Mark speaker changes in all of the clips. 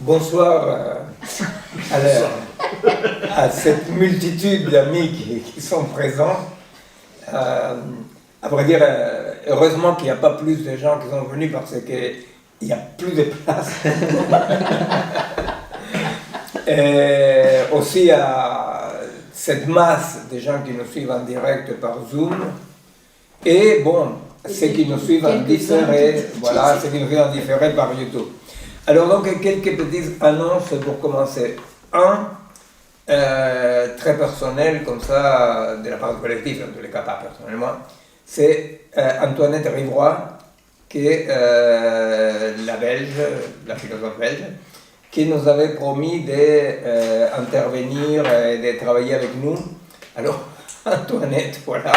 Speaker 1: bonsoir à cette multitude d'amis qui sont présents. À vrai dire, heureusement qu'il n'y a pas plus de gens qui sont venus parce qu'il n'y a plus de place. Et aussi à cette masse de gens qui nous suivent en direct par Zoom. Et bon, ceux qui nous suivent en différé, voilà, ceux qui nous suivent en différé par YouTube. Alors donc, quelques petites annonces pour commencer. Un, très personnel, comme ça, de la part du collectif, en tous les cas pas personnellement, c'est Antoinette Rivroy, qui est la Belge, la philosophe belge, qui nous avait promis d'intervenir et de travailler avec nous. Alors, Antoinette, voilà,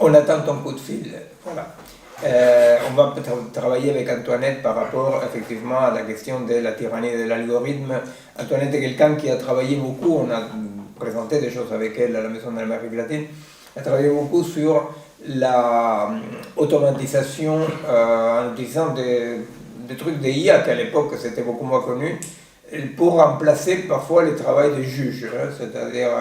Speaker 1: on attend ton coup de fil, voilà. On va travailler avec Antoinette par rapport effectivement à la question de la tyrannie de l'algorithme. Antoinette est quelqu'un qui a travaillé beaucoup, on a présenté des choses avec elle à la Maison de l'Amérique latine, a travaillé beaucoup sur l'automatisation en utilisant des trucs de IA qu'à l'époque c'était beaucoup moins connu, pour remplacer parfois le travail des juges, c'est-à-dire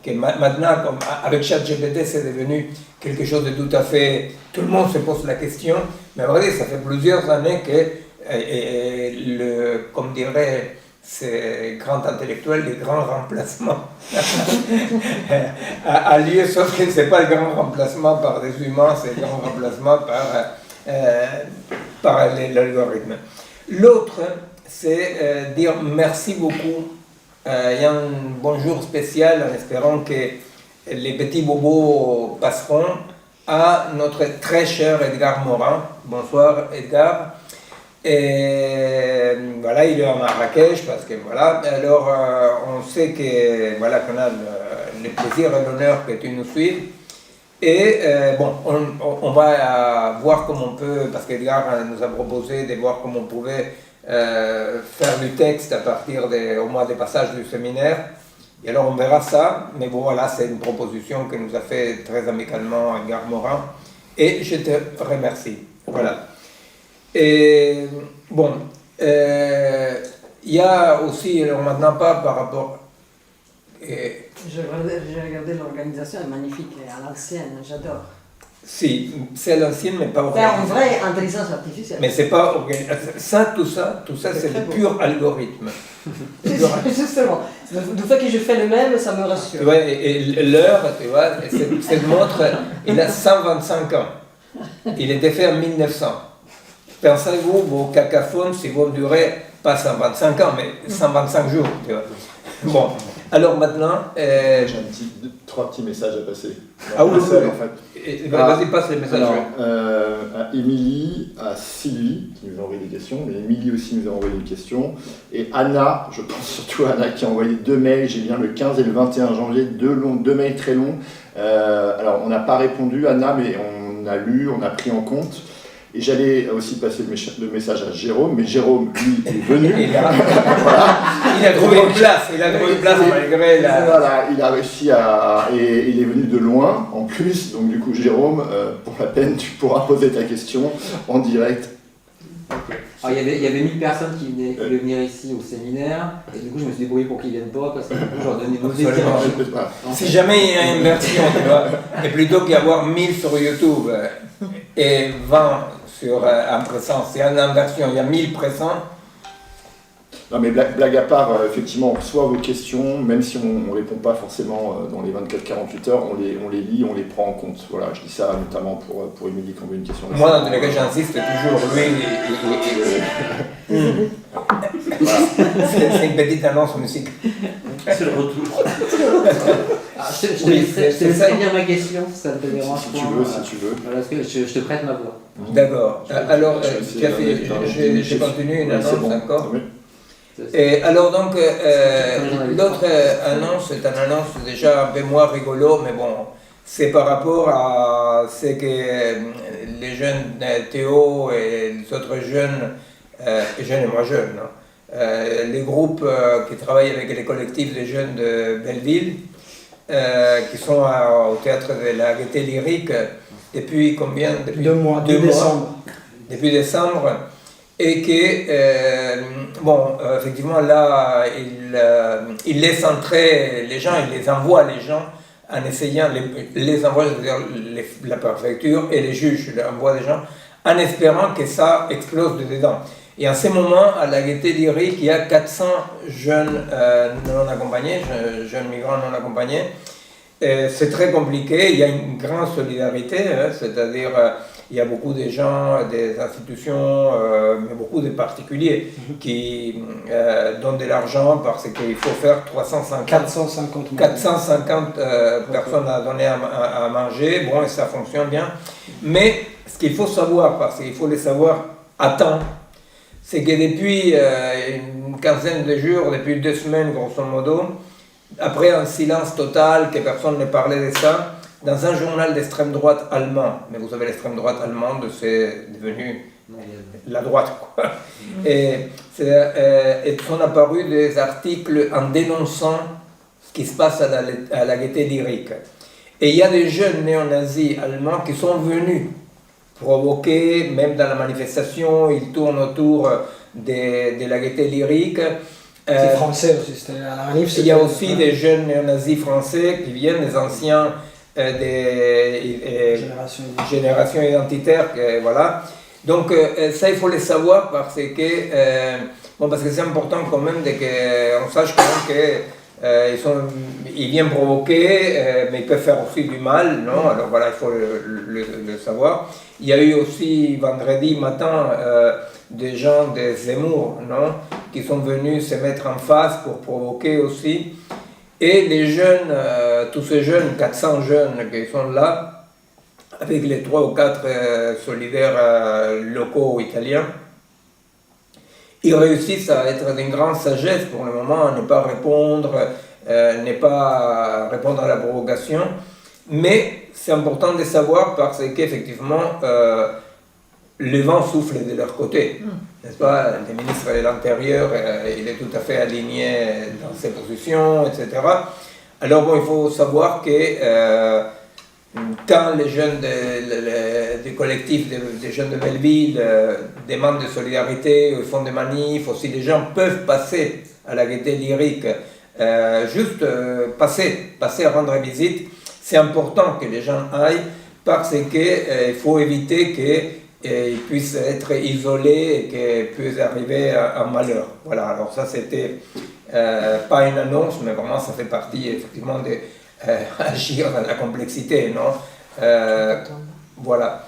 Speaker 1: que maintenant, comme avec ChatGPT, c'est devenu quelque chose de tout à fait... Tout le monde se pose la question, mais à vrai dire, ça fait plusieurs années que, comme dirait ces grands intellectuels, le grand remplacement a lieu, sauf que ce n'est pas le grand remplacement par des humains, c'est le grand remplacement par l'algorithme. L'autre, c'est dire merci beaucoup. Il y a un bonjour spécial en espérant que les petits bobos passeront à notre très cher Edgar Morin. Bonsoir Edgar. Et voilà, il est à Marrakech parce que voilà. Alors on sait que voilà qu'on a le plaisir et l'honneur que tu nous suives. Et bon, on va voir comment on peut, parce qu'Edgar nous a proposé de voir comment on pouvait faire du texte à partir au moins des passages du séminaire. Et alors on verra ça, mais bon voilà, c'est une proposition que nous a fait très amicalement Edgar Morin, et je te remercie. Voilà. Et bon, il y a aussi, alors maintenant pas par rapport...
Speaker 2: J'ai regardé l'organisation, elle est magnifique, à l'ancienne, j'adore.
Speaker 1: Si, c'est l'ancienne, mais pas
Speaker 2: organisée. C'est en vraie intelligence artificielle.
Speaker 1: Mais c'est pas organisé. Tout ça, c'est du pur algorithme.
Speaker 2: Justement. Du fait que je fais le même, ça me rassure.
Speaker 1: Tu vois, et l'heure, tu vois, cette montre, il a 125 ans. Il était fait en 1900. Pensez-vous, vos cacaphones, si vous durez pas 125 ans, mais 125 jours, tu vois. Bon, alors maintenant...
Speaker 3: J'ai trois petits messages à passer.
Speaker 1: Ah oui,
Speaker 3: en fait.
Speaker 1: Vas-y, passe les messages.
Speaker 3: Alors, à Émilie, à Sylvie, qui nous a envoyé des questions, mais Émilie aussi nous a envoyé une question, et Anna, je pense surtout à Anna, qui a envoyé 2 mails, j'ai bien le 15 et le 21 janvier, 2 mails très longs. Alors, on n'a pas répondu, Anna, mais on a lu, on a pris en compte. Et j'allais aussi passer le message à Jérôme, mais Jérôme, lui, est venu.
Speaker 1: Voilà. Il a trouvé une place, malgré la...
Speaker 3: Voilà, il a réussi et il est venu de loin, en plus. Donc du coup, Jérôme, pour la peine, tu pourras poser ta question en direct.
Speaker 4: Alors, il y avait 1000 personnes qui voulaient venir ici au séminaire, et du coup je me suis débrouillé pour qu'ils viennent pas, parce que du coup je leur donnais nos idées.
Speaker 1: Si jamais il y a une version, tu vois, et plutôt qu'y avoir 1000 sur YouTube et 20 en présence, c'est une version, il y a 1000 présents.
Speaker 3: Non mais blague à part, effectivement, on reçoit vos questions, même si on ne répond pas forcément dans les 24-48 heures, on les lit, on les prend en compte. Voilà, je dis ça notamment pour Émilie qui envoie une question.
Speaker 1: Moi, dans tous les cas, j'insiste toujours, lui, voilà. C'est une petite annonce musique.
Speaker 4: C'est le retour. Je te laisserai lire ma question, si ça te dérange.
Speaker 3: Si tu veux.
Speaker 4: Voilà, parce que je te prête ma voix.
Speaker 1: D'accord. Alors, j'ai continué une annonce encore. Et alors donc, l'autre annonce, c'est une annonce déjà un peu moins rigolo, mais bon, c'est par rapport à ce que les jeunes Théo et les autres jeunes, jeunes et moins jeunes, les groupes qui travaillent avec les collectifs des jeunes de Belleville, qui sont au théâtre de la Gaîté Lyrique depuis combien? Depuis
Speaker 2: 2 mois, depuis décembre.
Speaker 1: Depuis décembre. et que, effectivement, là, il laisse entrer les gens, il les envoie les gens en essayant, les envoie, c'est-à-dire la préfecture et les juges envoient des gens en espérant que ça explose de dedans. Et en ce moment, à la Gaîté Lyrique, il y a 400 jeunes non accompagnés, jeunes migrants non accompagnés. C'est très compliqué, il y a une grande solidarité, c'est-à-dire il y a beaucoup de gens, des institutions, mais beaucoup de particuliers qui donnent de l'argent parce qu'il faut faire 450 personnes à donner à manger, bon, et ça fonctionne bien. Mais ce qu'il faut savoir, parce qu'il faut le savoir à temps, c'est que depuis une quinzaine de jours, depuis 2 semaines grosso modo, après un silence total, que personne ne parlait de ça, dans un journal d'extrême droite allemand, mais vous savez l'extrême droite allemande c'est devenu la droite quoi. Et sont apparus des articles en dénonçant ce qui se passe à la Gaîté Lyrique. Et il y a des jeunes néo-nazis allemands qui sont venus provoquer, même dans la manifestation, ils tournent autour de la Gaîté Lyrique.
Speaker 5: C'est français aussi, c'était à la manif.
Speaker 1: Il y a aussi des jeunes néo-nazis français qui viennent, des anciens des générations identitaires, voilà. Donc ça il faut le savoir parce que c'est important quand même qu'on sache quand même qu'ils viennent provoquer, mais ils peuvent faire aussi du mal, non? Alors voilà, il faut le savoir. Il y a eu aussi vendredi matin des gens de Zemmour, non? Qui sont venus se mettre en face pour provoquer aussi. Et les jeunes, tous ces jeunes, 400 jeunes qui sont là, avec les 3 ou 4 solidaires locaux italiens, ils réussissent à être d'une grande sagesse pour le moment, à ne pas répondre, à la provocation. Mais c'est important de savoir parce qu'effectivement, le vent souffle de leur côté, n'est-ce pas? Le ministre de l'Intérieur, il est tout à fait aligné dans ses positions, etc. Alors bon, il faut savoir que quand les jeunes du collectif des jeunes de Belleville demandent de solidarité, ils font des manifs, aussi les gens peuvent passer à la Gaîté Lyrique, juste passer à rendre visite. C'est important que les gens aillent parce qu'il faut éviter qu'ils puissent être isolés et qu'il puisse arriver un malheur. Voilà, alors ça c'était pas une annonce, mais vraiment ça fait partie effectivement d'agir dans la complexité, non? Voilà.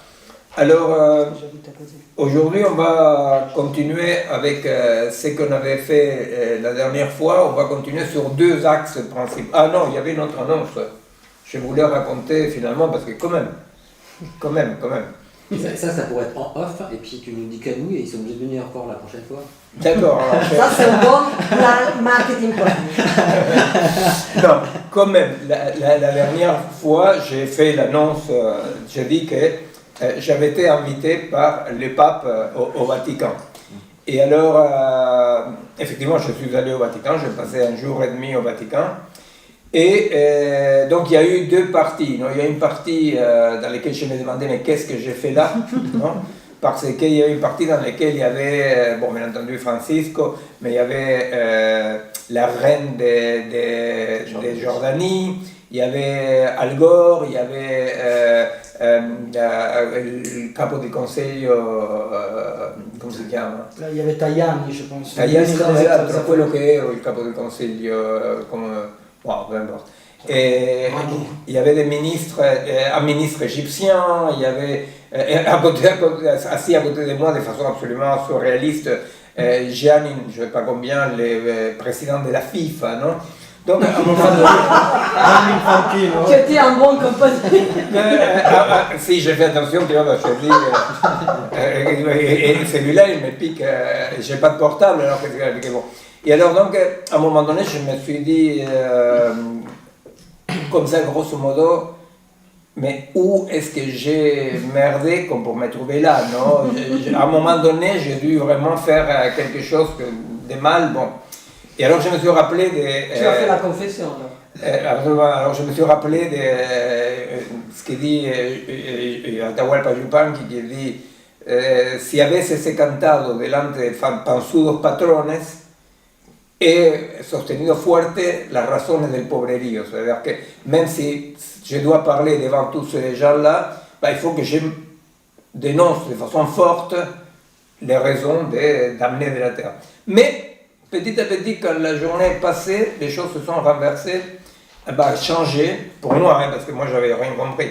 Speaker 1: Alors, aujourd'hui on va continuer avec ce qu'on avait fait la dernière fois, on va continuer sur 2 axes principaux. Ah non, il y avait une autre annonce. Je voulais raconter finalement, parce que quand même.
Speaker 4: Ça pourrait être en off, et puis tu nous dis qu'à nous, et ils sont obligés de venir encore la prochaine fois.
Speaker 1: D'accord.
Speaker 2: Ça, c'est un bon plan marketing.
Speaker 1: Non, quand même, la dernière fois, j'ai fait l'annonce, j'ai dit que j'avais été invité par le pape au Vatican. Et alors, effectivement, je suis allé au Vatican, j'ai passé 1 jour et demi au Vatican. Et donc il y a eu 2 parties. Non? Il y a une partie dans laquelle je me demandais mais qu'est-ce que j'ai fait là, non? Parce qu'il y a une partie dans laquelle il y avait, bien entendu Francisco, mais il y avait la reine de Jordanie, il y avait Al Gore, il y avait il capo di consiglio, come si chiama?
Speaker 5: Il y avait Tajani, je pense.
Speaker 1: Tajani non era però quello che ero il capo del consiglio, come... Wow, peu importe. Et il y avait des ministres, un ministre égyptien, il y avait assis à côté de moi de façon absolument surréaliste, Gianni, je ne sais pas combien, le président de la FIFA, non? Donc à un moment donné,
Speaker 2: tu étais en bonne compagnie.
Speaker 1: Si, j'ai fait attention, tu vois, je dis, et celui-là il me pique, j'ai pas de portable alors que bon. Et alors donc, à un moment donné, je me suis dit, comme ça, grosso modo, mais où est-ce que j'ai merdé comme pour me trouver là, non? À un moment donné, j'ai dû vraiment faire quelque chose de mal, bon. Et alors je me suis rappelé de...
Speaker 2: Tu as fait la confession, là.
Speaker 1: Alors je me suis rappelé de ce que dit Atahualpa Yupanqui, qui dit si avesse cantado delante de panzudos patrones he sostenido fuerte las razones del pobrerío. C'est-à-dire que même si je dois parler devant tous ces gens-là, il faut que je dénonce de façon forte les raisons d'amener de la terre. Mais petit à petit, quand la journée est passée, les choses se sont renversées, changées, pour moi, parce que moi j'avais rien compris.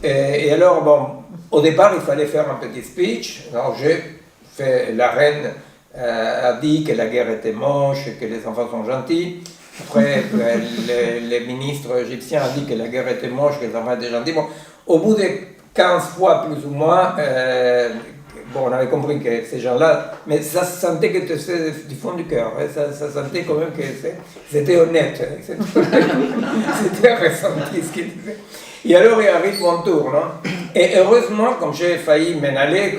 Speaker 1: Et alors, bon, au départ, il fallait faire un petit speech. Alors j'ai fait, la reine a dit que la guerre était moche, que les enfants sont gentils. Après, les ministres égyptiens ont dit que la guerre était moche, que les enfants étaient gentils. Bon, au bout de 15 fois plus ou moins, bon, on avait compris que ces gens-là, mais ça se sentait que c'était du fond du cœur, hein, ça sentait quand même que c'était honnête, c'était ressenti ce qu'ils disaient. Et alors il arrive mon tour, non? Et heureusement, comme j'ai failli m'en aller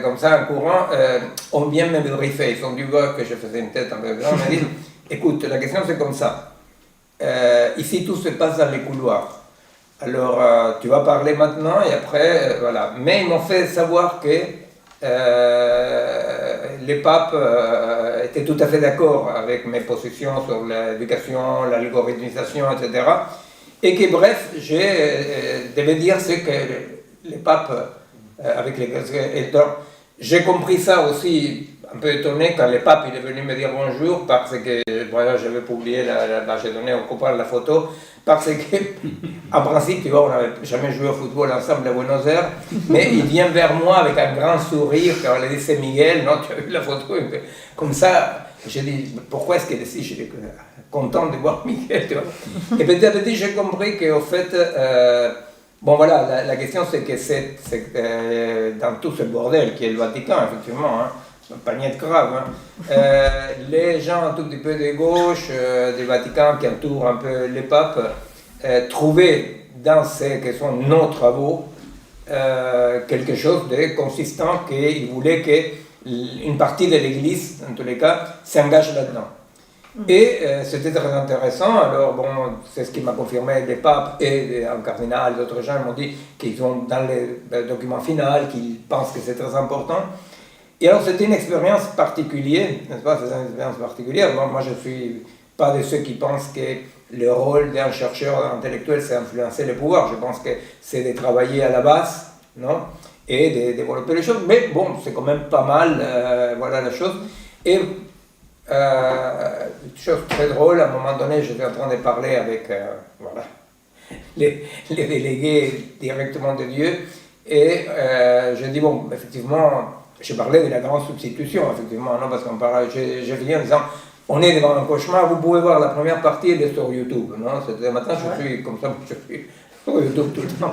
Speaker 1: comme ça en courant, on vient me briefer, ils ont dû voir que je faisais une tête un peu grande, on m'a dit, écoute, la question c'est comme ça, ici tout se passe dans les couloirs. Alors, tu vas parler maintenant et après, voilà. Mais ils m'ont fait savoir que les papes étaient tout à fait d'accord avec mes positions sur l'éducation, l'algorithmisation, etc. Et que bref, je devais dire ce que les papes, avec les... J'ai compris ça aussi, un peu étonné, quand le pape il est venu me dire bonjour, parce que voilà, j'avais publié, j'ai donné au copain la photo, parce que, en principe, tu vois, on n'avait jamais joué au football ensemble à Buenos Aires, mais il vient vers moi avec un grand sourire, quand il a dit c'est Miguel, non, tu as vu la photo, comme ça, j'ai dit, pourquoi est-ce qu'elle est si, j'étais content de voir Miguel, tu vois. Et petit à petit, j'ai compris qu'au fait, bon voilà, la question c'est que c'est dans tout ce bordel qui est le Vatican, effectivement, hein, pas de grave, hein, les gens un tout petit peu de gauche du Vatican qui entourent un peu les papes trouvaient dans ce que sont nos travaux quelque chose de consistant qu'ils voulaient qu'une partie de l'Église, en tous les cas, s'engage là-dedans. Et c'était très intéressant. Alors, bon, c'est ce qui m'a confirmé les papes et un cardinal, d'autres gens m'ont dit qu'ils ont dans le document final, qu'ils pensent que c'est très important. Et alors, c'était une expérience particulière, n'est-ce pas? C'est une expérience particulière. Moi, je ne suis pas de ceux qui pensent que le rôle d'un chercheur intellectuel, c'est influencer le pouvoir. Je pense que c'est de travailler à la base, non? Et de développer les choses. Mais bon, c'est quand même pas mal, voilà la chose. Et une chose très drôle, à un moment donné, j'étais en train de parler avec voilà, les délégués directement de Dieu, et je dis, bon, effectivement, je parlais de la grande substitution, effectivement, non, parce qu'on parlait, j'ai fini en disant, on est devant un cauchemar, vous pouvez voir la première partie, elle est sur YouTube, non, c'était maintenant, je suis comme ça, je suis sur YouTube tout le temps.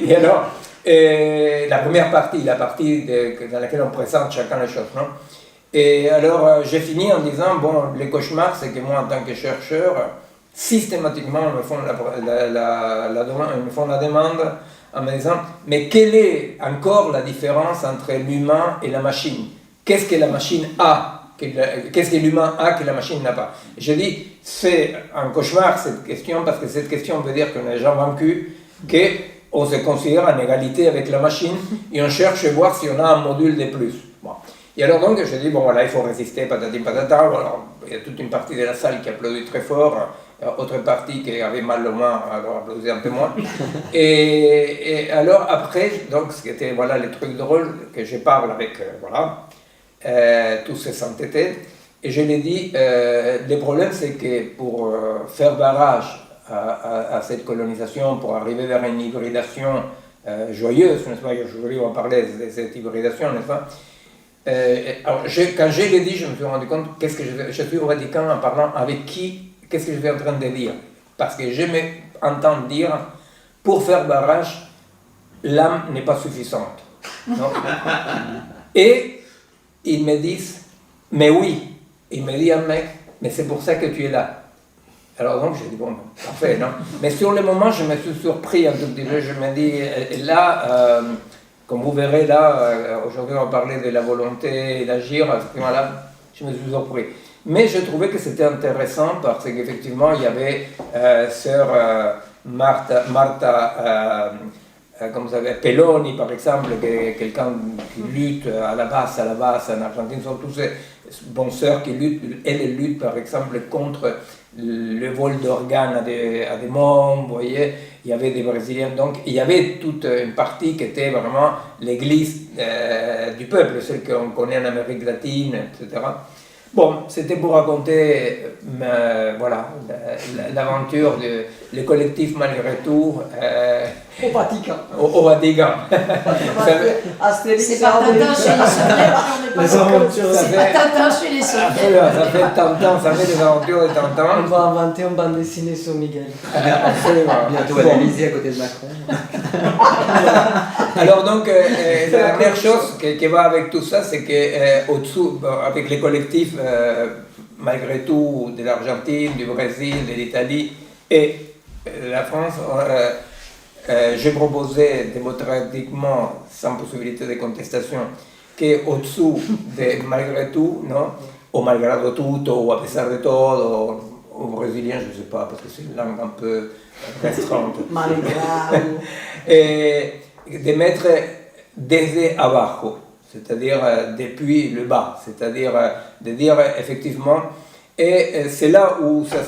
Speaker 1: Et alors, la première partie, la partie dans laquelle on présente chacun les choses, non. Et alors, j'ai fini en disant, bon, les cauchemars, c'est que moi, en tant que chercheur, systématiquement, ils me font la demande en me disant, mais quelle est encore la différence entre l'humain et la machine? Qu'est-ce que la machine a? Qu'est-ce que l'humain a que la machine n'a pas? Je dis, c'est un cauchemar cette question, parce que cette question veut dire qu'on est déjà vaincu, qu'on se considère en égalité avec la machine, et on cherche à voir si on a un module de plus. Bon. Et alors donc, je dis, bon voilà, il faut résister, patati patata. Alors, il y a toute une partie de la salle qui applaudit très fort, autre partie qui avait mal aux mains, alors applaudit un peu moins. Et alors après, donc, c'était voilà les trucs drôles que je parle avec, voilà, tous ces entêtés. Et je lui dis, le problème c'est que pour faire barrage à cette colonisation, pour arriver vers une hybridation joyeuse, n'est-ce pas? Aujourd'hui on va parler de cette hybridation, n'est-ce pas? Alors, quand je l'ai dit, je me suis rendu compte qu'est-ce que je suis au Vatican en parlant avec qui, qu'est-ce que je suis en train de dire. Parce que je m'entends dire, pour faire barrage, l'âme n'est pas suffisante. Non. Et ils me disent, mais oui, il me dit un mec, mais c'est pour ça que tu es là. Alors donc j'ai dit, bon, parfait, non. Mais sur le moment, je me suis surpris un tout petit peu, je me dis, là... comme vous verrez là, aujourd'hui on va parler de la volonté d'agir, effectivement là, je me suis surpris. Mais je trouvais que c'était intéressant parce qu'effectivement il y avait sœur Martha comme ça, Peloni par exemple, quelqu'un qui lutte à la base en Argentine, sont tous ces bons sœurs qui luttent, elles luttent par exemple contre le vol d'organes à des mômes, vous voyez, il y avait des Brésiliens, donc il y avait toute une partie qui était vraiment l'église du peuple, celle qu'on connaît en Amérique latine, etc. Bon, c'était pour raconter voilà, l'aventure du collectif malgré tout
Speaker 2: Au Vatican.
Speaker 1: Au Vatican.
Speaker 2: C'est pas Tintin chez les sommets, c'est pas Tintin chez les sommets.
Speaker 1: Ça fait Tintin, ça fait des aventures de Tintin.
Speaker 2: On va inventer une bande dessinée sur Miguel.
Speaker 1: Absolument.
Speaker 4: Bientôt à l'Élysée à côté de Macron.
Speaker 1: Alors donc, la dernière chose qui va avec tout ça, c'est qu'au-dessous, avec les collectifs, malgré tout, de l'Argentine, du Brésil, de l'Italie et la France, j'ai proposé démocratiquement, sans possibilité de contestation, qu'au-dessous de malgré tout, non, ou malgrado tutto, ou a pesar de todo, au brésilien, je ne sais pas, parce que c'est une langue un peu restreinte. Et de mettre desde abajo, c'est-à-dire depuis le bas, c'est-à-dire de dire effectivement, et c'est là où ça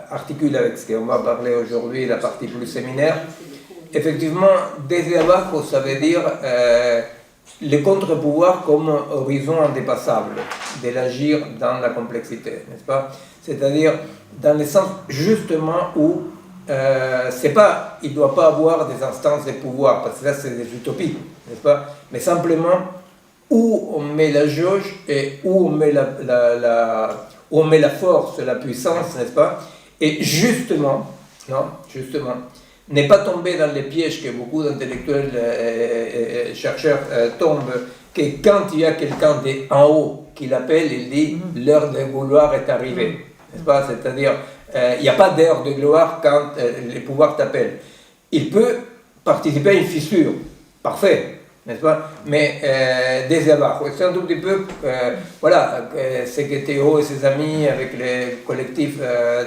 Speaker 1: s'articule avec ce qu'on va parler aujourd'hui, la partie plus séminaire. Effectivement, desde abajo, ça veut dire le contre-pouvoir comme horizon indépassable, de l'agir dans la complexité, n'est-ce pas? C'est-à-dire dans le sens justement où c'est pas, il ne doit pas avoir des instances de pouvoir, parce que là c'est des utopies, n'est-ce pas? Mais simplement où on met la jauge et où on met où on met la force, la puissance, n'est-ce pas? Et justement, ne pas tomber dans les pièges que beaucoup d'intellectuels et chercheurs tombent, que quand il y a quelqu'un d'en haut qui l'appelle, il dit « l'heure de gloire est arrivée ». N'est-ce pas? C'est-à-dire, il n'y a pas d'heure de gloire quand les pouvoirs t'appellent. Il peut participer à une fissure, parfait, n'est-ce pas? Mais desde abajo. C'est un tout petit peu, voilà, c'est que Théo et ses amis avec les collectifs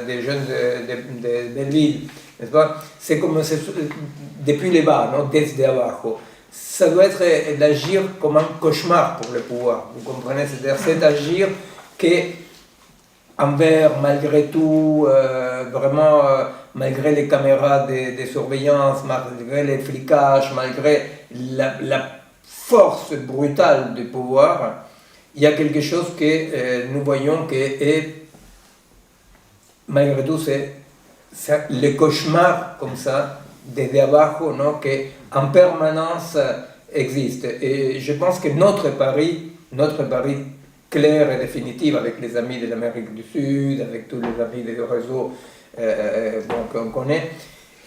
Speaker 1: des jeunes de Belleville, n'est-ce pas? C'est comme depuis les bas, non? Desde abajo. Ça doit être d'agir comme un cauchemar pour le pouvoir, vous comprenez? C'est-à-dire, c'est agir que envers, malgré tout, vraiment, malgré les caméras de surveillance, malgré les flicages, malgré la force brutale du pouvoir, il y a quelque chose que nous voyons que malgré tout, c'est le cauchemar comme ça, desde abajo, non, qui en permanence existe. Et je pense que notre pari clair et définitif avec les amis de l'Amérique du Sud, avec tous les amis des réseaux qu'on connaît,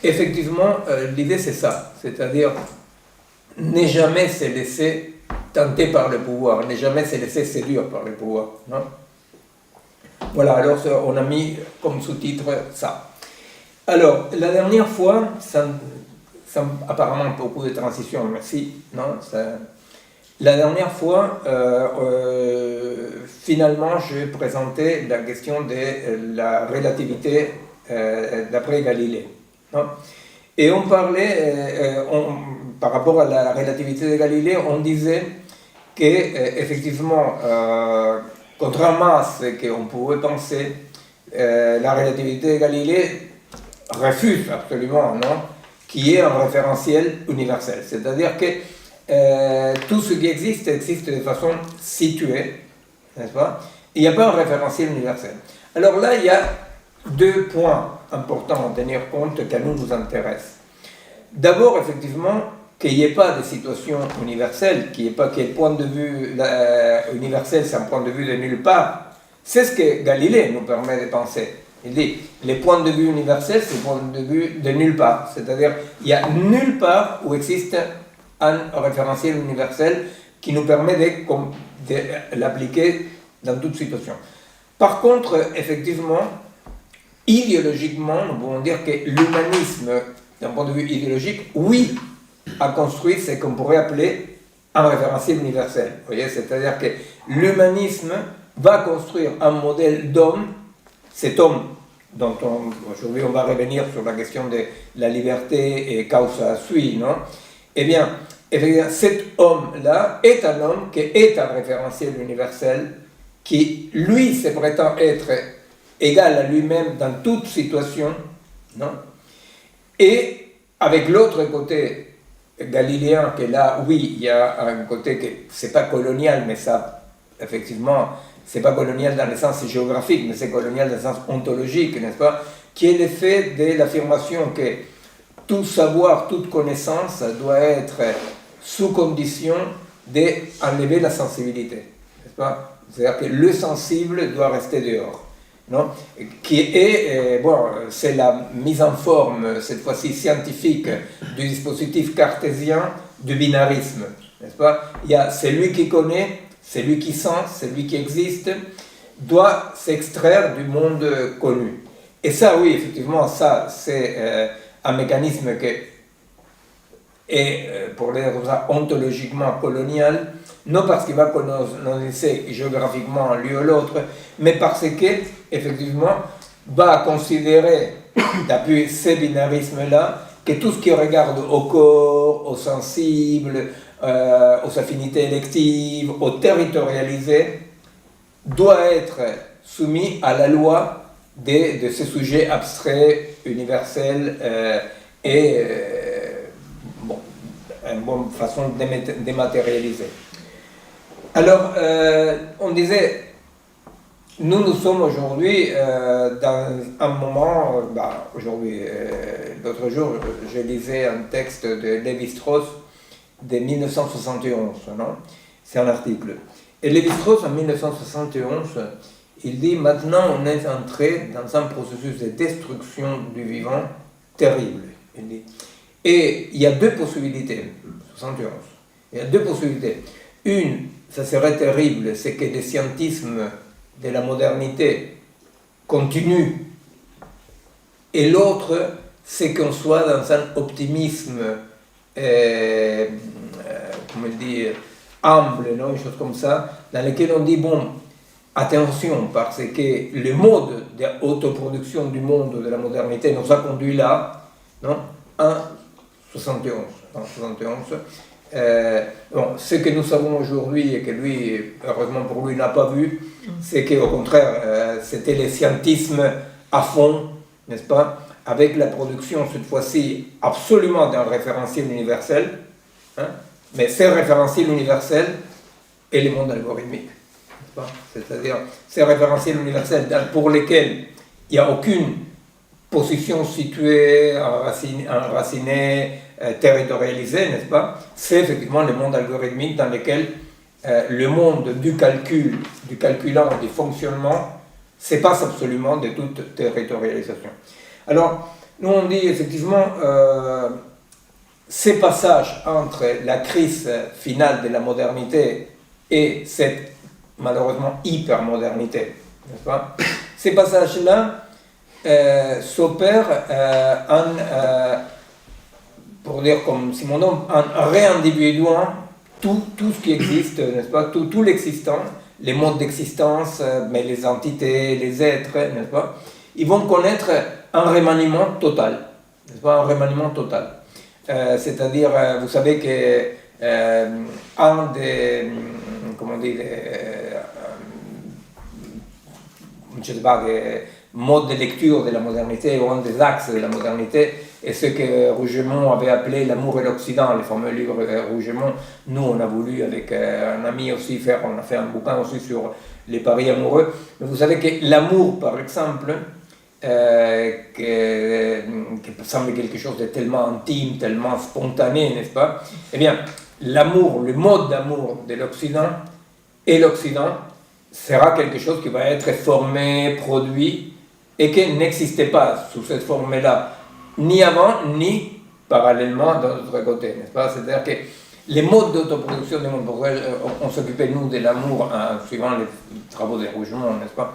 Speaker 1: effectivement, l'idée c'est ça, c'est-à-dire ne jamais se laisser tenter par le pouvoir, ne jamais se laisser séduire par le pouvoir. Non? Voilà, alors on a mis comme sous-titre ça. Alors, la dernière fois, apparemment beaucoup de transitions, merci, non, la dernière fois, finalement, je présentais la question de la relativité d'après Galilée. Non? Et on parlait, par rapport à la relativité de Galilée, on disait qu'effectivement, contrairement à ce qu'on pouvait penser, la relativité de Galilée refuse absolument, non, qu'il y ait un référentiel universel. C'est-à-dire que tout ce qui existe de façon située, n'est-ce pas? Il n'y a pas un référentiel universel. Alors là, il y a deux points importants à tenir compte qui nous intéressent. D'abord, effectivement, qu'il n'y ait pas de situation universelle, qu'il n'y ait pas que le point de vue universel, c'est un point de vue de nulle part. C'est ce que Galilée nous permet de penser. Il dit, les points de vue universels, c'est le point de vue de nulle part. C'est-à-dire, il n'y a nulle part où existe un référentiel universel qui nous permet de l'appliquer dans toute situation. Par contre, effectivement, idéologiquement, nous pouvons dire que l'humanisme, d'un point de vue idéologique, oui, a construit ce qu'on pourrait appeler un référentiel universel. Vous voyez, c'est-à-dire que l'humanisme va construire un modèle d'homme, cet homme dont aujourd'hui on va revenir sur la question de la liberté et causa sui, non? Eh bien, cet homme-là est un homme qui est un référentiel universel, qui, lui, se prétend être égal à lui-même dans toute situation, non? Et avec l'autre côté galiléen, que là, oui, il y a un côté que c'est pas colonial, mais ça, effectivement, c'est pas colonial dans le sens géographique, mais c'est colonial dans le sens ontologique, n'est-ce pas? Qui est l'effet de l'affirmation que tout savoir, toute connaissance doit être sous condition d'enlever la sensibilité, n'est-ce pas? C'est-à-dire que le sensible doit rester dehors, non? Qui est, bon, c'est la mise en forme, cette fois-ci scientifique, du dispositif cartésien du binarisme, n'est-ce pas? Il y a celui qui connaît, celui qui sent, celui qui existe, doit s'extraire du monde connu. Et ça, oui, effectivement, ça, c'est un mécanisme qui est, pour les raisons ontologiquement colonial, non parce qu'il va coloniser géographiquement l'un ou l'autre, mais parce qu'effectivement, va considérer, depuis ces binarismes-là, que tout ce qui regarde au corps, au sensible, aux affinités électives, au territorialisé, doit être soumis à la loi de ces sujets abstraits, universels bon, une bonne façon de dématérialiser. Alors, on disait, nous sommes aujourd'hui dans un moment, aujourd'hui, l'autre jour, je lisais un texte de Lévi-Strauss de 1971, non? C'est un article. Et Lévi-Strauss, en 1971, il dit « Maintenant, on est entré dans un processus de destruction du vivant terrible. » Il dit. Et il y a deux possibilités, 71. Il y a deux possibilités. Une, ça serait terrible, c'est que le scientisme de la modernité continue. Et l'autre, c'est qu'on soit dans un optimisme, comment dire, humble, non? Une chose comme ça, dans lequel on dit, bon, attention, parce que le mode d'autoproduction du monde de la modernité nous a conduit là, non? En 71. Bon, ce que nous savons aujourd'hui et que lui, heureusement pour lui, n'a pas vu, c'est qu'au contraire, c'était le scientisme à fond, n'est-ce pas, avec la production cette fois-ci absolument d'un référentiel universel, hein, mais ce référentiel universel est le monde algorithmique, n'est-ce pas? C'est-à-dire ces référentiels universels pour lesquels il n'y a aucune position située, enracinée, territorialisée, n'est-ce pas? C'est effectivement le monde algorithmique dans lequel le monde du calcul, du calculant, du fonctionnement, se passe absolument de toute territorialisation. Alors, nous on dit effectivement, ces passages entre la crise finale de la modernité et cette, malheureusement, hypermodernité, n'est-ce pas? Ces passages-là s'opèrent pour dire comme Simondon, en réindividuant tout ce qui existe, n'est-ce pas, tout l'existant, les modes d'existence, mais les entités, les êtres, n'est-ce pas, ils vont connaître un remaniement total, n'est-ce pas, un remaniement total. C'est-à-dire, vous savez que un des, comment dire, je sais pas, des modes de lecture de la modernité, ou un des axes de la modernité, et ce que Rougemont avait appelé l'amour et l'Occident, le fameux livre de Rougemont. Nous, on a voulu, avec un ami aussi, on a fait un bouquin aussi sur les paris amoureux. Mais vous savez que l'amour, par exemple, qui semble quelque chose de tellement intime, tellement spontané, n'est-ce pas? Eh bien, l'amour, le mode d'amour de l'Occident et l'Occident sera quelque chose qui va être formé, produit, et qui n'existait pas sous cette forme-là, ni avant, ni parallèlement de l'autre côté, n'est-ce pas? C'est-à-dire que les modes d'autoproduction du monde, on s'occupait, nous, de l'amour, en suivant les travaux de Rougemont, n'est-ce pas?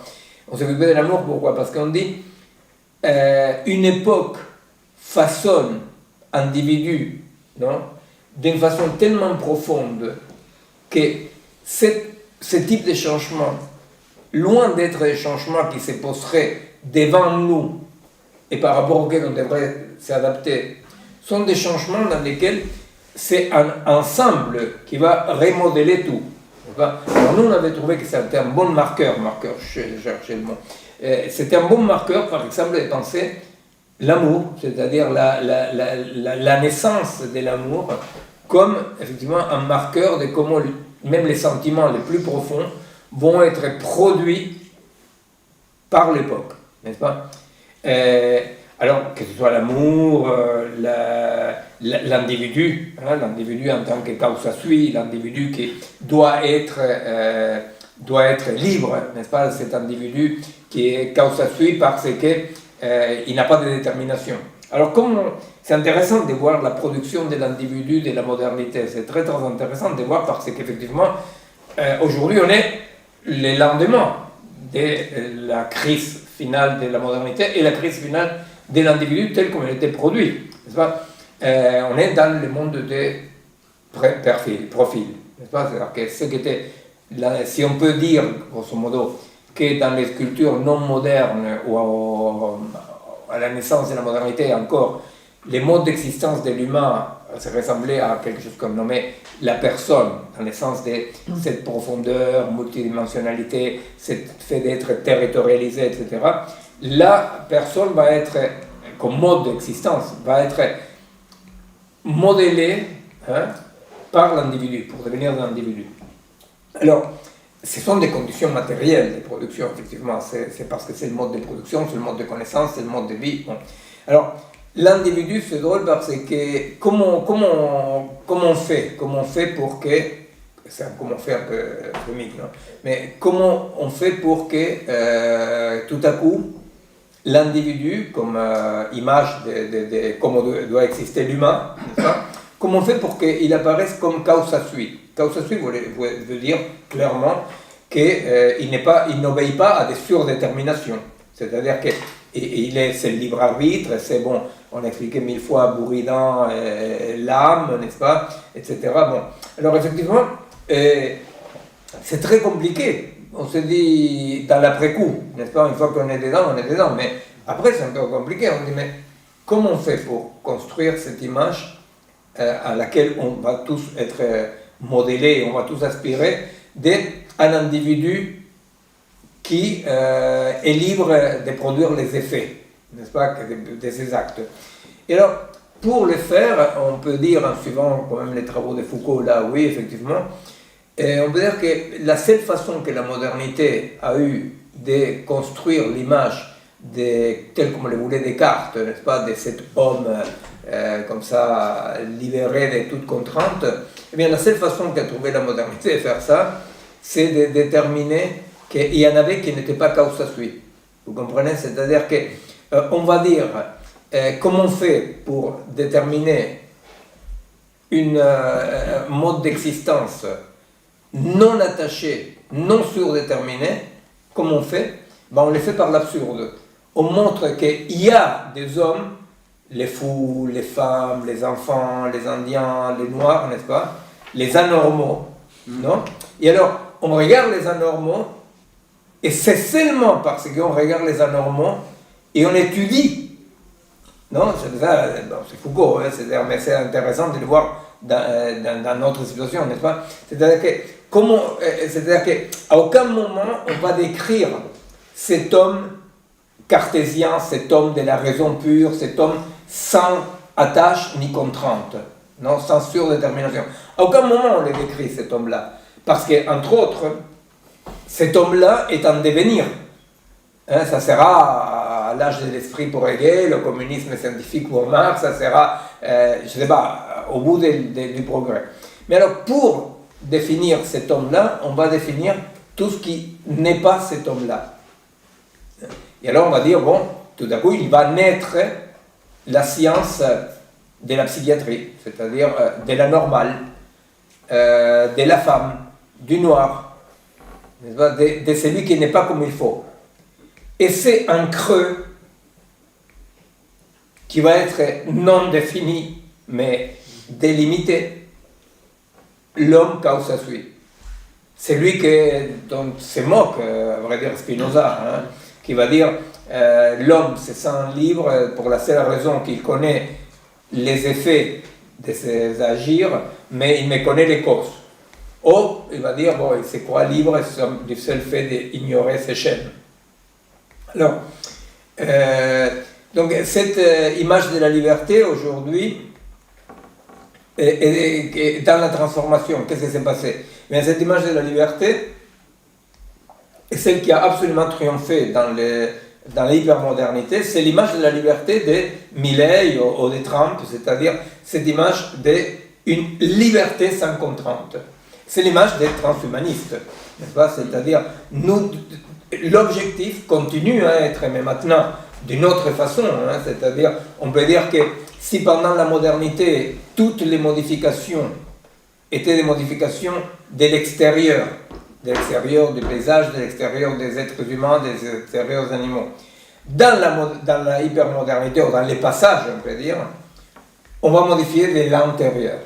Speaker 1: On s'occupait de l'amour, pourquoi? Parce qu'on dit, une époque façonne individu, non? D'une façon tellement profonde que ce type de changement, loin d'être des changements qui se poseraient devant nous et par rapport auxquels on devrait s'adapter, sont des changements dans lesquels c'est un ensemble qui va remodeler tout. Alors nous, on avait trouvé que c'était un bon marqueur, je cherchais le mot, c'était un bon marqueur, par exemple, de penser l'amour, c'est-à-dire la naissance de l'amour, comme effectivement un marqueur de comment même les sentiments les plus profonds vont être produits par l'époque, n'est-ce pas? Alors, que ce soit l'amour, l'individu, l'individu en tant que causa sui, l'individu qui doit être libre, n'est-ce pas? Cet individu qui est causa sui parce qu'il n'a pas de détermination. Alors, c'est intéressant de voir la production de l'individu de la modernité, c'est très très intéressant de voir parce qu'effectivement, aujourd'hui on est le lendemain de la crise finale de la modernité et la crise finale de l'individu tel comme il était produit, n'est-ce pas? On est dans le monde des profils, n'est-ce pas? C'est-à-dire que ce qui était, si on peut dire, grosso modo, que dans les cultures non modernes ou à la naissance de la modernité encore, les modes d'existence de l'humain se ressemblaient à quelque chose qu'on nommait la personne, dans le sens de cette profondeur, multidimensionnalité, ce fait d'être territorialisé, etc. La personne va être, comme mode d'existence, va être modélée par l'individu, pour devenir un individu. Alors, ce sont des conditions matérielles de production, effectivement, c'est parce que c'est le mode de production, c'est le mode de connaissance, c'est le mode de vie. Bon. Alors, l'individu, c'est drôle parce que comment on fait pour que, c'est un comment on fait un peu comique, non? Mais comment on fait pour que tout à coup, l'individu, comme image de comment doit exister l'humain, comment on fait pour qu'il apparaisse comme causa sui? Causa sui veut dire clairement qu'il n'obéit pas à des surdéterminations. C'est-à-dire que c'est le libre arbitre, c'est bon, on a expliqué 1000 fois Buridan, l'âme, n'est-ce pas, etc. Bon. Alors effectivement, c'est très compliqué. On se dit dans l'après-coup, n'est-ce pas, une fois qu'on est dedans, on est dedans. Mais après, c'est un peu compliqué. On dit, mais comment on fait pour construire cette image à laquelle on va tous être modélés, on va tous aspirer d'un individu qui est libre de produire les effets, n'est-ce pas, de ses actes. Et alors, pour le faire, on peut dire, en suivant quand même les travaux de Foucault, là, oui, effectivement, on peut dire que la seule façon que la modernité a eu de construire l'image telle comme le voulait Descartes, n'est-ce pas, de cet homme comme ça, libéré de toute contrainte, eh bien, la seule façon qu'a trouvé la modernité de faire ça, c'est de déterminer qu'il y en avait qui n'étaient pas causa sui. Vous comprenez? C'est-à-dire qu'on va dire comment on fait pour déterminer un mode d'existence non attaché, non surdéterminé. Comment on fait? Ben, on le fait par l'absurde. On montre qu'il y a des hommes, les fous, les femmes, les enfants, les indiens, les noirs, n'est-ce pas? Les anormaux, non? Et alors, on regarde les anormaux, et c'est seulement parce qu'on regarde les anormaux et on étudie. Non, c'est Foucault, hein, mais c'est intéressant de le voir dans notre situation, n'est-ce pas? C'est-à-dire qu'à aucun moment on va décrire cet homme cartésien, cet homme de la raison pure, cet homme sans attache ni contrainte, non, sans surdétermination. À aucun moment on le décrit, cet homme-là. Parce qu'entre autres, cet homme-là est en devenir. Hein, ça sera à l'âge de l'esprit pour Hegel, au communisme scientifique pour Marx, ça sera, je ne sais pas, au bout du progrès. Mais alors, pour définir cet homme-là, on va définir tout ce qui n'est pas cet homme-là. Et alors, on va dire, bon, tout à coup, il va naître la science de la psychiatrie, c'est-à-dire de la normale, de la femme, du noir, de celui qui n'est pas comme il faut. Et c'est un creux qui va être non défini, mais délimité, l'homme causa sui. C'est lui dont se moque, à vrai dire, Spinoza, hein, qui va dire l'homme se sent libre pour la seule raison qu'il connaît les effets de ses agirs, mais il méconnaît les causes. Ou il va dire, bon, il se croit libre du seul fait d'ignorer ses chaînes. Alors, donc cette image de la liberté aujourd'hui est dans la transformation. Qu'est-ce qui s'est passé? Mais cette image de la liberté est celle qui a absolument triomphé dans l'hypermodernité. C'est l'image de la liberté de Milley ou de Trump, c'est-à-dire cette image d'une liberté sans contrainte. C'est l'image des transhumanistes, n'est-ce pas? C'est-à-dire, l'objectif continue à être, mais maintenant d'une autre façon, c'est-à-dire, on peut dire que si pendant la modernité, toutes les modifications étaient des modifications de l'extérieur du paysage, de l'extérieur des êtres humains, des extérieurs des animaux, dans la hypermodernité, ou dans les passages, on peut dire, on va modifier de l'intérieur,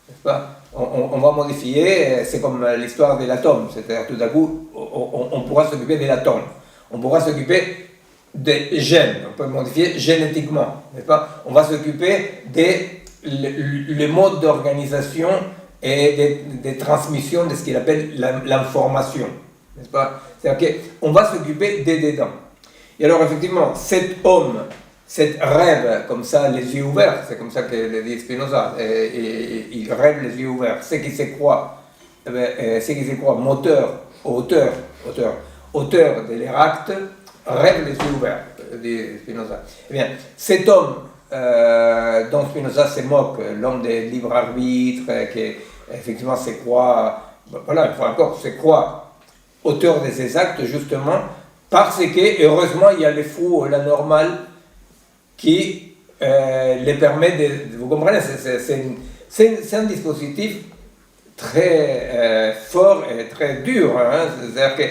Speaker 1: n'est-ce pas? On va modifier, c'est comme l'histoire de l'atome, c'est-à-dire tout d'un coup, on pourra s'occuper de l'atome, on pourra s'occuper des gènes, on peut modifier génétiquement, n'est-ce pas? On va s'occuper des modes d'organisation et des transmissions de ce qu'il appelle l'information, n'est-ce pas? C'est-à-dire qu'on va s'occuper des dedans. Et alors effectivement, cet homme, cet rêve comme ça, les yeux ouverts, c'est comme ça que le dit Spinoza, il rêve les yeux ouverts, c'est qui se croit, moteur, auteur de leur acte, rêve les yeux ouverts, dit Spinoza. Eh bien, cet homme dont Spinoza se moque, l'homme des libre arbitre, qui effectivement se croit, voilà, une fois encore, se croit auteur de ses actes, justement, parce que, heureusement, il y a les fous, la normale, qui les permet de... Vous comprenez, c'est un dispositif très fort et très dur. C'est-à-dire que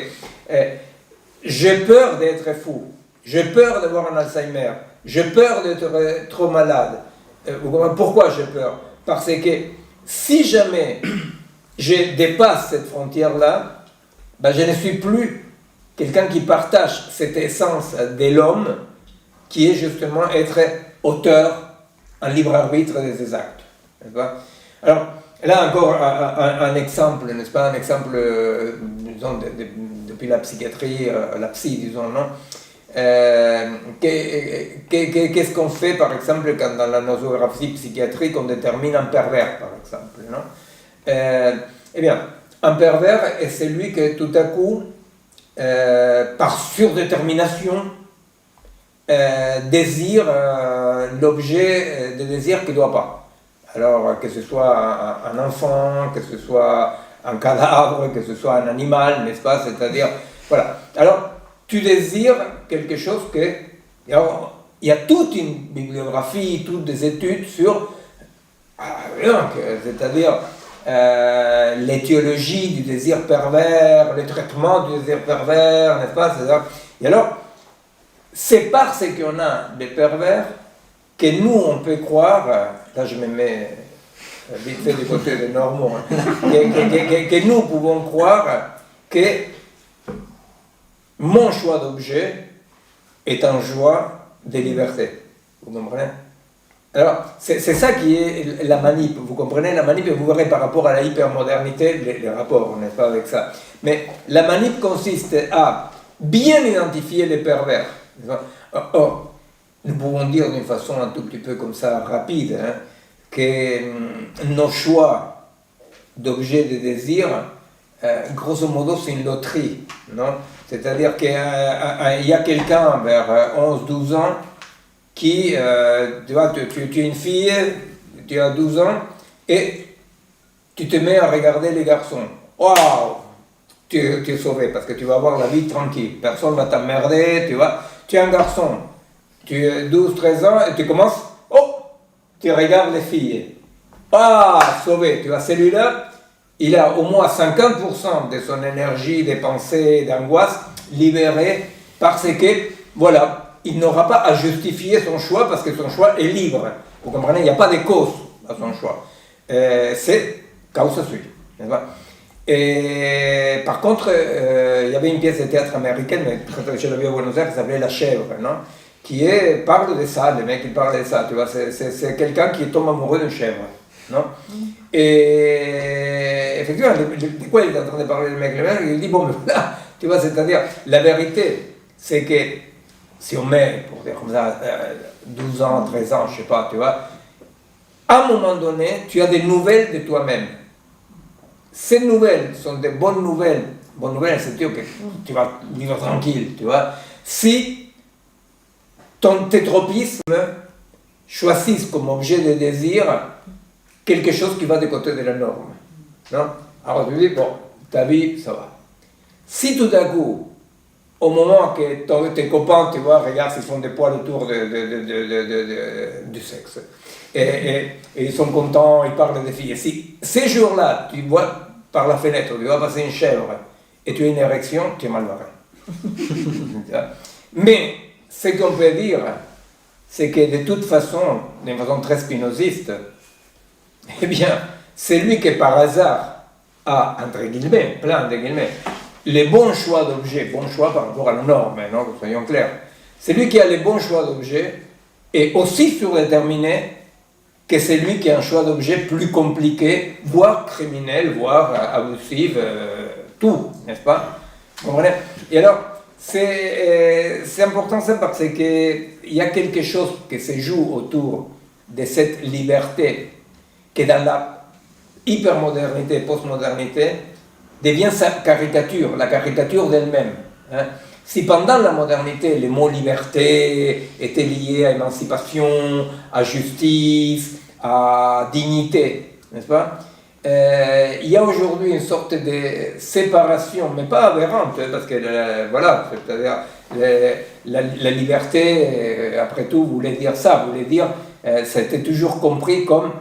Speaker 1: j'ai peur d'être fou, j'ai peur d'avoir un Alzheimer, j'ai peur d'être trop malade. Vous comprenez pourquoi j'ai peur? Parce que si jamais je dépasse cette frontière-là, ben je ne suis plus quelqu'un qui partage cette essence de l'homme, qui est justement être auteur, un libre arbitre de ses actes. N'est-ce pas? Alors, là encore un exemple, n'est-ce pas? Un exemple, disons, depuis la psychiatrie, la psy, disons, non? Qu'est-ce qu'on fait, par exemple, quand dans la nosographie psychiatrique, on détermine un pervers, par exemple, non? Eh bien, un pervers est celui que tout à coup, par surdétermination, désire l'objet de désir qu'il ne doit pas. Alors, que ce soit un enfant, que ce soit un cadavre, que ce soit un animal, n'est-ce pas? C'est-à-dire, voilà. Alors, tu désires quelque chose que... Alors, il y a toute une bibliographie, toutes des études sur... c'est-à-dire l'étiologie du désir pervers, le traitement du désir pervers, n'est-ce pas? Et alors, c'est parce qu'on a des pervers que nous, on peut croire, là je me mets vite fait du côté des normaux, que nous pouvons croire que mon choix d'objet est un choix de liberté. Vous comprenez? Alors, c'est ça qui est la manip. Vous comprenez la manip, et vous verrez par rapport à la hypermodernité les rapports, n'est-ce pas, avec ça. Mais la manip consiste à bien identifier les pervers. Or, nous pouvons dire d'une façon un tout petit peu comme ça rapide, que nos choix d'objets de désir, grosso modo, c'est une loterie, non? C'est-à-dire qu'il y a quelqu'un vers 11-12 ans qui, tu vois, tu es une fille, tu as 12 ans, et tu te mets à regarder les garçons. Waouh! Tu es sauvé parce que tu vas avoir la vie tranquille, personne ne va t'emmerder, tu vois. Tu es un garçon, tu as 12-13 ans et tu commences, tu regardes les filles. Ah, sauvé, tu vois, celui-là, il a au moins 50% de son énergie, des pensées, d'angoisse libérée parce que, voilà, il n'aura pas à justifier son choix parce que son choix est libre. Vous comprenez, il n'y a pas de cause à son choix. C'est causa sui, n'est-ce pas? Et par contre, il y avait une pièce de théâtre américaine, mais je l'avais à Buenos Aires, qui s'appelait La Chèvre, non? Parle de ça, le mec il parle de ça, tu vois, c'est quelqu'un qui tombe amoureux d'une chèvre, non? Et effectivement, de quoi il est en train de parler le mec? Le mec il dit, bon, mais voilà, tu vois, c'est-à-dire, la vérité, c'est que si on met, pour dire comme ça, 12 ans, 13 ans, je sais pas, tu vois, à un moment donné, tu as des nouvelles de toi-même. Ces nouvelles sont des bonnes nouvelles, c'est-à-dire que tu vas vivre tranquille, tu vois. Si tes tropismes choisissent comme objet de désir quelque chose qui va de côté de la norme, non? Alors tu dis, bon, ta vie, ça va. Si tout d'un coup, au moment que tes copains, tu vois, regarde, ils font des poils autour du sexe, et ils sont contents, ils parlent des filles. Et si ces jours-là, tu vois par la fenêtre, tu vas passer une chèvre, et tu as une érection, tu es mal barré. Mais ce qu'on peut dire, c'est que de toute façon, d'une façon très spinoziste, eh bien, c'est lui qui par hasard a, entre guillemets, plein de guillemets, les bons choix d'objets, bons choix par rapport à la norme, non, soyons clairs. C'est lui qui a les bons choix d'objets et aussi surdéterminé que c'est lui qui a un choix d'objets plus compliqué, voire criminel, voire abusif, tout, n'est-ce pas? Vous comprenez? Et alors, c'est important ça parce qu'il y a quelque chose qui se joue autour de cette liberté qui dans la hypermodernité, postmodernité, devient sa caricature, la caricature d'elle-même. Hein. Si pendant la modernité, les mots liberté étaient liés à émancipation, à justice, à dignité, n'est-ce pas? Il y a aujourd'hui une sorte de séparation, mais pas aberrante, parce que voilà, c'est-à-dire la liberté, après tout, voulait dire ça, voulait dire, c'était toujours compris comme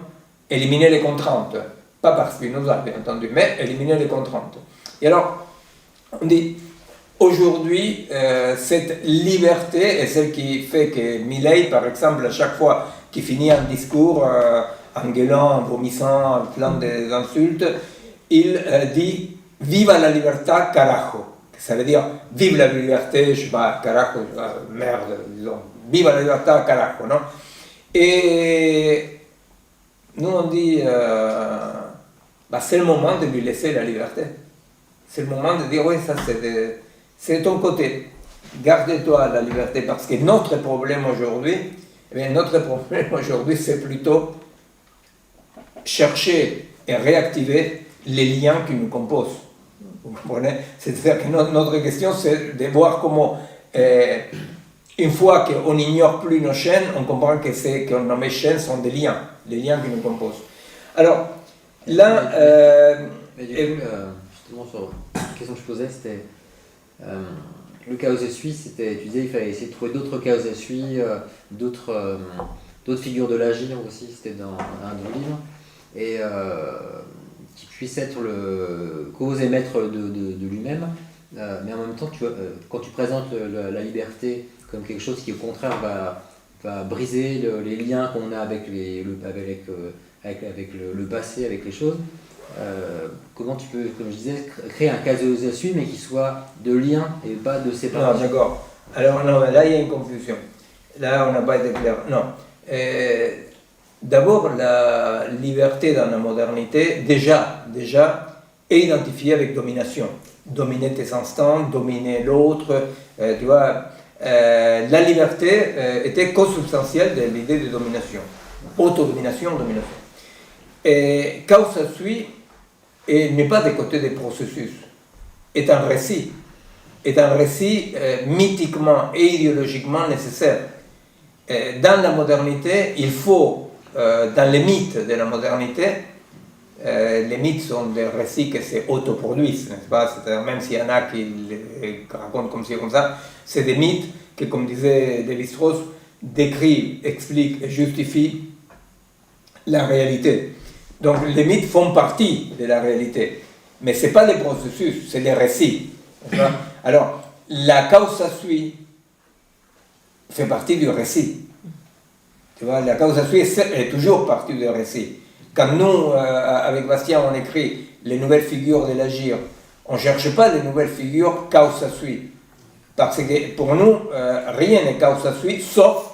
Speaker 1: éliminer les contraintes. Pas par Spinoza, bien entendu, mais éliminer les contraintes. Et alors, on dit, aujourd'hui, cette liberté est celle qui fait que Milei, par exemple, à chaque fois qu'il finit un discours en gueulant, en vomissant, en plein d'insultes, il dit « Viva la libertà, carajo ». Ça veut dire « Vive la liberté », je sais pas, carajo, merde, disons. « Viva la libertà, carajo », non? Et nous, on dit c'est le moment de lui laisser la liberté. C'est le moment de dire, oui, ça c'est de ton côté. Garde-toi la liberté, parce que notre problème aujourd'hui, c'est plutôt chercher et réactiver les liens qui nous composent. Vous comprenez? C'est-à-dire que notre question, c'est de voir comment, une fois qu'on n'ignore plus nos chaînes, on comprend que nos chaînes sont des liens, les liens qui nous composent. Alors, là...
Speaker 4: justement, sur la question que je posais, c'était le chaos suisse, c'était, tu disais, il fallait essayer de trouver d'autres chaos suisse, d'autres figures de l'agir aussi, c'était dans un de vos livres, et qui puisse être le cause et maître de lui-même, mais en même temps, tu vois, quand tu présentes la liberté comme quelque chose qui, au contraire, va briser les liens qu'on a avec le passé, avec les choses. Comment tu peux, comme je disais, créer un casus suisse, mais qui soit de lien et pas de séparation?
Speaker 1: Non, d'accord. Alors, non, là, il y a une confusion. Là, on n'a pas été clair. Non. D'abord, la liberté dans la modernité, déjà, est identifiée avec domination. Dominer tes instants, dominer l'autre, tu vois. La liberté était consubstantielle de l'idée de domination. Autodomination, domination. Et causa sui n'est pas des côtés des processus, est un récit mythiquement et idéologiquement nécessaire. Dans la modernité, il faut, dans les mythes de la modernité, les mythes sont des récits qui s'autoproduisent, n'est-ce pas? C'est-à-dire, même s'il y en a qui les racontent comme ci, comme ça, c'est des mythes qui, comme disait Lévi-Strauss, décrivent, expliquent et justifient la réalité. Donc les mythes font partie de la réalité, mais ce n'est pas des processus, c'est des récits. Alors, la causa sui fait partie du récit. Tu vois, la causa sui est toujours partie du récit. quand nous, avec Bastien, on écrit les nouvelles figures de l'agir, on ne cherche pas les nouvelles figures causa sui. Parce que pour nous, rien n'est causa sui, sauf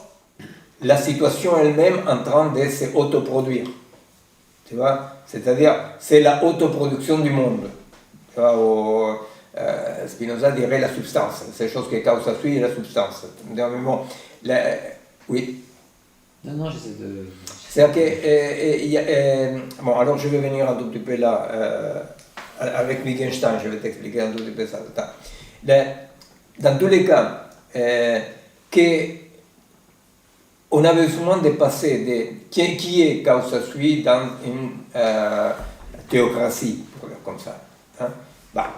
Speaker 1: la situation elle-même en train de se autoproduire. Tu vois? C'est-à-dire, c'est la autoproduction du monde. Tu vois, Spinoza dirait la substance. C'est chose qui est causa sui et la substance. Bon, oui.
Speaker 4: Non, j'essaie de...
Speaker 1: C'est-à-dire que, bon, alors je vais venir un tout petit peu là, avec Wittgenstein, je vais t'expliquer un tout petit peu ça. Dans tous les cas, on a besoin de passer de qui est causa sui dans une théocratie, pour dire comme ça. Hein? Bah,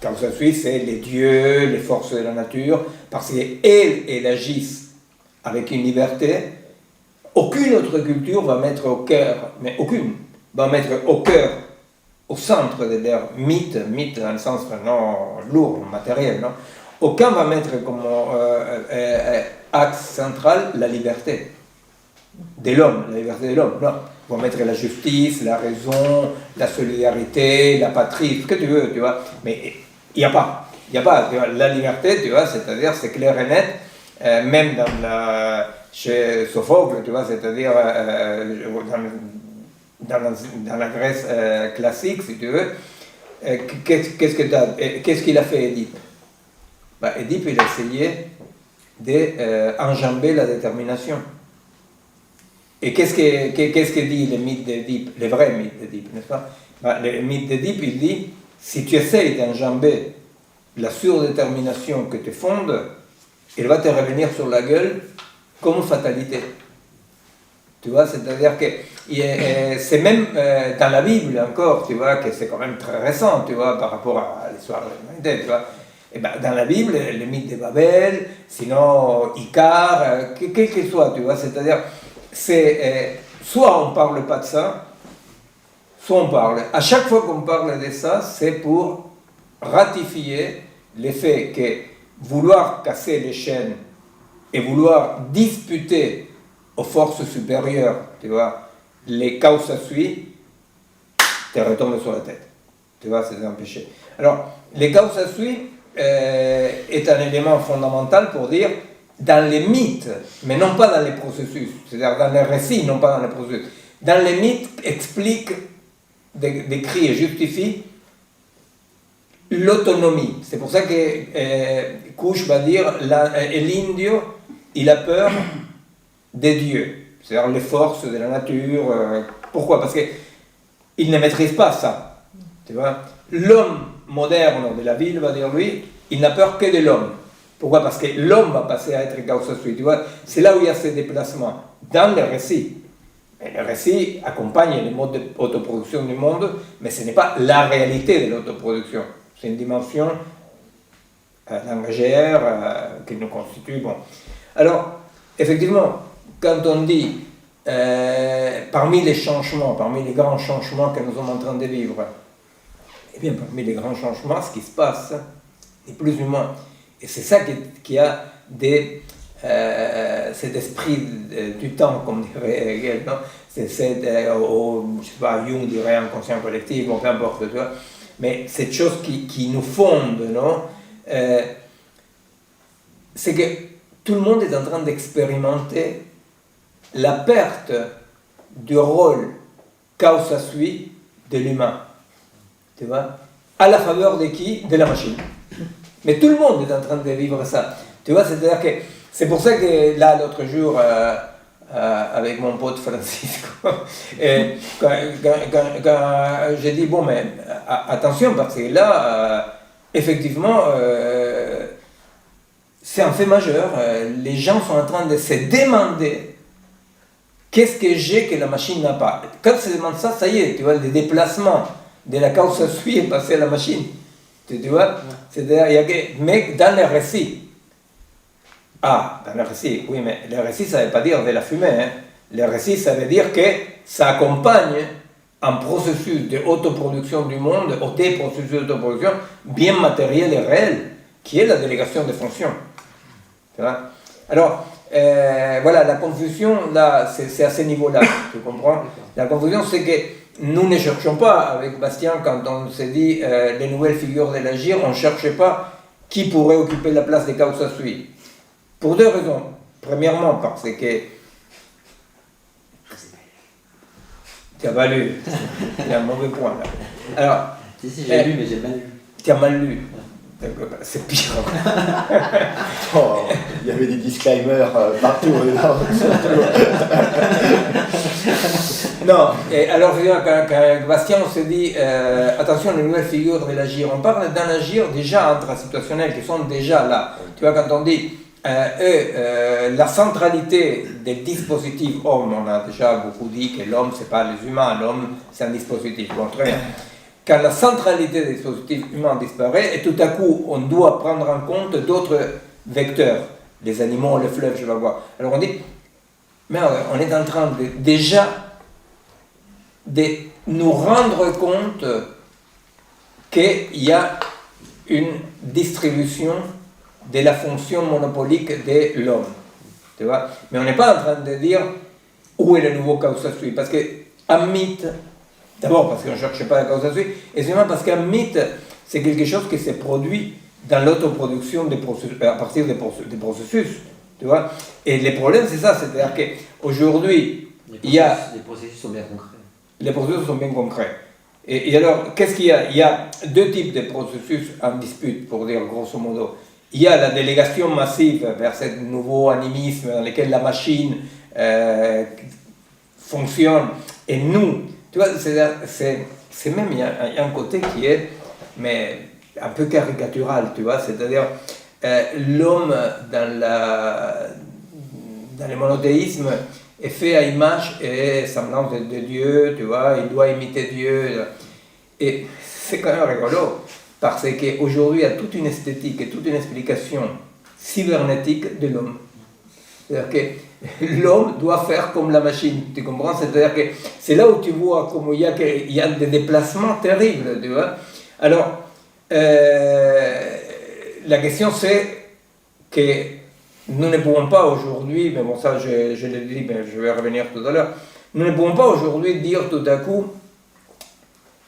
Speaker 1: causa sui, c'est les dieux, les forces de la nature, parce qu'elles agissent avec une liberté. Aucune autre culture va mettre au cœur, mais aucune, va mettre au cœur, au centre de leur mythe dans le sens non lourd, matériel, non? Aucun va mettre comme axe central la liberté de l'homme, la liberté de l'homme, non. Ils vont mettre la justice, la raison, la solidarité, la patrie, ce que tu veux, tu vois, mais il n'y a pas, tu vois, la liberté, tu vois, c'est-à-dire c'est clair et net, même chez Sophocle, tu vois, c'est-à-dire dans la Grèce classique, si tu veux, qu'est-ce qu'il a fait Édipe? Édipe, il a essayé d'enjamber la détermination. Et qu'est-ce que dit le mythe d'Édipe, le vrai mythe d'Édipe, n'est-ce pas? Le mythe d'Édipe, il dit, si tu essayes d'enjamber la surdétermination que tu fondes, elle va te revenir sur la gueule comme fatalité. Tu vois, c'est-à-dire que c'est même dans la Bible encore, tu vois, que c'est quand même très récent, tu vois, par rapport à l'histoire de l'humanité, tu vois. Et ben, dans la Bible, le mythe de Babel, sinon Icare, quel qu'il soit, tu vois, c'est-à-dire, soit on ne parle pas de ça, soit on parle. À chaque fois qu'on parle de ça, c'est pour ratifier le fait que vouloir casser les chaînes et vouloir disputer aux forces supérieures, tu vois, les causa sui, te retombe sur la tête. Tu vois, c'est un péché. Alors, les causa sui est un élément fondamental pour dire dans les mythes, mais non pas dans les processus, c'est-à-dire dans les récits, non pas dans les processus. Dans les mythes, explique, décrit et justifie l'autonomie. C'est pour ça que Kush va dire l'indio, il a peur des dieux, c'est-à-dire les forces de la nature. Pourquoi? Parce qu'il ne maîtrise pas ça. Tu vois? L'homme moderne de la ville va dire lui, il n'a peur que de l'homme. Pourquoi? Parce que l'homme va passer à être causa sui. Tu vois? C'est là où il y a ces déplacements, dans les récits. Et les récits accompagnent les modes d'autoproduction du monde, mais ce n'est pas la réalité de l'autoproduction. C'est une dimension langagière qui nous constitue. Bon. Alors, effectivement, quand on dit parmi les changements, parmi les grands changements que nous sommes en train de vivre, eh bien, parmi les grands changements, ce qui se passe est plus ou moins. Et c'est ça qui a cet esprit du temps, comme dirait Hegel, non? Je sais pas, Jung dirait inconscient collectif, bon, peu importe, tu vois. Mais cette chose qui nous fonde, non? C'est que tout le monde est en train d'expérimenter la perte du rôle causa sui de l'humain. Tu vois? À la faveur de qui? De la machine. Mais tout le monde est en train de vivre ça. Tu vois, c'est-à-dire que c'est pour ça que là, l'autre jour, avec mon pote Francisco, quand j'ai dit, bon, mais attention, parce que là, effectivement, c'est un fait majeur. Les gens sont en train de se demander qu'est-ce que j'ai que la machine n'a pas. Quand ils se demandent ça, ça y est, tu vois, le déplacement de la causa sui est passé à la machine. Tu vois? C'est-à-dire, il y a que, mais dans les récits. Ah, dans les récits, oui, mais les récits, ça ne veut pas dire de la fumée. Hein. Les récits, ça veut dire que ça accompagne un processus d'autoproduction du monde, ou des processus d'autoproduction bien matériel et réel, qui est la délégation des fonctions. Tu vois? Alors, voilà, la confusion, là, c'est à ce niveau-là, tu comprends? La confusion, c'est que nous ne cherchons pas, avec Bastien, quand on s'est dit les nouvelles figures de l'agir, on ne cherchait pas qui pourrait occuper la place des causa sui. Pour deux raisons. Premièrement, parce que tu n'as pas lu, il y a un mauvais point là. Alors,
Speaker 4: si, j'ai lu, mais j'ai mal lu.
Speaker 1: Tu as mal lu. C'est pire.
Speaker 3: Oh, il y avait des disclaimers partout.
Speaker 1: Non, et alors qu'avec Bastien, on s'est dit, attention, les nouvelles figures de l'agir. On parle d'un agir déjà intrasituationnel, qui sont déjà là. Tu vois, quand on dit la centralité des dispositifs hommes, on a déjà beaucoup dit que l'homme, c'est pas les humains, l'homme, c'est un dispositif. Bon, très bien. Quand la centralité des dispositifs humains disparaît, et tout à coup, on doit prendre en compte d'autres vecteurs, les animaux, les fleuves, je vais voir. Alors on dit, merde, on est en train déjà de nous rendre compte qu'il y a une distribution de la fonction monopolique de l'homme. Tu vois? Mais on n'est pas en train de dire où est le nouveau causa sui, parce qu'un mythe, d'abord parce qu'on ne cherche pas la causa sui, et seulement parce qu'un mythe, c'est quelque chose qui se produit dans l'autoproduction à partir des processus. Tu vois? Et le problème, c'est ça, c'est-à-dire qu'aujourd'hui, il y a...
Speaker 4: Les processus sont bien concrets.
Speaker 1: Les processus sont bien concrets. Et alors, qu'est-ce qu'il y a? Il y a deux types de processus en dispute, pour dire grosso modo. Il y a la délégation massive vers ce nouveau animisme dans lequel la machine fonctionne, et nous, tu vois, c'est même, il y a un côté qui est, mais un peu caricatural, tu vois, c'est-à-dire l'homme dans le monothéisme est fait à image et semblance de Dieu, tu vois, il doit imiter Dieu, et c'est quand même rigolo, parce qu'aujourd'hui, il y a toute une esthétique et toute une explication cybernétique de l'homme. C'est-à-dire que l'homme doit faire comme la machine, tu comprends? C'est-à-dire que c'est là où tu vois comme il y a des déplacements terribles, tu vois. Alors, la question c'est que nous ne pouvons pas aujourd'hui, mais bon ça je l'ai dit, mais je vais revenir tout à l'heure, nous ne pouvons pas aujourd'hui dire tout à coup,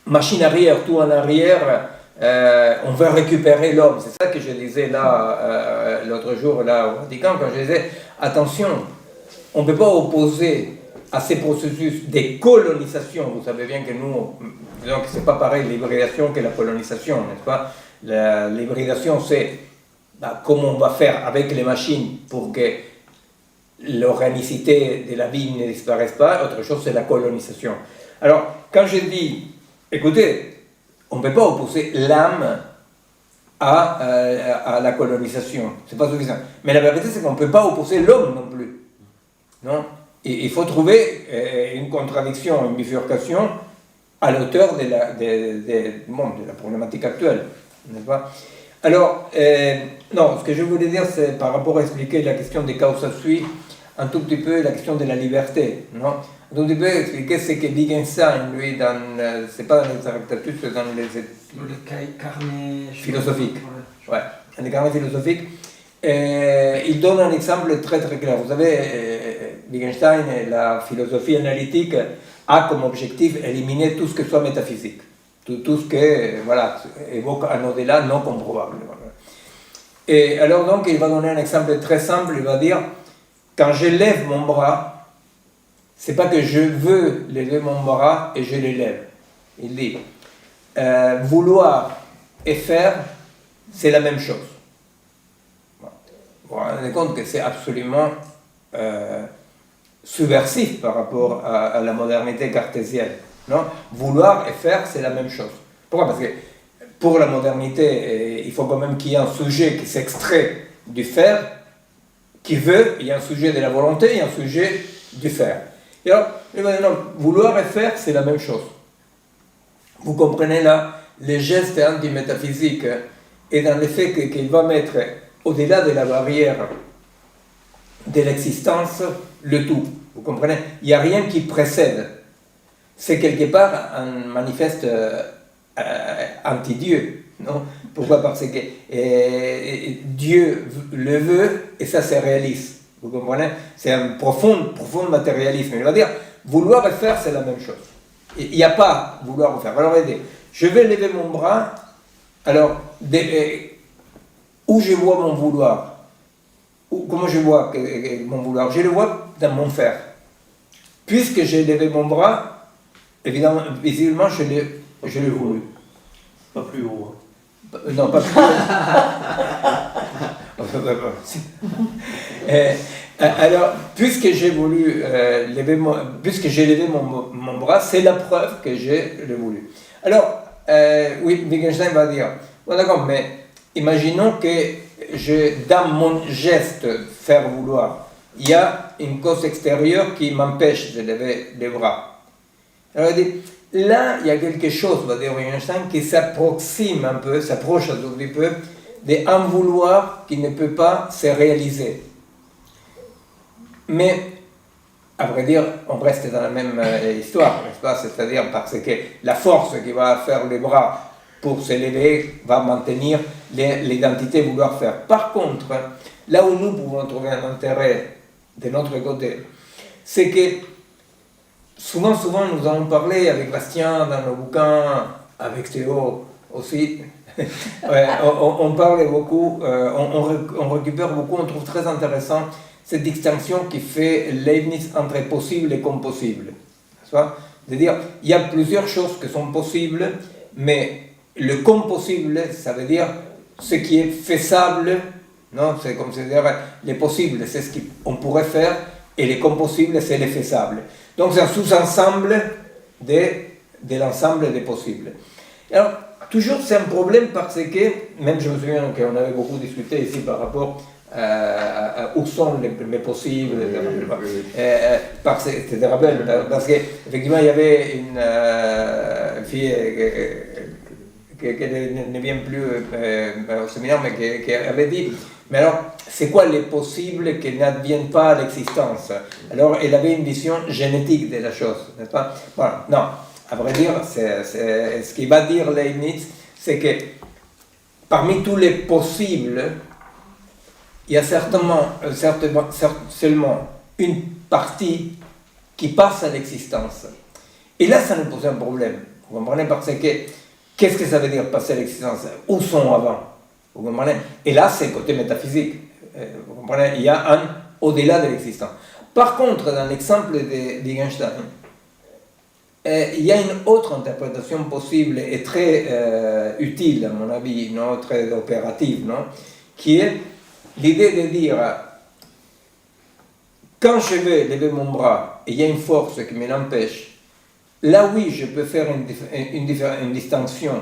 Speaker 1: machine arrière, tout en arrière, on va récupérer l'homme. C'est ça que je disais là l'autre jour là au Vatican, quand je disais attention, on ne peut pas opposer à ces processus de colonisation. Vous savez bien que nous, disons que c'est pas pareil l'hybridation que la colonisation, n'est-ce pas? L'hybridation, c'est comment on va faire avec les machines pour que l'organicité de la vie ne disparaisse pas. Autre chose, c'est la colonisation. Alors, quand je dis, écoutez, on ne peut pas opposer l'âme à la colonisation, c'est pas suffisant. Mais la vérité, c'est qu'on ne peut pas opposer l'homme non plus. Non? Et il faut trouver une contradiction, une bifurcation à l'auteur de la problématique actuelle, n'est-ce pas? Alors, non, ce que je voulais dire, c'est par rapport à expliquer la question des causa sui, un tout petit peu la question de la liberté, non? Un tout petit peu expliquer ce que Wittgenstein, lui, c'est pas dans les Tractatus, c'est dans les
Speaker 5: carnets
Speaker 1: philosophiques. Ouais, les carnets philosophiques. Il donne un exemple très très clair. Vous savez, Wittgenstein, la philosophie analytique a comme objectif éliminer tout ce que soit métaphysique, tout ce que voilà, évoque un au-delà non comprobable. Et alors donc il va donner un exemple très simple, il va dire, quand je lève mon bras, c'est pas que je veux lever mon bras et je l'élève. Il dit, vouloir et faire, c'est la même chose. Vous vous rendez compte que c'est absolument subversif par rapport à la modernité cartésienne. Non? Vouloir et faire, c'est la même chose. Pourquoi? Parce que pour la modernité, il faut quand même qu'il y ait un sujet qui s'extrait du faire, qui veut, il y a un sujet de la volonté, il y a un sujet du faire. Et alors, non, vouloir et faire, c'est la même chose. Vous comprenez là, les gestes anti-métaphysiques et dans le fait qu'il va mettre au-delà de la barrière de l'existence, le tout. Vous comprenez? Il n'y a rien qui précède. C'est quelque part un manifeste anti-Dieu. Non? Pourquoi? Parce que Dieu le veut et ça se réalise. Vous comprenez? C'est un profond matérialisme. Il va dire, vouloir et faire, c'est la même chose. Il n'y a pas vouloir ou faire. Alors, regardez, je vais lever mon bras, alors, où je vois mon vouloir? Comment je vois mon vouloir? Je le vois dans mon faire. Puisque j'ai levé mon bras, évidemment, visiblement, je l'ai voulu.
Speaker 6: Pas plus haut.
Speaker 1: Non, pas plus haut. Alors, puisque j'ai voulu puisque j'ai levé mon bras, c'est la preuve que j'ai le voulu. Alors, oui, Wittgenstein va dire, bon d'accord, mais imaginons que dans mon geste faire vouloir, il y a une cause extérieure qui m'empêche de lever les bras. Alors, il dit, là, il y a quelque chose, va dire Wittgenstein, qui s'approche un tout petit peu d'un vouloir qui ne peut pas se réaliser. Mais, à vrai dire, on reste dans la même histoire, n'est-ce pas? C'est-à-dire parce que la force qui va faire les bras pour s'élever va maintenir l'identité vouloir faire. Par contre, là où nous pouvons trouver un intérêt de notre côté, c'est que souvent, nous avons parlé avec Bastien dans nos bouquins, avec Théo aussi. Ouais, on parle beaucoup, on récupère beaucoup, on trouve très intéressant cette distinction qui fait Leibniz entre possible et compossible. C'est-à-dire, il y a plusieurs choses qui sont possibles, mais le compossible, ça veut dire ce qui est faisable, non? C'est comme dire, les possibles, c'est ce qu'on pourrait faire, et les compossibles, c'est les faisables. Donc c'est un sous-ensemble de l'ensemble des possibles. Alors, toujours c'est un problème parce que, même je me souviens qu'on avait beaucoup discuté ici par rapport où sont les possibles, parce que c'était rebelle, parce qu'effectivement il y avait une fille qui ne vient plus au séminaire, mais qui avait dit, mais alors c'est quoi les possibles qui n'adviennent pas à l'existence? Alors elle avait une vision génétique de la chose, n'est-ce pas? Voilà, non, à vrai dire, ce qu'il va dire Leibniz, c'est que parmi tous les possibles, il y a certainement seulement une partie qui passe à l'existence. Et là, ça nous pose un problème. Vous comprenez? Parce que, qu'est-ce que ça veut dire passer à l'existence? Où sont avant? Vous comprenez? Et là, c'est le côté métaphysique. Vous comprenez? Il y a un au-delà de l'existence. Par contre, dans l'exemple de Wittgenstein, il y a une autre interprétation possible et très utile, à mon avis, non? Très opérative, non? Qui est l'idée de dire, quand je vais lever mon bras et il y a une force qui me l'empêche, là oui, je peux faire une distinction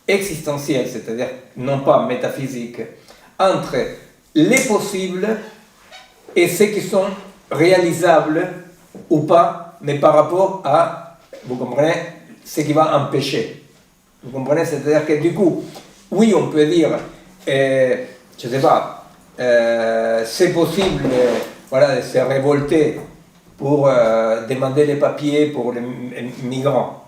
Speaker 1: existentielle, c'est-à-dire non pas métaphysique, entre les possibles et ceux qui sont réalisables ou pas, mais par rapport à, vous comprenez, ce qui va empêcher. Vous comprenez? C'est-à-dire que du coup, oui, on peut dire, je ne sais pas, c'est possible voilà, de se révolter pour demander les papiers pour les migrants.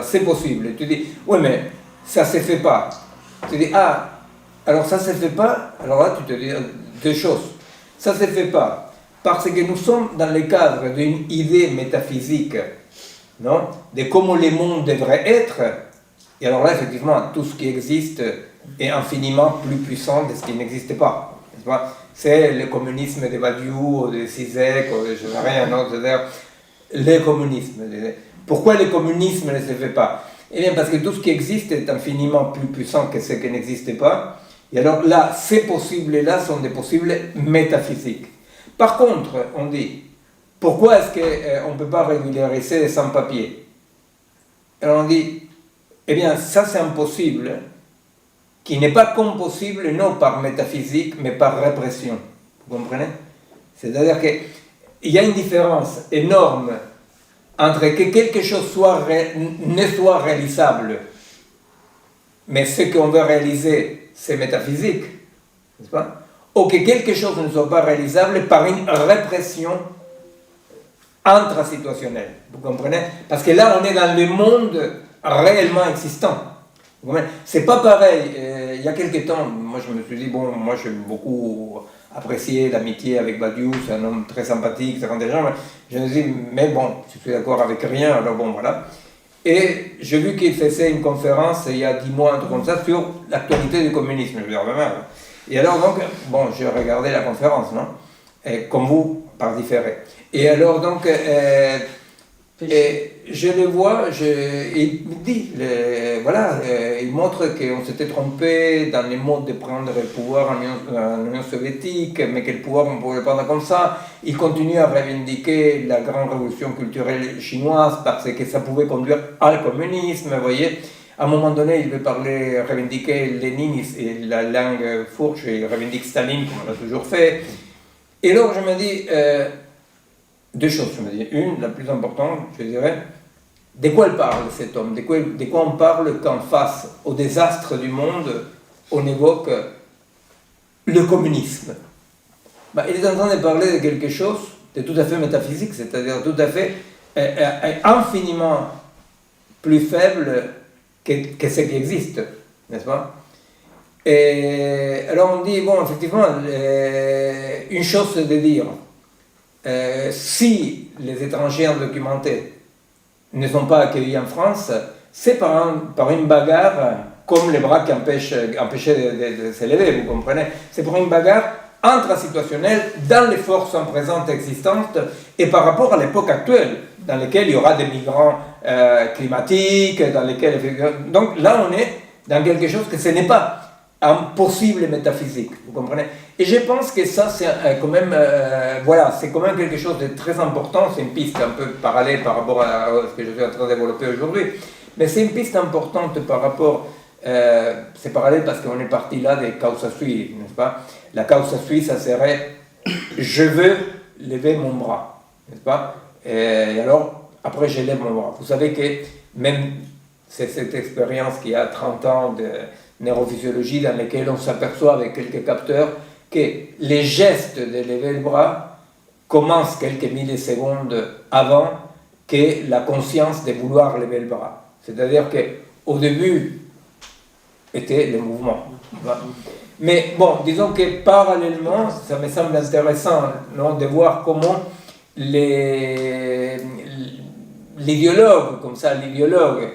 Speaker 1: C'est possible. Tu dis, oui, mais ça ne se fait pas. Tu dis, ah, alors ça ne se fait pas. Alors là, tu te dis deux choses. Ça ne se fait pas parce que nous sommes dans le cadre d'une idée métaphysique, non, de comment le monde devrait être. Et alors là, effectivement, tout ce qui existe est infiniment plus puissant de ce qui n'existe pas. C'est le communisme de Badiou, ou de Zizek, ou de je ne sais rien, non, c'est-à-dire le communisme. Pourquoi le communisme ne se fait pas? Eh bien, parce que tout ce qui existe est infiniment plus puissant que ce qui n'existe pas. Et alors là, ces possibles-là sont des possibles métaphysiques. Par contre, on dit, pourquoi est-ce qu'on ne peut pas régulariser les sans-papiers? Alors on dit, eh bien, ça c'est impossible, qui n'est pas compossible non par métaphysique, mais par répression. Vous comprenez? C'est-à-dire qu'il y a une différence énorme entre que quelque chose ne soit réalisable, mais ce qu'on veut réaliser, c'est métaphysique, n'est-ce pas? Ou que quelque chose ne soit pas réalisable par une répression intrasituationnelle. Vous comprenez? Parce que là, on est dans le monde réellement existant. C'est pas pareil. Il y a quelques temps, moi je me suis dit, bon, moi j'ai beaucoup apprécié l'amitié avec Badiou, c'est un homme très sympathique, très intelligent, mais je me suis dit, mais bon, je suis d'accord avec rien, alors bon, voilà. Et j'ai vu qu'il faisait une conférence il y a 10 mois, un truc comme ça, sur l'actualité du communisme. Je me suis dit, merde. Et alors donc, bon, j'ai regardé la conférence, non? Et, comme vous, par différé. Et alors donc, et je le vois, il dit, voilà, il montre qu'on s'était trompé dans les modes de prendre le pouvoir en Union soviétique, mais que le pouvoir on pouvait le prendre comme ça. Il continue à revendiquer la grande révolution culturelle chinoise parce que ça pouvait conduire au communisme, vous voyez. À un moment donné, il veut parler, revendiquer Lénine et la langue fourche, et il revendique Staline comme on l'a toujours fait. Et alors je me dis, deux choses, je me dis. Une, la plus importante, je dirais, de quoi il parle cet homme, de quoi on parle quand face au désastre du monde, on évoque le communisme. Il est en train de parler de quelque chose de tout à fait métaphysique, c'est-à-dire tout à fait infiniment plus faible que ce qui existe, n'est-ce pas? Et alors on dit, bon, effectivement, une chose c'est de dire, si les étrangers indocumentés ne sont pas accueillis en France, c'est par une bagarre, comme les bras qui empêchaient de s'élever, vous comprenez? C'est pour une bagarre intrasituationnelle dans les forces en présence existantes et par rapport à l'époque actuelle, dans laquelle il y aura des migrants climatiques, dans lesquels... Donc là, on est dans quelque chose que ce n'est pas un possible métaphysique, vous comprenez? Et je pense que ça, c'est quand même, voilà, c'est quand même quelque chose de très important, c'est une piste un peu parallèle par rapport à ce que je suis en train de développer aujourd'hui, mais c'est une piste importante par rapport, c'est parallèle parce qu'on est parti là des causa sui, n'est-ce pas? La causa sui, ça serait, je veux lever mon bras, n'est-ce pas? Et alors, après, je lève mon bras. Vous savez que même c'est cette expérience qui a 30 ans de neurophysiologie dans laquelle on s'aperçoit avec quelques capteurs que les gestes de lever le bras commencent quelques millisecondes avant que la conscience de vouloir lever le bras. C'est-à-dire qu'au début, était le mouvement. Mais bon, disons que parallèlement, ça me semble intéressant, non, de voir comment l'idéologue, comme ça, l'idéologue,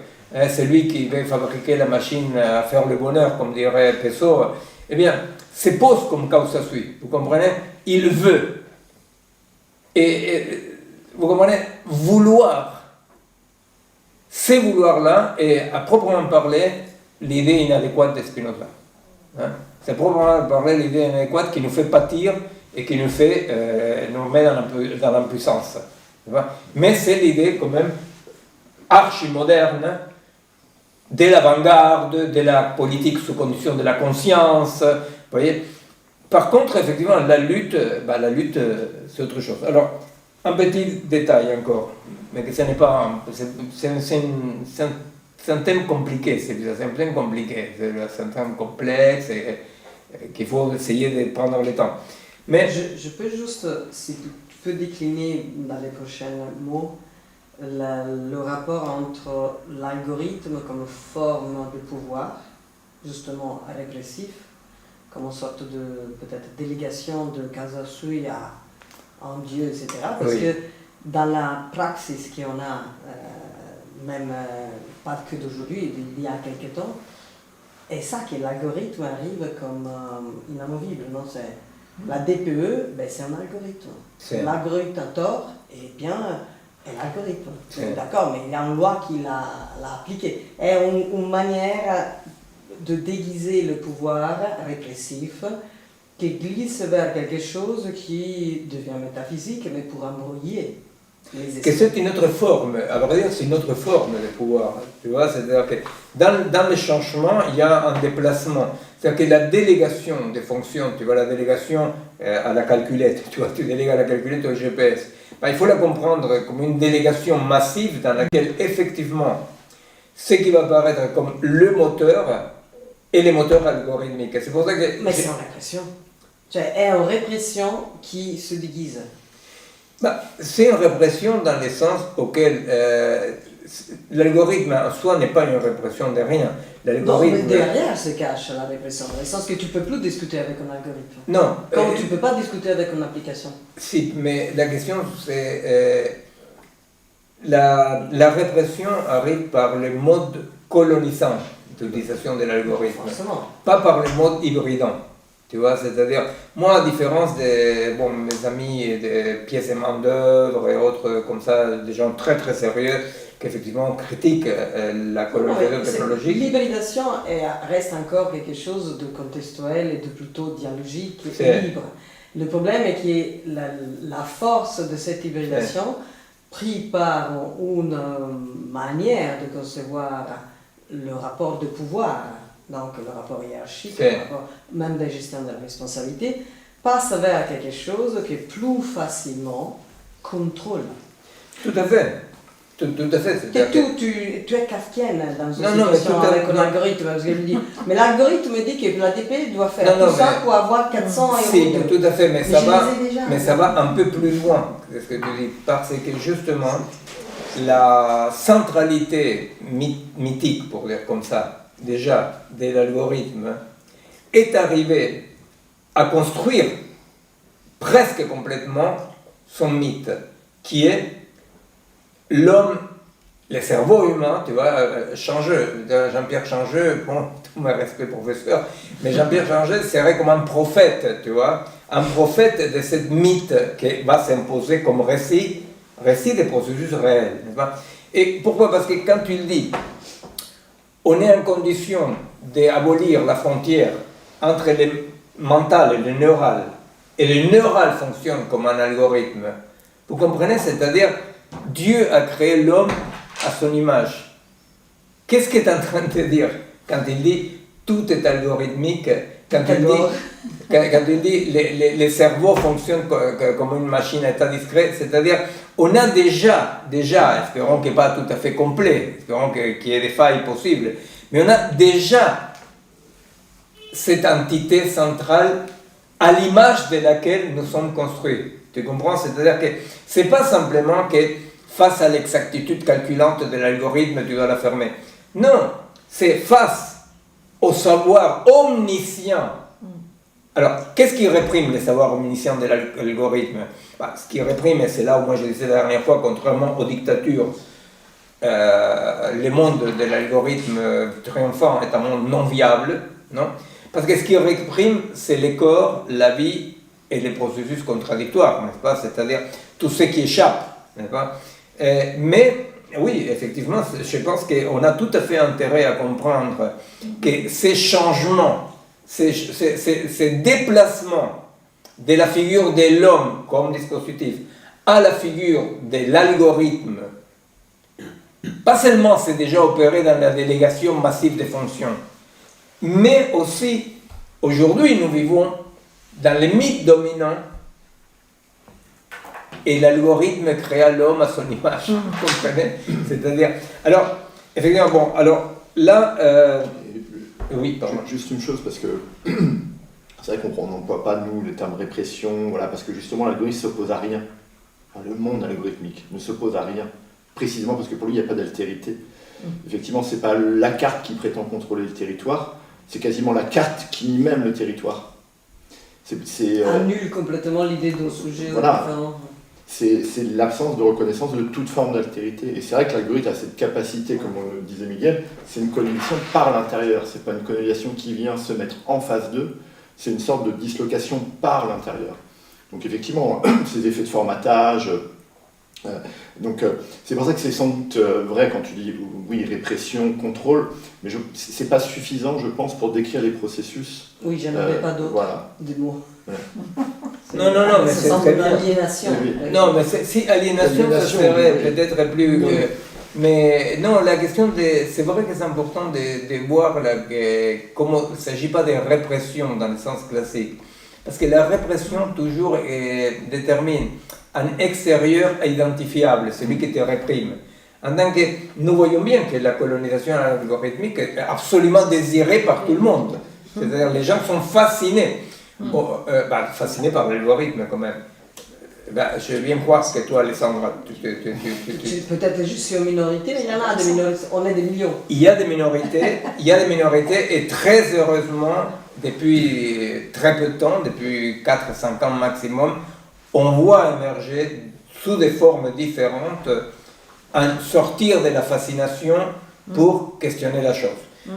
Speaker 1: celui qui veut fabriquer la machine à faire le bonheur, comme dirait Pessoa, eh bien, se pose comme causa sui, vous comprenez? Il veut. Et vous comprenez? Vouloir. C'est vouloir-là, et à proprement parler, l'idée inadéquate de Spinoza. Hein? C'est proprement parler l'idée inadéquate qui nous fait pâtir et qui nous met dans l'impuissance. Mais c'est l'idée quand même archi-moderne de l'avant-garde, de la politique sous condition de la conscience. Vous voyez? Par contre, effectivement, la lutte, c'est autre chose. Alors, un petit détail encore, mais que ce n'est pas... C'est un thème compliqué, c'est un thème compliqué, c'est un thème complexe et qu'il faut essayer de prendre le temps. Mais
Speaker 2: je peux juste, si tu peux décliner dans les prochains mots, le rapport entre l'algorithme comme forme de pouvoir, justement régressif, comme une sorte de peut-être délégation de causa sui à un dieu, etc. Parce que dans la praxis qu'on a, même pas que d'aujourd'hui, il y a quelques temps, et ça que l'algorithme arrive comme inamovible, non? C'est la DPE, c'est un algorithme. L'algorithme a tort, et bien, est l'algorithme. D'accord, mais il y a une loi qui l'a appliquée. Et une manière de déguiser le pouvoir répressif qui glisse vers quelque chose qui devient métaphysique, mais pour embrouiller les esprits.
Speaker 1: Que c'est une autre forme, à vrai dire, c'est une autre forme de pouvoir. Tu vois, c'est-à-dire que dans le changement, il y a un déplacement. C'est-à-dire que la délégation des fonctions, tu vois, la délégation à la calculette, tu vois, tu délègues à la calculette au GPS, il faut la comprendre comme une délégation massive dans laquelle, effectivement, ce qui va apparaître comme le moteur et les moteurs algorithmiques. C'est pour ça que...
Speaker 2: Mais c'est en répression. C'est une répression qui se déguise.
Speaker 1: C'est une répression dans le sens auquel l'algorithme en soi n'est pas une répression de rien.
Speaker 2: Non, mais
Speaker 1: L'algorithme...
Speaker 2: derrière se cache la répression, dans le sens que tu ne peux plus discuter avec un algorithme.
Speaker 1: Non.
Speaker 2: Comme tu ne peux pas discuter avec une application.
Speaker 1: Si, mais la question c'est... la répression arrive par le mode colonisant d'utilisation de l'algorithme,
Speaker 2: Forcément.
Speaker 1: pas par le mode hybridant. Tu vois, c'est-à-dire, moi, à différence de mes amis de pièces et main d'œuvre et autres comme ça, des gens très très sérieux qui effectivement critiquent la colonisation technologique.
Speaker 2: L'hybridation reste encore quelque chose de contextuel et de plutôt dialogique et libre. Le problème est que la force de cette hybridation, prise par une manière de concevoir le rapport de pouvoir, donc le rapport hiérarchique, le rapport même de gestion de la responsabilité, passe vers quelque chose qui plus facilement contrôle.
Speaker 1: Tout à fait. Tout à fait.
Speaker 2: Tu es kafkienne dans une situation avec un algorithme, parce que je dis, mais l'algorithme dit que l'ADP doit faire tout ça pour avoir 400 euros.
Speaker 1: Si, tout à fait, mais ça va un peu plus loin que ce que tu dis, parce que justement, la centralité mythique, pour dire comme ça, déjà, de l'algorithme, est arrivée à construire presque complètement son mythe, qui est l'homme, le cerveau humain, tu vois, Changeux, Jean-Pierre Changeux, bon, tout mon respect professeur, mais Jean-Pierre Changeux serait comme un prophète, tu vois, un prophète de cette mythe qui va s'imposer comme récit des processus réels, n'est-ce pas? Et pourquoi? Parce que quand tu le dis, on est en condition d'abolir la frontière entre le mental et le neural, et le neural fonctionne comme un algorithme. Vous comprenez? C'est-à-dire, Dieu a créé l'homme à son image. Qu'est-ce qu'il est en train de dire quand il dit tout est algorithmique, quand il dit les cerveaux fonctionnent comme une machine à état discret, c'est-à-dire on a déjà, espérons qu'il n'est pas tout à fait complet, espérons qu'il y ait des failles possibles, mais on a déjà cette entité centrale à l'image de laquelle nous sommes construits. Tu comprends? C'est-à-dire que ce n'est pas simplement que face à l'exactitude calculante de l'algorithme, tu dois la fermer. Non, c'est face au savoir omniscient. Alors, qu'est-ce qui réprime le savoir omniscient de l'algorithme? Ce qui réprime, et c'est là où moi je disais la dernière fois, contrairement aux dictatures, le monde de l'algorithme triomphant est un monde non viable, non? Parce que ce qui réprime, c'est les corps, la vie et les processus contradictoires, n'est-ce pas? C'est-à-dire tout ce qui échappe, n'est-ce pas? Mais oui, effectivement, je pense qu'on a tout à fait intérêt à comprendre que ces changements, ces déplacements de la figure de l'homme comme dispositif à la figure de l'algorithme, pas seulement c'est déjà opéré dans la délégation massive des fonctions, mais aussi, aujourd'hui, nous vivons dans les mythes dominants et l'algorithme créa l'homme à son image, vous comprenez? C'est-à-dire, alors, effectivement, bon, alors là, oui, pardon.
Speaker 3: Juste une chose, parce que c'est vrai qu'on n'emploie pas, nous, le terme répression, voilà, parce que justement, l'algorithme ne s'oppose à rien. Enfin, le monde algorithmique ne s'oppose à rien, précisément parce que pour lui, il n'y a pas d'altérité. Effectivement, ce n'est pas la carte qui prétend contrôler le territoire, c'est quasiment la carte qui nie même le territoire.
Speaker 2: Annule complètement l'idée d'un sujet.
Speaker 3: Voilà. C'est l'absence de reconnaissance de toute forme d'altérité. Et c'est vrai que l'algorithme a cette capacité, comme le disait Miguel, c'est une colonisation par l'intérieur. C'est pas une colonisation qui vient se mettre en face d'eux, c'est une sorte de dislocation par l'intérieur. Donc effectivement, ces effets de formatage. Donc c'est pour ça que c'est sans doute vrai quand tu dis oui, répression, contrôle, mais c'est pas suffisant, je pense, pour décrire les processus.
Speaker 2: Oui, j'en avais pas d'autres,
Speaker 3: voilà.
Speaker 2: des mots.
Speaker 1: Ouais. Non, mais c'est très bien.
Speaker 2: Aliénation.
Speaker 3: Oui.
Speaker 1: Non, mais si aliénation, ça serait peut-être plus... mais non, la question c'est vrai que c'est important de voir comment il ne s'agit pas de répression dans le sens classique. Parce que la répression toujours détermine un extérieur identifiable, celui qui te réprime. En tant que nous voyons bien que la colonisation algorithmique est absolument désirée par tout le monde. C'est-à-dire les gens sont fascinés. Fascinés par l'algorithme quand même. Ben, je viens voir ce que toi, Alessandra,
Speaker 2: Peut-être juste c'est une minorité, mais il y en a des minorités, on est des millions.
Speaker 1: Il y a des minorités, et très heureusement, depuis très peu de temps, depuis 4-5 ans maximum, on voit émerger sous des formes différentes sortir de la fascination pour questionner la chose.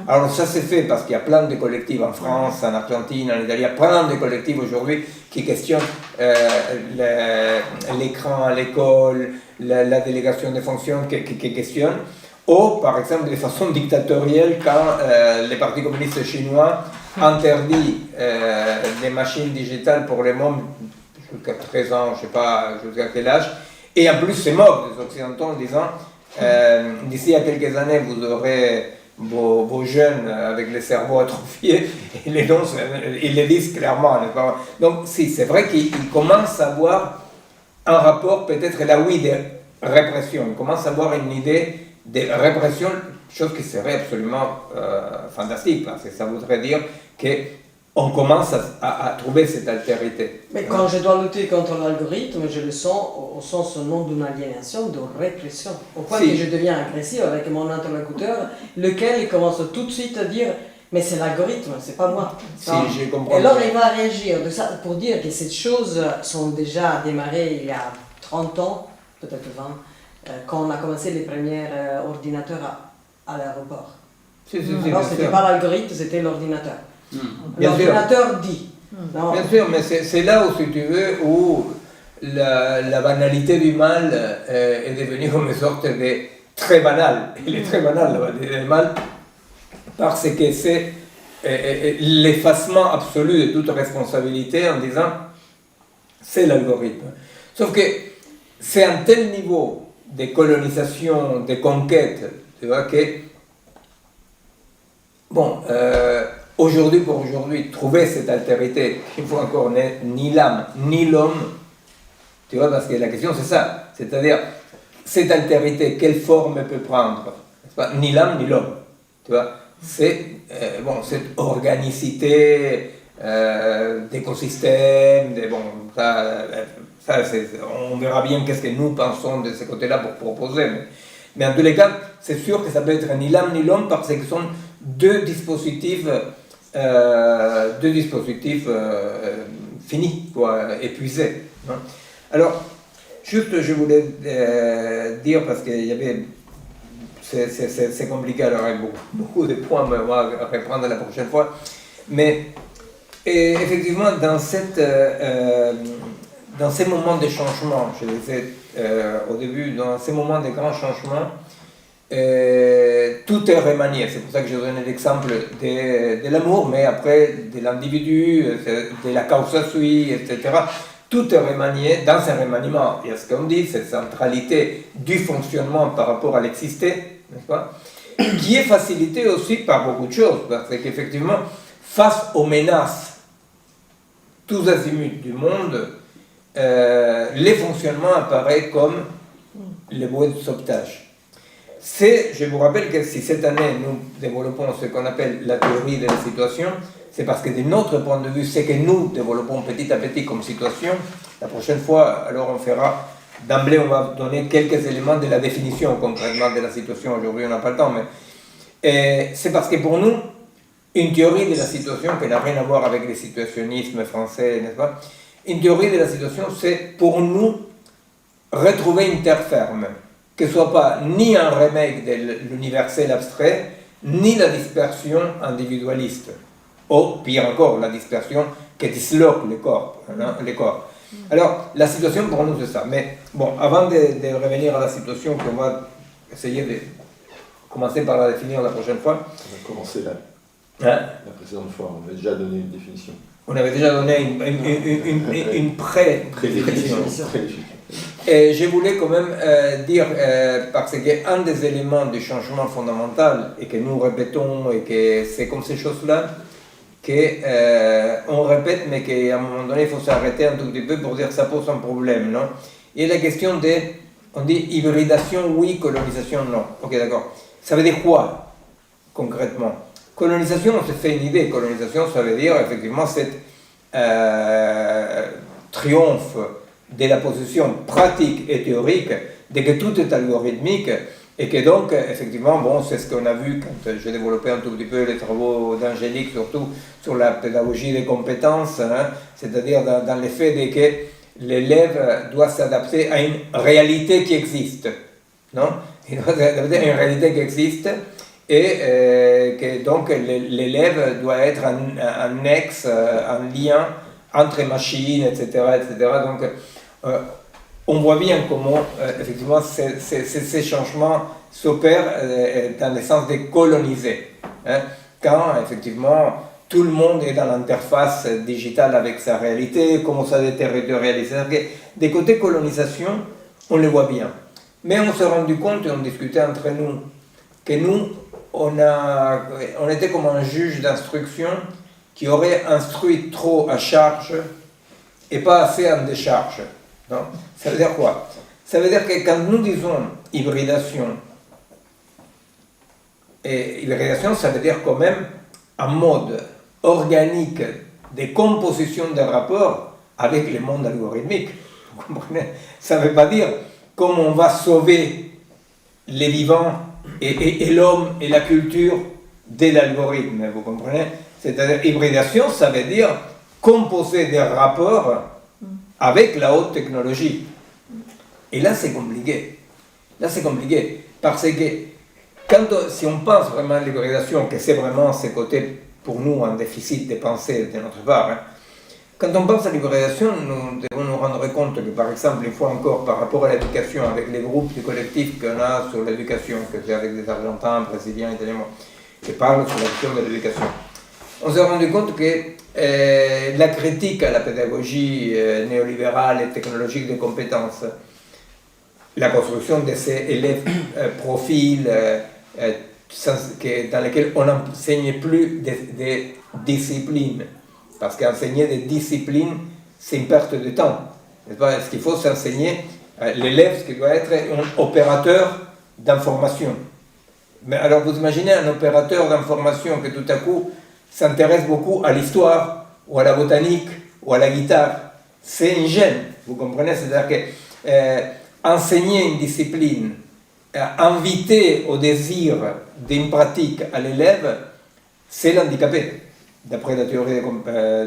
Speaker 1: Alors ça s'est fait parce qu'il y a plein de collectifs en France, en Argentine, en Italie, il y a plein de collectifs aujourd'hui qui questionnent l'écran à l'école, la délégation des fonctions qui questionnent, ou par exemple de façon dictatoriale quand le Parti communiste chinois interdit les machines digitales pour les mômes jusqu'à 13 ans, je ne sais pas jusqu'à quel âge, et en plus c'est moque des Occidentaux en disant d'ici à quelques années vous aurez vos jeunes avec les cerveaux atrophiés, ils les disent clairement. Donc si, c'est vrai qu'ils commencent à avoir un rapport peut-être là oui de répression, ils commencent à avoir une idée de répression, chose qui serait absolument fantastique, parce que ça voudrait dire qu'on commence à trouver cette altérité.
Speaker 2: Mais quand je dois lutter contre l'algorithme, je le sens au sens non d'une aliénation, de répression. Au point que je deviens agressif avec mon interlocuteur, lequel il commence tout de suite à dire « mais c'est l'algorithme, c'est pas moi ».
Speaker 1: Si, j'ai compris.
Speaker 2: Et alors il va réagir de ça pour dire que ces choses sont déjà démarrées il y a 30 ans, peut-être 20, quand on a commencé les premiers ordinateurs à l'aéroport. Alors ce n'était pas l'algorithme, c'était l'ordinateur. L'ordinateur dit. Non.
Speaker 1: Bien sûr, mais c'est là où, si tu veux, où la banalité du mal est devenue comme une sorte de très banal. Il est très banal, la banalité du mal, parce que c'est l'effacement absolu de toute responsabilité en disant c'est l'algorithme. Sauf que c'est un tel niveau de colonisation, de conquête, tu vois, que bon, aujourd'hui pour aujourd'hui, trouver cette altérité, il faut encore ni l'âme ni l'homme, tu vois, parce que la question c'est ça, c'est-à-dire cette altérité, quelle forme elle peut prendre, ni l'âme ni l'homme, tu vois, c'est cette organicité d'écosystème, on verra bien qu'est-ce que nous pensons de ce côté-là pour proposer, mais en tous les cas, c'est sûr que ça peut être ni l'âme ni l'homme parce que ce sont deux dispositifs finis, épuisés. Hein. Alors, juste, je voulais dire, parce qu'il y avait, c'est compliqué, alors avec beaucoup de points, mais on va reprendre la prochaine fois, mais effectivement, dans ces moments de changement, je disais au début, dans ces moments de grands changements, tout est remanié. C'est pour ça que je donne l'exemple de l'amour, mais après de l'individu, de la causa sui, etc. Tout est remanié. Dans ce remaniement, il y a ce qu'on dit, cette centralité du fonctionnement par rapport à l'existé, n'est-ce pas, qui est facilité aussi par beaucoup de choses, parce qu'effectivement, face aux menaces tous azimuts du monde, les fonctionnements apparaissent comme les bouées de sauvetage. Je vous rappelle que si cette année nous développons ce qu'on appelle la théorie de la situation, c'est parce que de notre point de vue, ce que nous développons petit à petit comme situation, la prochaine fois, alors on fera, d'emblée on va donner quelques éléments de la définition concrètement de la situation, aujourd'hui on n'a pas le temps, mais c'est parce que pour nous, une théorie de la situation qui n'a rien à voir avec le situationnisme français, n'est-ce pas? Une théorie de la situation, c'est pour nous retrouver une terre ferme, que ce ne soit pas ni un remake de l'universel abstrait, ni la dispersion individualiste, ou pire encore, la dispersion qui disloque les corps. Alors, la situation pour nous, c'est ça. Mais bon, avant de revenir à la situation, qu'on va essayer de commencer par la définir la prochaine fois.
Speaker 3: On va commencer là.
Speaker 1: Hein?
Speaker 3: La précédente fois, on avait déjà donné une définition.
Speaker 1: On avait déjà donné une pré-définition. Et je voulais quand même dire, parce qu'un des éléments du changement fondamental, et que nous répétons, et que c'est comme ces choses-là, qu'on répète, mais qu'à un moment donné, il faut s'arrêter un tout petit peu pour dire que ça pose un problème, non? Il y a la question de, on dit hybridation oui, colonisation non. Ok, d'accord. Ça veut dire quoi, concrètement? Colonisation, on se fait une idée. Colonisation, ça veut dire effectivement cet triomphe de la position pratique et théorique de que tout est algorithmique et que donc, effectivement, bon, c'est ce qu'on a vu quand j'ai développé un tout petit peu les travaux d'Angélique, surtout sur la pédagogie des compétences, hein, c'est-à-dire dans le fait que l'élève doit s'adapter à une réalité qui existe, non? Il doit s'adapter à une réalité qui existe et que donc l'élève doit être un lien entre machines, etc., etc. Donc, on voit bien comment, effectivement, ces changements s'opèrent dans le sens de coloniser. Hein, quand, effectivement, tout le monde est dans l'interface digitale avec sa réalité, comment ça déterritorialiser. Des côtés colonisation, on le voit bien. Mais on s'est rendu compte, et on discutait entre nous, que nous, on était comme un juge d'instruction qui aurait instruit trop à charge et pas assez en décharge. Non? Ça veut dire quoi? Ça veut dire que quand nous disons hybridation, et hybridation, ça veut dire quand même un mode organique de composition des rapports avec le monde algorithmique. Vous comprenez? Ça ne veut pas dire comment on va sauver les vivants et l'homme et la culture de l'algorithme. Vous comprenez? C'est-à-dire hybridation, ça veut dire composer des rapports avec la haute technologie. Et là, c'est compliqué. Là, c'est compliqué. Parce que si on pense vraiment à l'hybridation, que c'est vraiment ce côté, pour nous, un déficit de pensée de notre part, hein, quand on pense à l'hybridation, nous devons nous rendre compte que, par exemple, une fois encore, par rapport à l'éducation, avec les groupes du collectif qu'on a sur l'éducation, que c'est avec des Argentins, Brésiliens, Italiens, qui parlent sur la question de l'éducation, on s'est rendu compte que la critique à la pédagogie néolibérale et technologique des compétences, la construction de ces élèves profils dans lesquels on n'enseigne plus des disciplines, parce qu'enseigner des disciplines, c'est une perte de temps. Ce qu'il faut, c'est enseigner l'élève, ce qui doit être un opérateur d'information. Mais alors vous imaginez un opérateur d'information qui tout à coup s'intéresse beaucoup à l'histoire, ou à la botanique, ou à la guitare. C'est une gêne, vous comprenez? C'est-à-dire que enseigner une discipline, inviter au désir d'une pratique à l'élève, c'est l'handicapé, d'après la théorie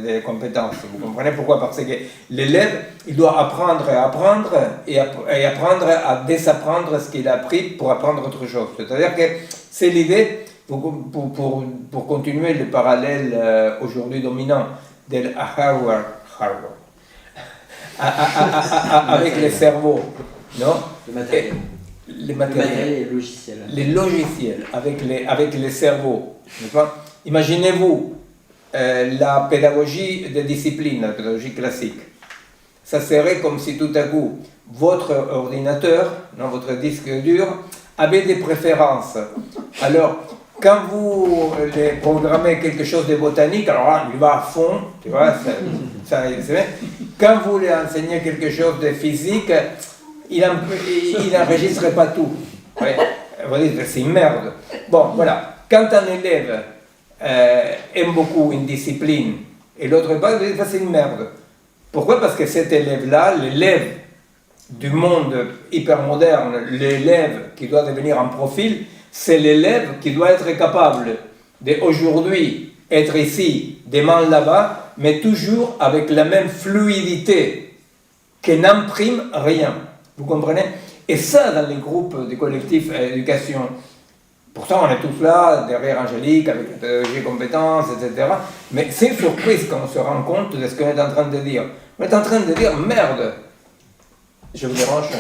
Speaker 1: des compétences. Vous comprenez pourquoi? Parce que l'élève, il doit apprendre à apprendre et apprendre à désapprendre ce qu'il a appris pour apprendre autre chose. C'est-à-dire que c'est l'idée, pour continuer le parallèle aujourd'hui dominant de Harvard, avec les cerveaux, non?
Speaker 4: Le matériel.
Speaker 1: Les matériels.
Speaker 4: Et le logiciel.
Speaker 1: Les logiciels avec les cerveaux. Imaginez-vous la pédagogie des disciplines, la pédagogie classique. Ça serait comme si tout à coup votre ordinateur, non, votre disque dur, avait des préférences. Alors, quand vous programmez quelque chose de botanique, alors là, il va à fond, tu vois, c'est vrai. Quand vous lui enseignez quelque chose de physique, il n'enregistrerait pas tout. Ouais. Vous dites, c'est une merde. Bon, voilà. Quand un élève aime beaucoup une discipline et l'autre pas, vous dites, c'est une merde. Pourquoi? Parce que cet élève-là, l'élève du monde hypermoderne, l'élève qui doit devenir un profil, c'est l'élève qui doit être capable d'aujourd'hui être ici, demain là-bas, mais toujours avec la même fluidité, qui n'imprime rien. Vous comprenez? Et ça, dans les groupes des collectifs éducation, pourtant on est tous là, derrière Angélique, avec la pédagogie compétences, etc. Mais c'est une surprise quand on se rend compte de ce qu'on est en train de dire. On est en train de dire, merde, je vous dérange.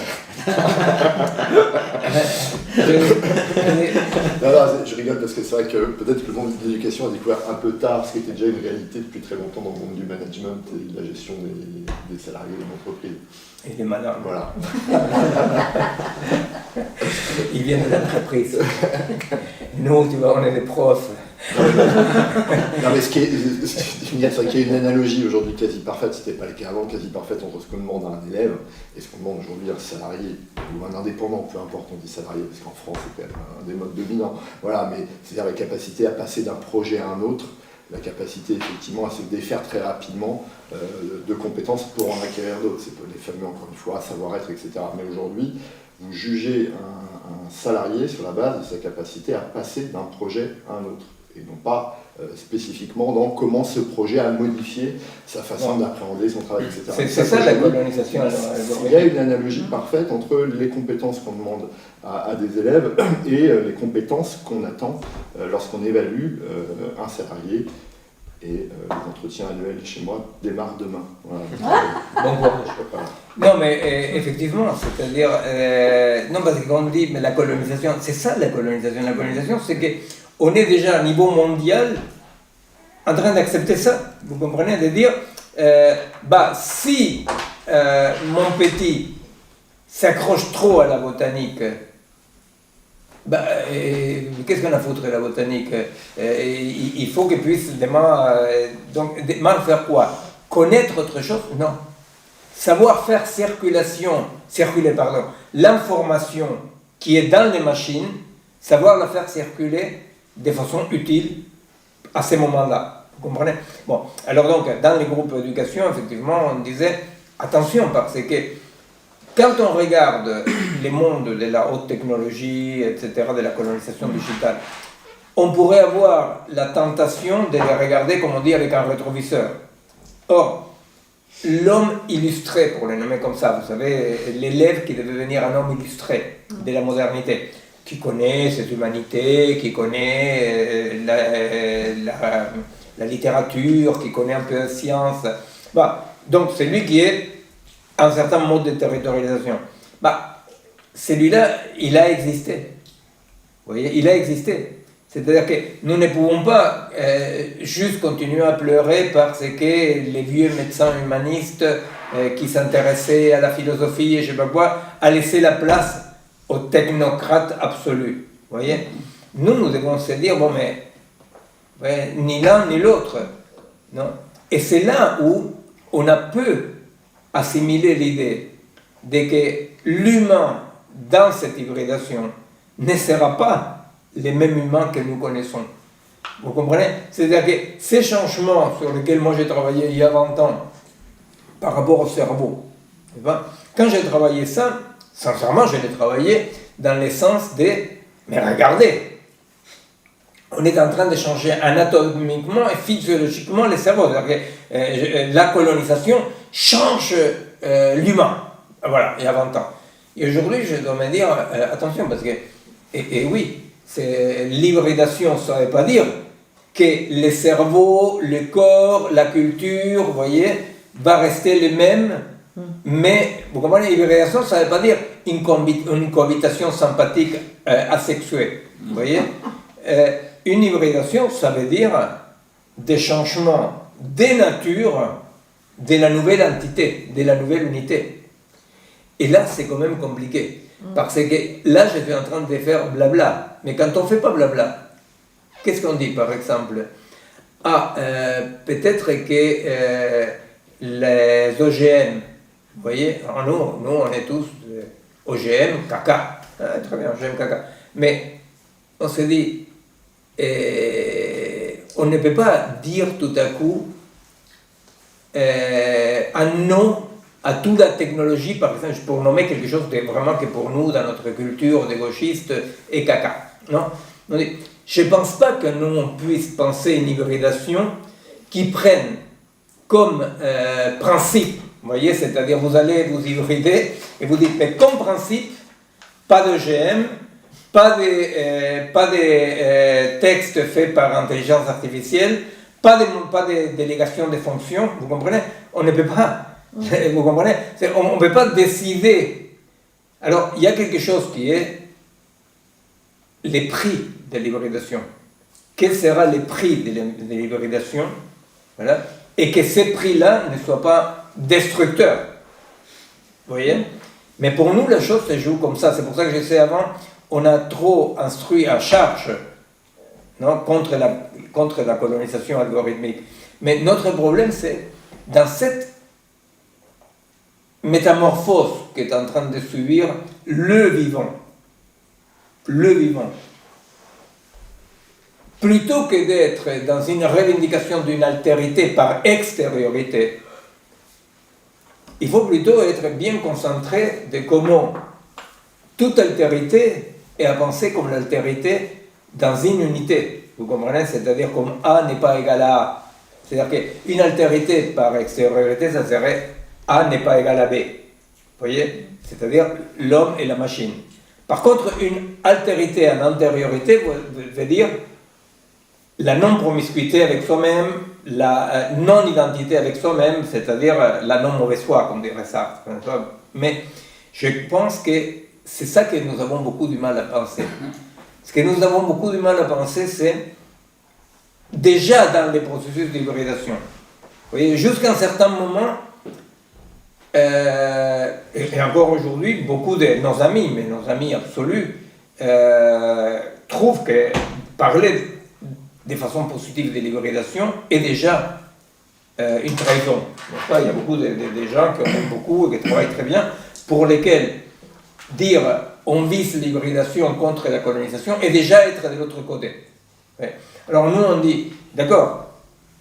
Speaker 3: Non, je rigole parce que c'est vrai que peut-être que le monde de l'éducation a découvert un peu tard ce qui était déjà une réalité depuis très longtemps dans le monde du management et de la gestion des salariés de l'entreprise.
Speaker 1: Et des madames.
Speaker 3: Voilà.
Speaker 1: Ils viennent de l'entreprise. Nous, tu vois, on est des profs.
Speaker 3: Non, mais ce qui est c'est vrai qu'il y a une analogie aujourd'hui quasi parfaite, c'était pas le cas avant, quasi parfaite entre ce qu'on demande à un élève et ce qu'on demande aujourd'hui à un salarié ou un indépendant, peu importe, on dit salarié parce qu'en France c'est quand même un des modes dominants, voilà, mais c'est-à-dire la capacité à passer d'un projet à un autre la capacité effectivement à se défaire très rapidement de compétences pour en acquérir d'autres. C'est les fameux, encore une fois, savoir-être, etc. Mais aujourd'hui, vous jugez un salarié sur la base de sa capacité à passer d'un projet à un autre, et non pas spécifiquement dans comment ce projet a modifié sa façon d'appréhender son travail, etc.
Speaker 1: C'est ça la colonisation.
Speaker 3: Il y a une analogie parfaite entre les compétences qu'on demande à des élèves et les compétences qu'on attend lorsqu'on évalue un salarié. Et les entretiens annuels chez moi démarrent demain. Voilà.
Speaker 1: Bon courage. Non, mais effectivement, c'est-à-dire, non, parce qu'on dit, mais la colonisation, c'est ça la colonisation. La colonisation, c'est qu'on est déjà à niveau mondial en train d'accepter ça. Vous comprenez? De dire, si mon petit s'accroche trop à la botanique, qu'est-ce qu'on a foutre de la botanique? Il faut qu'il puisse demain faire quoi? Connaître autre chose? Non. Savoir faire circuler l'information qui est dans les machines, savoir la faire circuler de façon utile à ces moments-là. Vous comprenez? Bon, alors donc, dans les groupes d'éducation, effectivement, on disait, attention, parce que quand on regarde les mondes de la haute technologie, etc., de la colonisation digitale, on pourrait avoir la tentation de les regarder, comme on dit, avec un rétroviseur. Or, l'homme illustré, pour le nommer comme ça, vous savez, l'élève qui devait devenir un homme illustré de la modernité, qui connaît cette humanité, qui connaît la littérature, qui connaît un peu la science. Donc, c'est lui qui est un certain mode de territorialisation. Celui-là, il a existé. Vous voyez, il a existé. C'est-à-dire que nous ne pouvons pas juste continuer à pleurer parce que les vieux médecins humanistes qui s'intéressaient à la philosophie et je sais pas quoi, a laissé la place aux technocrates absolus. Vous voyez, nous devons se dire, bon, mais ni l'un ni l'autre. Non. Et c'est là où on a peu assimiler l'idée de que l'humain dans cette hybridation ne sera pas les mêmes humains que nous connaissons. Vous comprenez? C'est-à-dire que ces changements sur lesquels moi j'ai travaillé il y a 20 ans par rapport au cerveau, quand j'ai travaillé ça, sincèrement je l'ai travaillé dans le sens de mais regardez, on est en train de changer anatomiquement et physiologiquement le cerveau. C'est-à-dire que la colonisation change l'humain. Voilà, il y a 20 ans. Et aujourd'hui, je dois me dire, attention, parce que, et oui, l'hybridation, ça ne veut pas dire que le cerveau, le corps, la culture, vous voyez, va rester les mêmes, mais, vous comprenez, l'hybridation, ça ne veut pas dire une cohabitation sympathique asexuée, vous voyez. Une hybridation, ça veut dire des changements des natures de la nouvelle entité, de la nouvelle unité. Et là, c'est quand même compliqué. Parce que là, je suis en train de faire blabla. Mais quand on ne fait pas blabla, qu'est-ce qu'on dit, par exemple? Peut-être que les OGM, vous voyez, nous, on est tous OGM, caca. Très bien, OGM, caca. Mais on se dit, on ne peut pas dire tout à coup un non à toute la technologie, par exemple, pour nommer quelque chose de vraiment que pour nous, dans notre culture de gauchistes, est caca. Non? Je ne pense pas que nous, on puisse penser une hybridation qui prenne comme principe, vous voyez, c'est-à-dire vous allez vous hybrider et vous dites, mais comme principe, pas d'OGM, pas de textes faits par intelligence artificielle, pas de délégation de fonctions, vous comprenez? On ne peut pas, vous comprenez? On ne peut pas décider. Alors, il y a quelque chose qui est les prix de l'hybridation. Quel sera le prix de l'hybridation? Voilà. Et que ces prix-là ne soient pas destructeurs. Vous voyez? Mais pour nous, la chose se joue comme ça. C'est pour ça que je sais avant, on a trop instruit à charge, non, contre la colonisation algorithmique. Mais notre problème, c'est dans cette métamorphose qu'est en train de subir le vivant. plutôt que d'être dans une revendication d'une altérité par extériorité, il faut plutôt être bien concentré de comment toute altérité est à penser comme l'altérité dans une unité. Vous comprenez? C'est-à-dire comme A n'est pas égal à A. C'est-à-dire qu'une altérité par extériorité, ça serait A n'est pas égal à B. Vous voyez? C'est-à-dire l'homme et la machine. Par contre, une altérité en antériorité veut dire la non-promiscuité avec soi-même, la non-identité avec soi-même, c'est-à-dire la non-mauvaise foi, comme dirait ça. Mais je pense que c'est ça que nous avons beaucoup du mal à penser. Ce que nous avons beaucoup du mal à penser, c'est déjà dans les processus d'hybridation. Vous voyez, jusqu'à un certain moment, et encore aujourd'hui, beaucoup de nos amis, mais nos amis absolus, trouvent que parler de façon positive de l'hybridation est déjà une trahison. Il y a beaucoup de gens qui en aiment beaucoup et qui travaillent très bien, pour lesquels dire on vise l'hybridation contre la colonisation est déjà être de l'autre côté. Alors nous on dit, d'accord,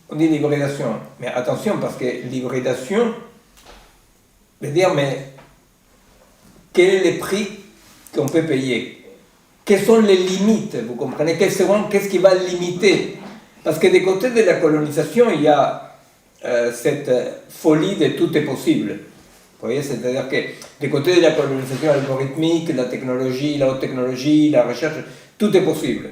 Speaker 1: on dit l'hybridation, mais attention parce que l'hybridation veut dire, mais quel est le prix qu'on peut payer? Quelles sont les limites, vous comprenez? Qu'est-ce qui va limiter? Parce que des côtés de la colonisation, il y a cette folie de tout est possible. Vous voyez, c'est-à-dire que des côtés de la colonisation algorithmique, la technologie, la haute technologie, la recherche, tout est possible.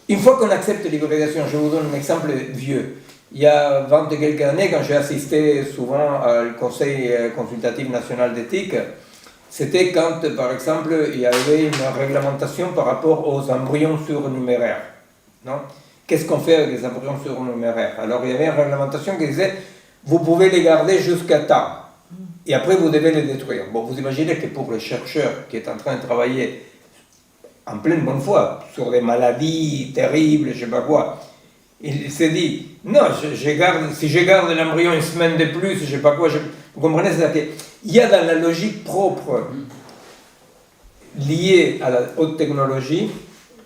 Speaker 1: Une fois qu'on accepte l'hybridation, je vous donne un exemple vieux. Il y a 20 et quelques années, quand j'ai assisté souvent au Conseil consultatif national d'éthique, c'était quand, par exemple, il y avait une réglementation par rapport aux embryons surnuméraires. Non? Qu'est-ce qu'on fait avec les embryons surnuméraires? Alors, il y avait une réglementation qui disait vous pouvez les garder jusqu'à temps, et après vous devez les détruire. Bon, vous imaginez que pour le chercheur qui est en train de travailler en pleine bonne foi sur des maladies terribles, je ne sais pas quoi, il s'est dit non, si je garde l'embryon une semaine de plus, je ne sais pas quoi, vous comprenez? C'est-à-dire qu'il y a dans la logique propre liée à la haute technologie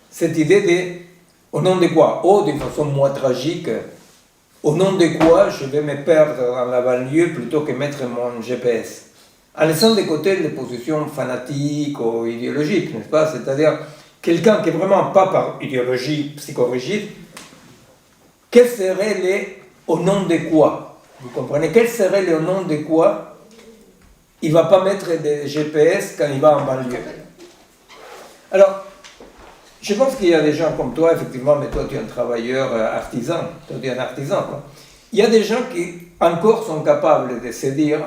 Speaker 1: cette idée de au nom de quoi? D'une façon moins tragique, au nom de quoi je vais me perdre dans la banlieue plutôt que mettre mon GPS? En laissant de côté les positions fanatiques ou idéologiques, n'est-ce pas? C'est-à-dire quelqu'un qui est vraiment pas par idéologie psychorigide, quel serait les au nom de quoi? Vous comprenez? Quel serait le au nom de quoi il ne va pas mettre des GPS quand il va en banlieue? Alors, je pense qu'il y a des gens comme toi, effectivement, mais toi tu es un travailleur artisan, toi tu es un artisan, quoi. Il y a des gens qui encore sont capables de se dire,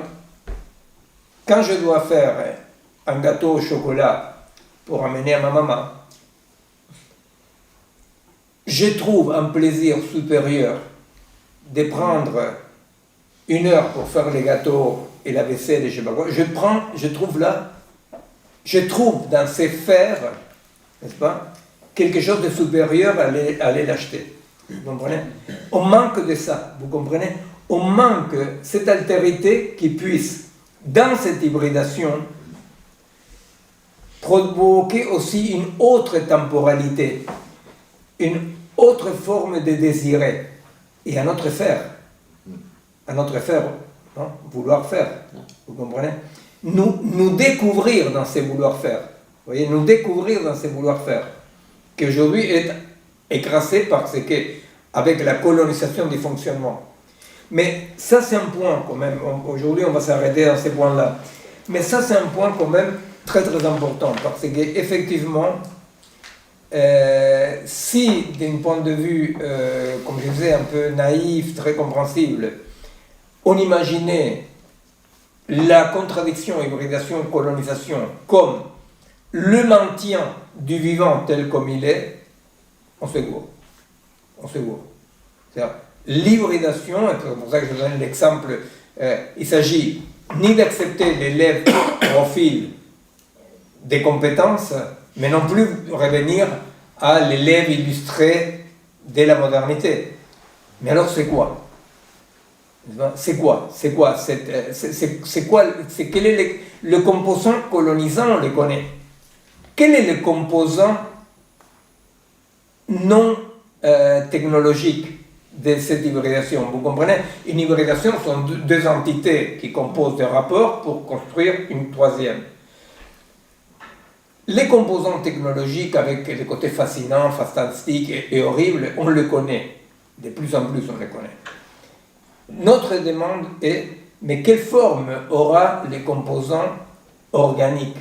Speaker 1: quand je dois faire un gâteau au chocolat pour amener à ma maman, je trouve un plaisir supérieur de prendre 1 heure pour faire les gâteaux et la vaisselle et je sais pas quoi. Je trouve dans ces fers, n'est-ce pas, quelque chose de supérieur à aller l'acheter. Vous comprenez? On manque de ça, vous comprenez? On manque cette altérité qui puisse, dans cette hybridation, provoquer aussi une autre temporalité, une autre forme de désirer, et un autre faire. Un autre faire, non? Vouloir faire, vous comprenez? Nous découvrir dans ces vouloir faire. Vous voyez, nous découvrir dans ces vouloir faire, qui aujourd'hui est écrasé parce que, avec la colonisation du fonctionnement. Mais ça, c'est un point quand même. Aujourd'hui, on va s'arrêter dans ces points-là. Mais ça, c'est un point quand même très très important parce qu'effectivement, si d'un point de vue, comme je disais, un peu naïf, très compréhensible, on imaginait la contradiction, hybridation, colonisation comme le maintien du vivant tel comme il est, on se gourre. On se gourre. C'est-à-dire, l'hybridation, et c'est pour ça que je donne l'exemple, il s'agit ni d'accepter l'élève profil des compétences, mais non plus revenir à l'élève illustré de la modernité. Mais alors c'est quoi? C'est quoi? C'est quoi? Quel est le composant colonisant? On le connaît. Quel est le composant non technologique de cette hybridation. Vous comprenez? Une hybridation sont deux entités qui composent des rapports pour construire une troisième. Les composants technologiques avec les côtés fascinants, fantastiques et horribles, on le connaît. De plus en plus, on les connaît. Notre demande est, mais quelle forme aura les composants organiques,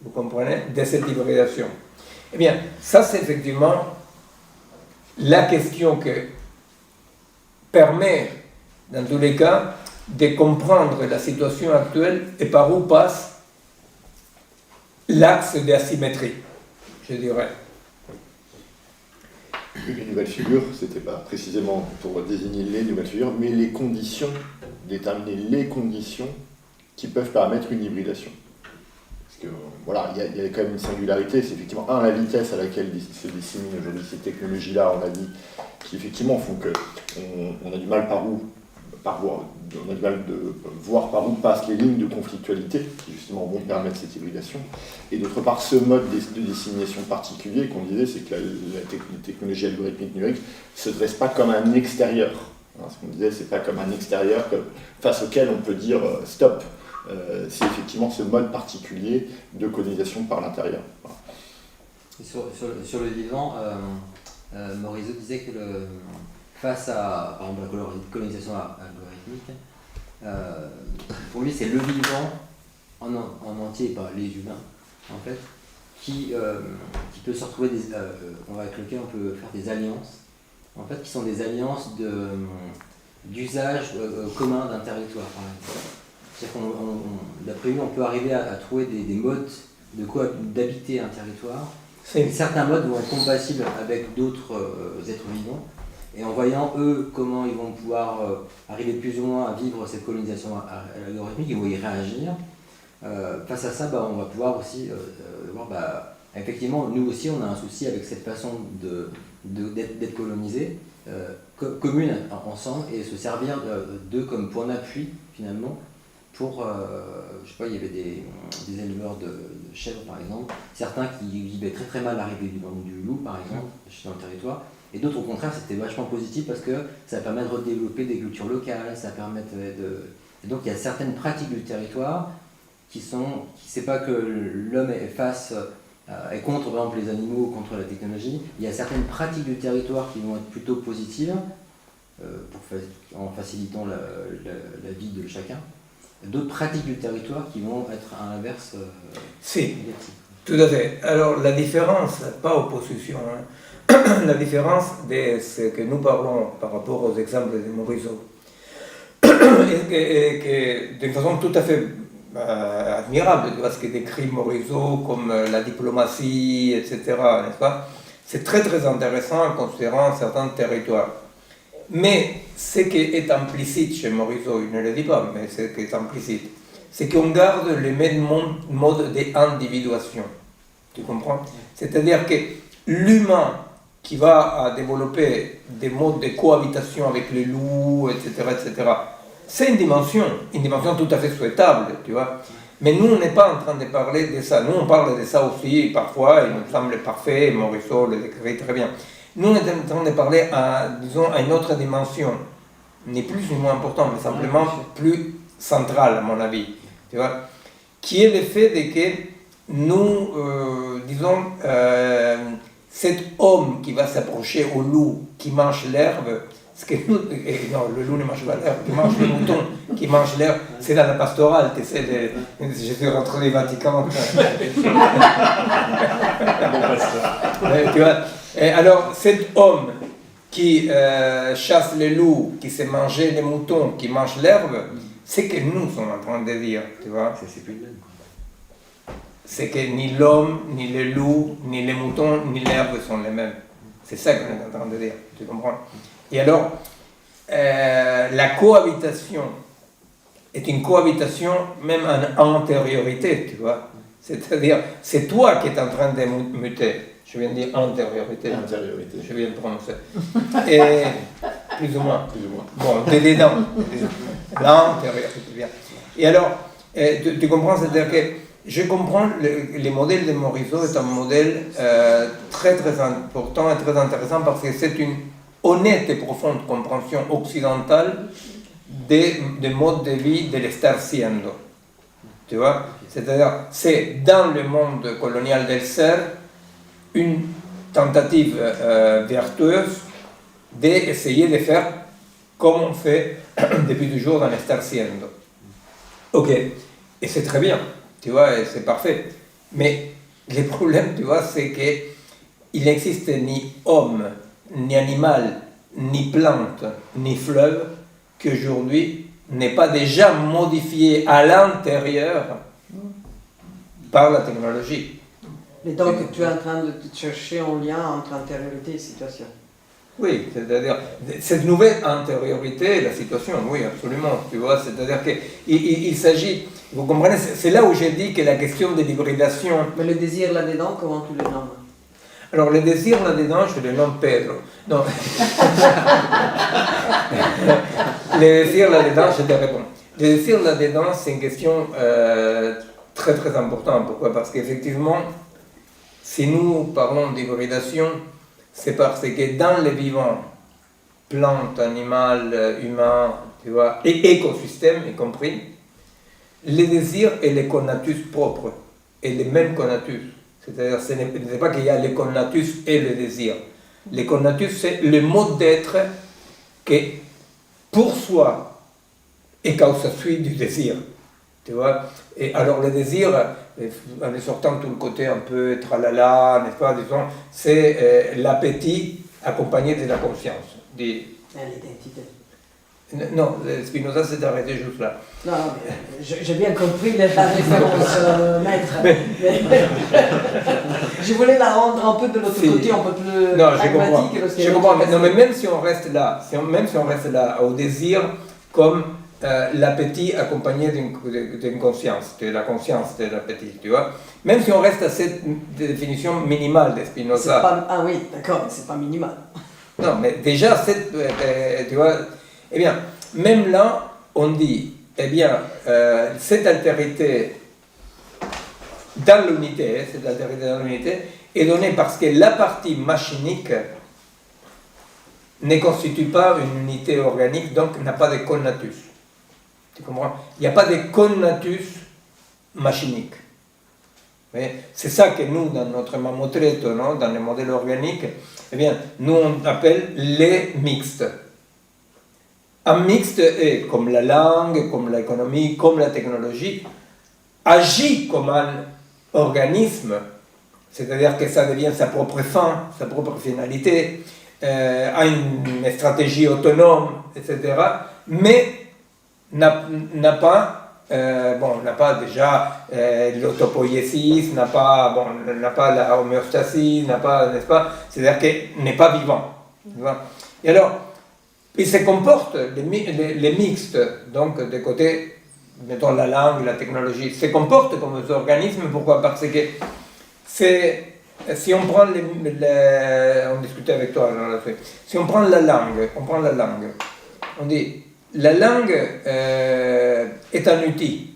Speaker 1: vous comprenez, de cette hybridation? Eh bien, ça c'est effectivement la question que permet, dans tous les cas, de comprendre la situation actuelle et par où passe l'axe de asymétrie, je dirais.
Speaker 3: Les nouvelles figures, c'était pas précisément pour désigner les nouvelles figures, mais les conditions, déterminer les conditions qui peuvent permettre une hybridation. Parce que voilà, il y a quand même une singularité, c'est effectivement, la vitesse à laquelle se disséminent aujourd'hui ces technologies-là, on a dit, qui effectivement font qu'on a du mal on a du mal de voir par où passent les lignes de conflictualité qui justement vont permettre cette hybridation. Et d'autre part, ce mode de dissémination particulier qu'on disait, c'est que la technologie algorithmique numérique ne se dresse pas comme un extérieur. Ce qu'on disait, c'est pas comme un extérieur face auquel on peut dire stop. C'est effectivement ce mode particulier de colonisation par l'intérieur. Voilà.
Speaker 4: Sur le vivant, Morisot disait que face à, par exemple, la colonisation algorithmique, pour lui c'est le vivant en entier, pas les humains en fait, qui peut se retrouver avec lequel on peut faire des alliances, en fait, qui sont des alliances d'usage commun d'un territoire, par exemple. C'est-à-dire d'après lui, on peut arriver à trouver des modes d'habiter un territoire. Certains modes vont être compatibles avec d'autres êtres vivants. Et en voyant, eux, comment ils vont pouvoir arriver plus ou moins à vivre cette colonisation algorithmique, ils vont y réagir. Face à ça, on va pouvoir aussi voir, effectivement, nous aussi, on a un souci avec cette façon d'être colonisé, commune ensemble, et se servir d'eux comme point d'appui, finalement, pour, je sais pas, il y avait des éleveurs de chèvres, par exemple, certains qui vivaient très très mal l'arrivée du loup, par exemple, dans le territoire. Et d'autres, au contraire, c'était vachement positif parce que ça permet de redévelopper des cultures locales, ça permet Et donc, il y a certaines pratiques du territoire c'est pas que l'homme est contre, par exemple, les animaux, contre la technologie. Il y a certaines pratiques du territoire qui vont être plutôt positives, en facilitant la vie de chacun. D'autres pratiques du territoire qui vont être à l'inverse
Speaker 1: négatives. Tout à fait. Alors, la différence, pas opposition, la différence de ce que nous parlons par rapport aux exemples de Morisot, et d'une façon tout à fait admirable, tu vois, ce que décrit Morisot comme la diplomatie, etc., n'est-ce pas? C'est très très intéressant en considérant certains territoires. Mais ce qui est implicite chez Morisot, il ne le dit pas, mais ce qui est implicite, c'est qu'on garde le même mode d'individuation. Tu comprends? C'est-à-dire que l'humain qui va développer des modes de cohabitation avec les loups, etc., c'est une dimension tout à fait souhaitable, tu vois. Mais nous, on n'est pas en train de parler de ça. Nous, on parle de ça aussi, parfois, il nous semble parfait, Morisot le décrit très bien. Nous, on est en train de parler à une autre dimension, ni plus ni moins importante, mais simplement plus centrale, à mon avis, tu vois, qui est le fait de que nous, cet homme qui va s'approcher au loup qui mange l'herbe, non, le loup ne mange pas l'herbe, qui mange le mouton, qui mange l'herbe, c'est dans la pastorale, tu sais, je suis rentré du Vatican. Tu vois, et alors cet homme qui chasse les loups, qui sait manger les moutons, qui mange l'herbe, c'est que nous sommes en train de dire, tu vois.
Speaker 4: C'est plus le même.
Speaker 1: C'est que ni l'homme, ni les loups, ni les moutons, ni l'herbe sont les mêmes. C'est ça qu'on est en train de dire, tu comprends? Et alors, la cohabitation est une cohabitation même en antériorité, tu vois. C'est-à-dire, c'est toi qui es en train de muter. Je viens de dire antériorité.
Speaker 3: Intériorité.
Speaker 1: Je viens de prononcer. Et plus ou moins. Bon, t'es dedans. L'antériorité, bien. Et alors, tu comprends, c'est-à-dire que je comprends, le modèle de Morisot est un modèle très très important et très intéressant parce que c'est une honnête et profonde compréhension occidentale des modes de vie de l'estar siendo. Tu vois? C'est-à-dire, c'est dans le monde colonial del ser une tentative vertueuse d'essayer de faire comme on fait depuis toujours dans l'estar siendo. Ok, et c'est très bien, tu vois, et c'est parfait. Mais le problème, tu vois, c'est qu'il n'existe ni homme, ni animal, ni plante, ni fleuve qu'aujourd'hui n'est pas déjà modifié à l'intérieur par la technologie.
Speaker 2: Et donc tu es en train de chercher un lien entre intériorité et situation.
Speaker 1: Oui, c'est-à-dire, cette nouvelle intériorité et la situation, oui, absolument, tu vois, c'est-à-dire qu'il s'agit, vous comprenez, c'est là où j'ai dit que la question de l'hybridation...
Speaker 2: Mais le désir là-dedans, comment tu le nommes?
Speaker 1: Alors, le désir là-dedans, je le nomme Pedro. Non. Le désir là-dedans, je te réponds. Le désir là-dedans, c'est une question très très importante. Pourquoi? Parce qu'effectivement, si nous parlons d'hybridation, c'est parce que dans les vivants, plantes, animal, humains, tu vois, et écosystèmes y compris, les désirs et les conatus propres, et les mêmes conatus. C'est-à-dire, ce n'est pas qu'il y a les conatus et le désir. Les conatus, c'est le mode d'être qui, pour soi, est causa sui du désir. Tu vois? Et alors, le désir, en sortant tout le côté un peu tralala, n'est-ce pas, disons, c'est l'appétit accompagné de la conscience.
Speaker 2: L'identité.
Speaker 1: Non, Spinoza s'est arrêté juste là.
Speaker 2: Non, j'ai bien compris la référence, maître. Je voulais la rendre un peu de l'autre côté, un peu plus pragmatique.
Speaker 1: Je comprends. Mais même si on reste là, au désir comme l'appétit accompagné d'une conscience, de la conscience de l'appétit, tu vois. Même si on reste à cette définition minimale de Spinoza.
Speaker 2: Ah oui, d'accord, mais c'est pas minimal.
Speaker 1: Non, mais déjà, tu vois, eh bien, même là, on dit, eh bien, cette altérité dans l'unité, est donnée parce que la partie machinique ne constitue pas une unité organique, donc n'a pas de connatus. Tu comprends? Il n'y a pas de connatus machinique. C'est ça que nous, dans notre mamotreto, non, dans les modèles organiques, eh bien, nous on appelle les mixtes. Un mixte est, comme la langue, comme l'économie, comme la technologie, agit comme un organisme, c'est-à-dire que ça devient sa propre fin, sa propre finalité, a une stratégie autonome, etc., mais n'a pas déjà l'autopoïésis, n'a pas la homéostasie, n'est-ce pas, c'est-à-dire qu'il n'est pas vivant. Et alors, il se comporte, les mixtes, donc des côtés, mettons la langue, la technologie, se comportent comme des organismes. Pourquoi? Parce que si on prend on discutait avec toi, si on prend la langue, on dit la langue est un outil.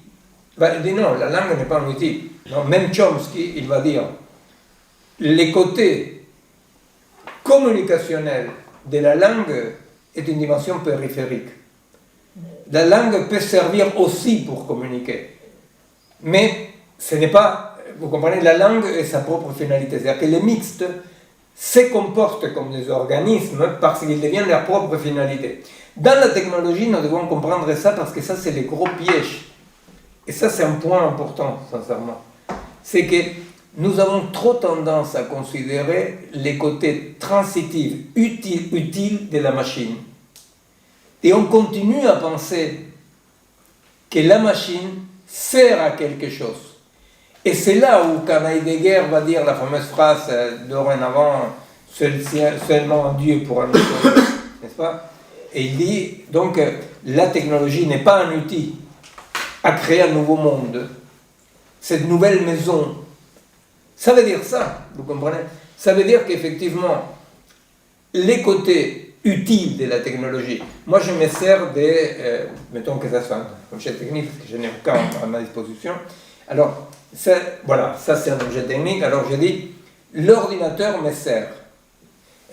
Speaker 1: Il dit non, la langue n'est pas un outil. Non, même Chomsky, il va dire les côtés communicationnels de la langue est une dimension périphérique. La langue peut servir aussi pour communiquer, mais ce n'est pas, vous comprenez, la langue est sa propre finalité. C'est-à-dire que les mixtes se comportent comme des organismes parce qu'ils deviennent leur propre finalité. Dans la technologie, nous devons comprendre ça parce que ça, c'est le gros piège. Et ça, c'est un point important, sincèrement. C'est que nous avons trop tendance à considérer les côtés transitifs, utiles de la machine. Et on continue à penser que la machine sert à quelque chose. Et c'est là où quand Heidegger va dire la fameuse phrase dorénavant, seulement Dieu pourra nous sauver, n'est-ce pas? Et il dit donc la technologie n'est pas un outil à créer un nouveau monde, cette nouvelle maison. Ça veut dire ça, vous comprenez? Ça veut dire qu'effectivement, les côtés utiles de la technologie, moi je me sers mettons que ça soit comme chef technique, parce que je n'ai aucun à ma disposition, Alors, voilà, ça c'est un objet technique. Alors j'ai dit, l'ordinateur me sert.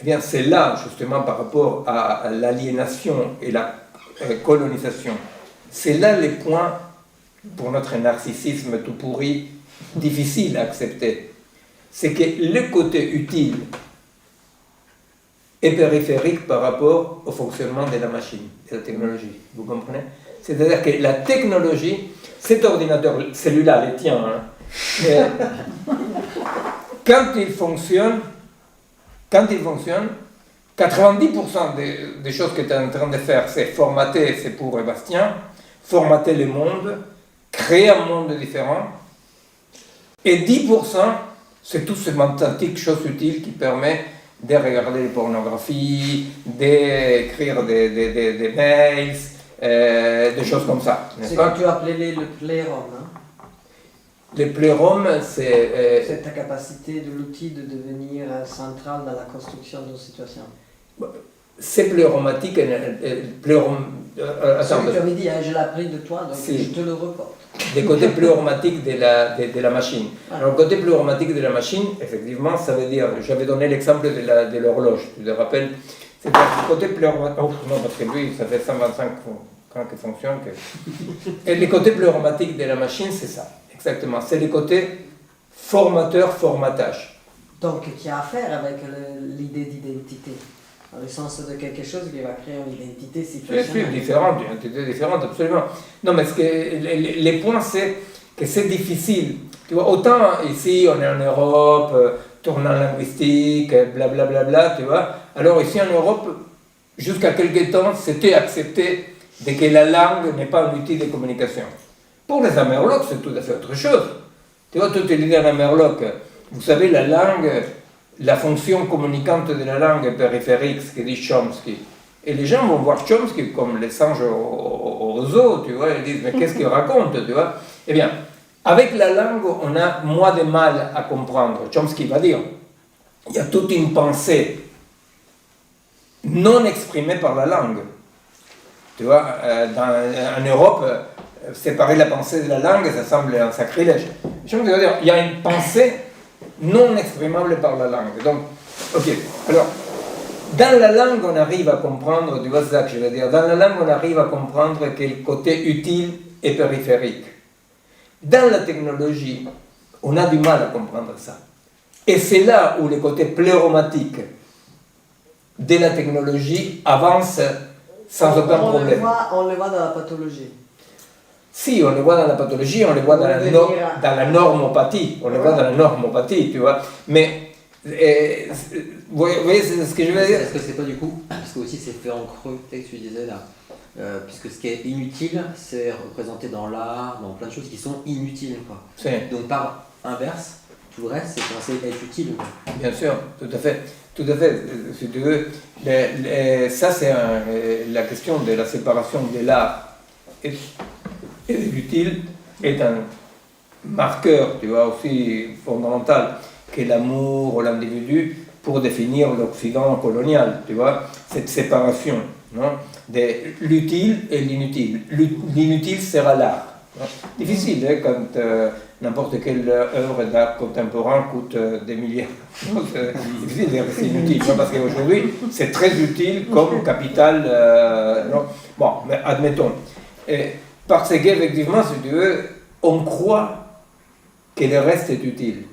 Speaker 1: Eh bien, c'est là, justement, par rapport à l'aliénation et la colonisation, c'est là les points, pour notre narcissisme tout pourri, difficiles à accepter. C'est que le côté utile est périphérique par rapport au fonctionnement de la machine, de la technologie. Vous comprenez? C'est-à-dire que la technologie, cet ordinateur, celui-là, le tien, quand il fonctionne, 90% des choses que tu es en train de faire, c'est formater, c'est pour Bastien, formater le monde, créer un monde différent, et 10%, c'est tout ce fantastique chose utile qui permet de regarder les pornographies, d'écrire des mails, des choses comme ça.
Speaker 2: C'est ce que tu appelais le playroom, hein?
Speaker 1: Le playroom, c'est...
Speaker 2: C'est ta capacité de l'outil de devenir central dans la construction d'une situation.
Speaker 1: C'est pléromatique,
Speaker 2: Attends, tu avais dit, hein, je l'ai appris de toi, donc
Speaker 1: si.
Speaker 2: je te le reporte.
Speaker 1: Des côtés pluromatiques de la machine. Alors, le côté pluromatique de la machine, effectivement, ça veut dire, j'avais donné l'exemple de l'horloge, tu te rappelles, c'est le côté pluromatique, oh non, parce que lui, ça fait 125 ans qu'il fonctionne. Et le côté pluromatique de la machine, c'est ça, exactement, c'est le côté formateur-formatage.
Speaker 2: Donc, qui a à faire avec l'idée d'identité, dans le sens de quelque chose qui va créer une identité situationnelle.
Speaker 1: C'est différent, une identité différente, absolument. Non, mais les points, c'est que c'est difficile. Tu vois, autant ici, on est en Europe, tournant linguistique, blablabla, bla, bla, tu vois. Alors ici en Europe, jusqu'à quelque temps, c'était accepté de que la langue n'est pas un outil de communication. Pour les Amerlocs, c'est tout à fait autre chose. Tu vois, toute l'idée en Amerloc, vous savez, la langue, la fonction communicante de la langue est périphérique, ce que dit Chomsky. Et les gens vont voir Chomsky comme les singes au zoo, tu vois, ils disent, mais qu'est-ce qu'il raconte, tu vois? Eh bien, avec la langue, on a moins de mal à comprendre. Chomsky va dire, il y a toute une pensée non exprimée par la langue. Tu vois, en Europe, séparer la pensée de la langue, ça semble un sacrilège. Chomsky va dire, il y a une pensée non exprimable par la langue. Donc, ok, alors, dans la langue, on arrive à comprendre, tu vois, c'est ça que je veux dire, dans la langue, on arrive à comprendre que le côté utile est périphérique. Dans la technologie, on a du mal à comprendre ça. Et c'est là où le côté pléromatique de la technologie avance sans aucun problème.
Speaker 2: On le voit dans la pathologie.
Speaker 1: Si, on le voit dans la pathologie, on le voit dans la normopathie, on le voit dans la normopathie, tu vois. Mais, vous voyez ce que je veux dire?
Speaker 4: Est-ce que c'est pas du coup, parce que aussi c'est fait en creux, tu sais, que tu disais là, puisque ce qui est inutile, c'est représenté dans l'art, dans plein de choses qui sont inutiles, quoi. Donc par inverse, tout le reste, c'est censé être utile, quoi.
Speaker 1: Bien sûr, tout à fait, si tu veux. Ça, c'est la question de la séparation de l'art et de l'utile est un marqueur, tu vois, aussi fondamental que l'amour ou l'individu pour définir l'Occident colonial, tu vois, cette séparation, non, de l'utile et l'inutile. L'inutile sera l'art. Difficile, hein, quand n'importe quelle œuvre d'art contemporain coûte des milliards. C'est difficile de dire que c'est inutile, parce qu'aujourd'hui, c'est très utile comme capital. Non. Bon, mais admettons. Parce qu'effectivement, si tu veux, on croit que le reste est utile.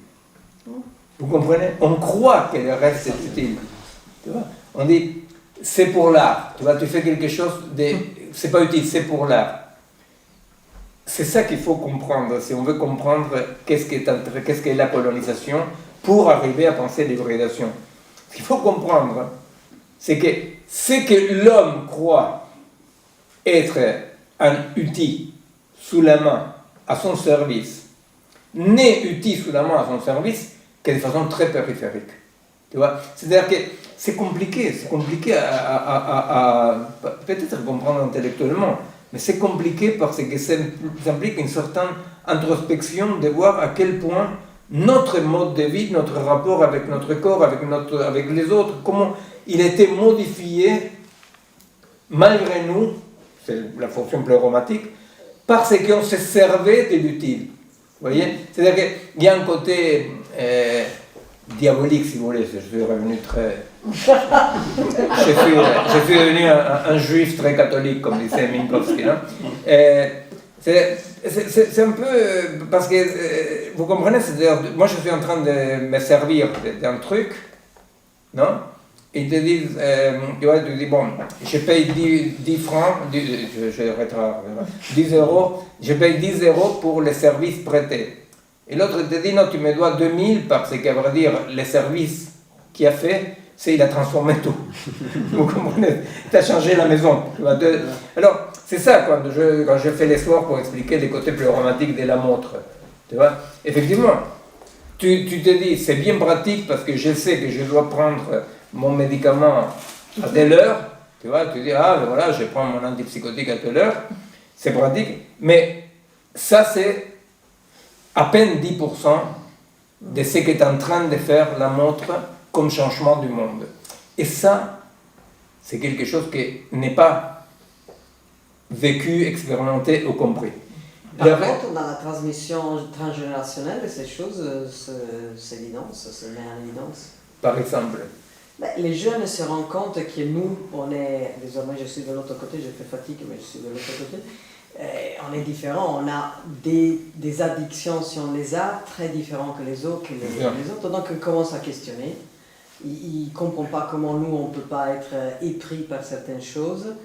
Speaker 1: Vous comprenez? On croit que le reste est utile. Tu vois? On dit, c'est pour l'art. Tu vois, tu fais quelque chose, c'est pas utile, c'est pour l'art. C'est ça qu'il faut comprendre, si on veut comprendre qu'est-ce qu'est la colonisation pour arriver à penser l'hybridation. Ce qu'il faut comprendre, c'est que ce que l'homme croit être un outil sous la main à son service n'est utile sous la main à son service que de façon très périphérique. Tu vois? C'est-à-dire que c'est compliqué à peut-être comprendre intellectuellement, mais c'est compliqué parce que ça implique une certaine introspection de voir à quel point notre mode de vie, notre rapport avec notre corps, avec les autres, comment il a été modifié malgré nous, c'est la fonction pléromatique, parce qu'on se servait de l'utile. Vous voyez? C'est-à-dire qu'il y a un côté diabolique, si vous voulez. Je suis revenu très... je suis devenu un juif très catholique, comme disait Minkowski. Non? C'est un peu... Parce que, vous comprenez, c'est-à-dire, moi je suis en train de me servir d'un truc, non? Ils te disent, tu vois, tu dis, bon, je paye 10 francs, je 10 euros, je paye 10 euros pour les services prêtés. Et l'autre te dit, non, tu me dois 2000 parce qu'à vrai dire, les services qu'il a fait, il a transformé tout. Vous comprenez? Tu as changé la maison. Alors, c'est ça, quand je fais l'effort pour expliquer les côtés plus romantiques de la montre. Tu vois? Effectivement, tu te dis, c'est bien pratique parce que je sais que je dois prendre mon médicament à telle heure, tu vois, tu dis, ah ben voilà, je prends mon antipsychotique à telle heure, c'est pratique, mais ça c'est à peine 10% de ce qu'est en train de faire la montre comme changement du monde. Et ça, c'est quelque chose qui n'est pas vécu, expérimenté ou compris.
Speaker 2: Par contre, dans la transmission transgénérationnelle, ces choses, c'est évident, ça se met en évidence.
Speaker 1: Par exemple.
Speaker 2: Les jeunes se rendent compte que nous, on est, désormais je suis de l'autre côté, je fais fatigue, mais je suis de l'autre côté, on est différents, on a des addictions, si on les a, très différents que les autres, donc on commence à questionner, ils ne comprennent pas comment nous, on ne peut pas être épris par certaines choses.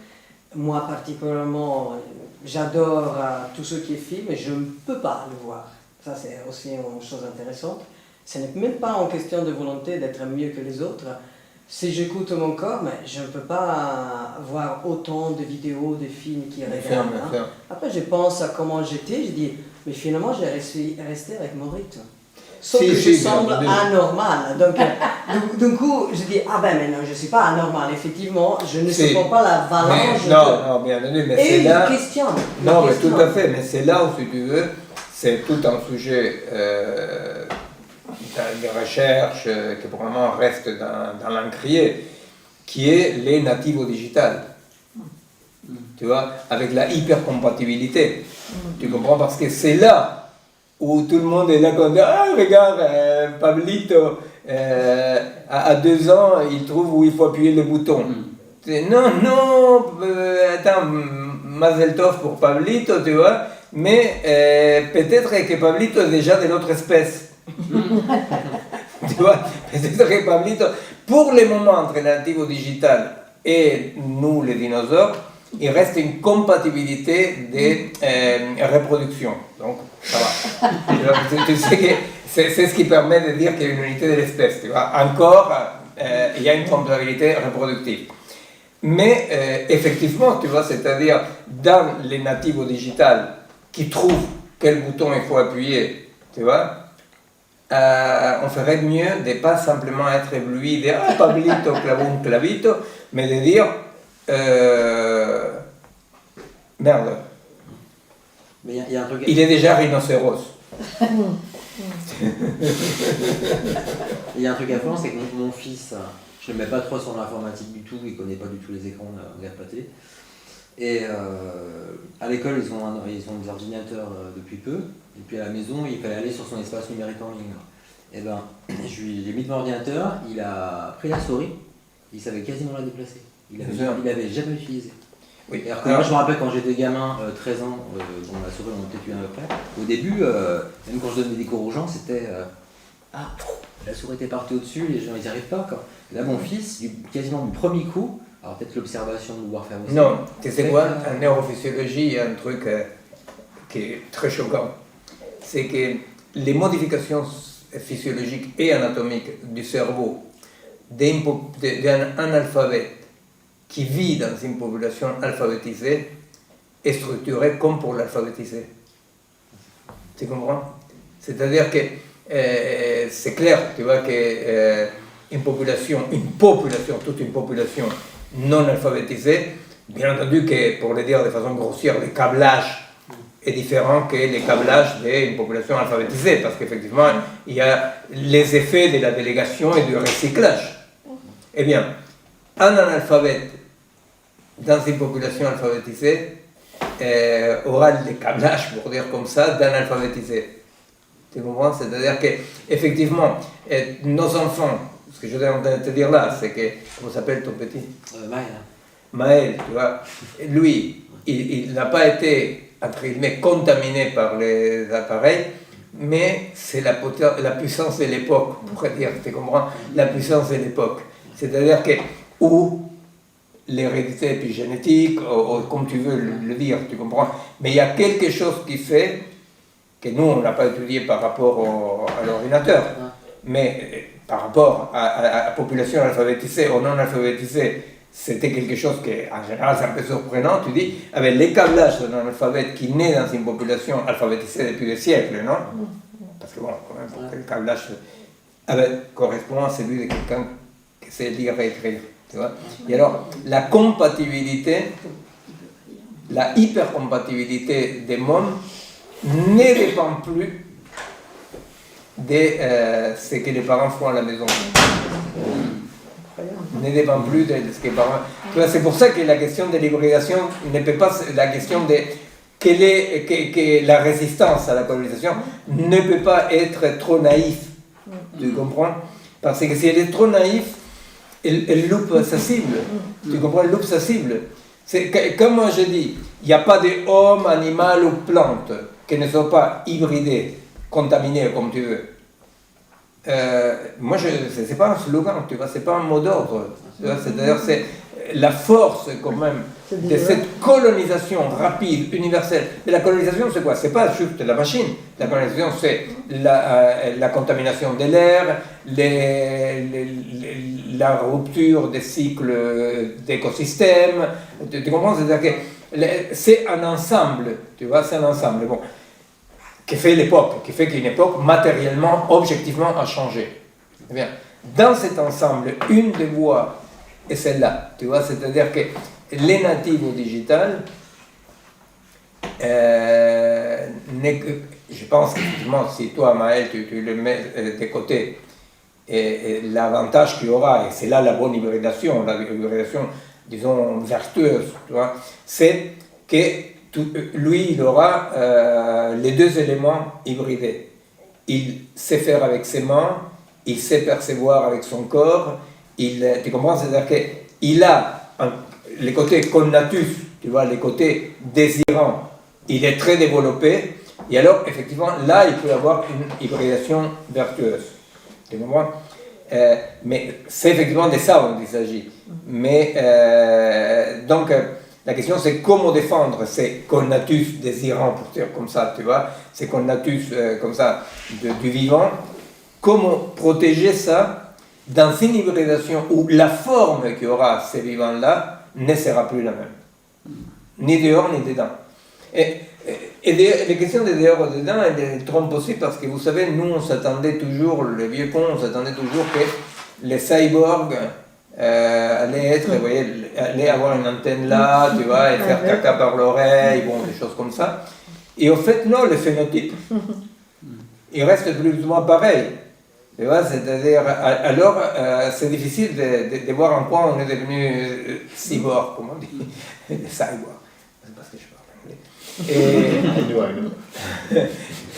Speaker 2: Moi particulièrement, j'adore tout ce qui est film, mais je ne peux pas le voir, ça c'est aussi une chose intéressante. Ce n'est même pas en question de volonté d'être mieux que les autres. Si j'écoute mon corps, mais je ne peux pas voir autant de vidéos, de films qui regardent. Hein. Après, je pense à comment j'étais, je dis, mais finalement, j'ai resté avec mon rythme. Sauf que je semble anormal. Donc, du coup, je dis, ah ben, mais non, je ne suis pas anormal. Effectivement, je ne supporte pas l'avalanche.
Speaker 1: Non, bien entendu, mais c'est là...
Speaker 2: question.
Speaker 1: Non, mais tout à fait, mais c'est là où, si tu veux, c'est tout un sujet... des recherches qui vraiment restent dans l'encrier, qui est les nativo digital. Tu vois, avec la hypercompatibilité. Tu comprends? Parce que c'est là où tout le monde est là comme ah regarde, Pablito, à 2 ans, il trouve où il faut appuyer le bouton. Non, attends, Mazel Tov pour Pablito, tu vois, mais peut-être que Pablito est déjà de l'autre espèce. Tu vois, peut-être que Pablito, pour le moment entre l'antigo digital et nous les dinosaures, il reste une compatibilité de reproduction. Donc ça va. Tu sais que c'est ce qui permet de dire qu'il y a une unité de l'espèce. Tu vois. Encore, il y a une compatibilité reproductive. Mais effectivement, tu vois, c'est-à-dire dans les nativos digital qui trouvent quel bouton il faut appuyer, tu vois, on ferait mieux de ne pas simplement être ébloui de ah, Pablito, clavum, clavito, mais de dire merde,
Speaker 4: mais y a un truc...
Speaker 1: il est déjà rhinocéros.
Speaker 4: Il y a un truc à faire, c'est que mon fils, je ne le mets pas trop sur l'informatique du tout, il ne connaît pas du tout les écrans, on regarde pas télé. Et à l'école, ils ont des ordinateurs depuis peu. Et puis à la maison, il fallait aller sur son espace numérique en ligne. Et ben, je lui ai mis devant l'ordinateur, il a pris la souris, il savait quasiment la déplacer. Il l'avait jamais utilisé.
Speaker 1: Oui.
Speaker 4: Alors que moi, je me rappelle quand j'étais gamin, 13 ans, bon, la souris, on en a peut-être eu un après. Au début, même quand je donnais des cours aux gens, c'était la souris était partie au-dessus, les gens ils n'y arrivent pas. Quoi. Et là, mon fils, quasiment du premier coup, alors peut-être l'observation de pouvoir faire aussi.
Speaker 1: Non, tu sais quoi, en neurophysiologie, il y a un truc qui est très choquant. C'est que les modifications physiologiques et anatomiques du cerveau d'un analphabète qui vit dans une population alphabétisée est structurée comme pour l'alphabétiser. Tu comprends? C'est-à-dire que c'est clair, tu vois, que toute une population non alphabétisée, bien entendu que, pour le dire de façon grossière, le câblage est différent que les câblages d'une population alphabétisée, parce qu'effectivement, il y a les effets de la délégation et du recyclage. Eh bien, un analphabète dans une population alphabétisée aura les câblages, pour dire comme ça, d'un alphabétisé. Tu comprends? C'est-à-dire qu'effectivement, nos enfants, ce que je voudrais te dire là, c'est que, comment s'appelle ton petit?
Speaker 4: Maël.
Speaker 1: Maël, tu vois, lui, il n'a pas été, entre guillemets, contaminé par les appareils, mais c'est la puissance de l'époque, on pourrait dire, tu comprends? La puissance de l'époque. C'est-à-dire que, où l'hérédité épigénétique, ou comme tu veux le dire, tu comprends? Mais il y a quelque chose qui fait que nous, on n'a pas étudié par rapport à l'ordinateur, mais par rapport à la population alphabétisée ou non alphabétisée, c'était quelque chose qui, en général, c'est un peu surprenant. Tu dis, avec les câblages d'un analphabète qui naît dans une population alphabétisée depuis des siècles, non? Parce que bon, quand même, le câblage correspond à celui de quelqu'un qui sait lire et écrire. Tu vois? Et alors, la compatibilité, la hypercompatibilité des mômes ne dépend plus de ce que les parents font à la maison. Ne dépend plus de ce que les parents... C'est pour ça que la question de l'hybridation ne peut pas... La question de que la résistance à la colonisation ne peut pas être trop naïf. Tu comprends? Parce que si elle est trop naïve, elle loupe sa cible. Tu comprends? Elle loupe sa cible. Comme moi je dis, il n'y a pas d'homme, animal ou plante qui ne sont pas hybridés, contaminés comme tu veux. Moi, c'est pas un slogan, tu vois, c'est pas un mot d'ordre. C'est-à-dire, c'est la force quand même de cette colonisation rapide, universelle. Mais la colonisation, c'est quoi? C'est pas juste la machine. La colonisation, c'est la contamination de l'air, la rupture des cycles d'écosystèmes. Tu comprends? C'est-à-dire que c'est un ensemble, tu vois, c'est un ensemble. Bon, qui fait l'époque, qui fait qu'une époque, matériellement, objectivement, a changé. Eh bien, dans cet ensemble, une des voies est celle-là, tu vois, c'est-à-dire que les natifs au digital, je pense qu'effectivement, si toi, Maël, tu le mets de côté, et l'avantage qu'il y aura, et c'est là la bonne hybridation, la hybridation, disons, vertueuse, tu vois, c'est que lui, il aura les deux éléments hybridés. Il sait faire avec ses mains, il sait percevoir avec son corps, tu comprends? C'est-à-dire qu'il a les côtés cognatus, tu vois, les côtés désirants, il est très développé, et alors, effectivement, là, il peut y avoir une hybridation vertueuse. Tu comprends? Mais c'est effectivement de ça dont il s'agit. Mais, donc, la question, c'est comment défendre ces cognatus désirants, pour dire comme ça, tu vois, ces cognatus comme ça du vivant, comment protéger ça dans une hybridation où la forme qu'il y aura ces vivants-là ne sera plus la même, ni dehors ni dedans. Et les questions de dehors et dedans, elles trompent aussi parce que vous savez, nous, on s'attendait toujours, les vieux cons, on s'attendait toujours que les cyborgs allaient avoir une antenne là, tu vois, et faire caca par l'oreille, bon, des choses comme ça. Et au fait, non, le phénotype, il reste plus ou moins pareil. Tu vois, c'est-à-dire, alors, c'est difficile de voir en quoi on est devenu cyborg, comme on dit, des cyborgs. C'est parce que je parle anglais.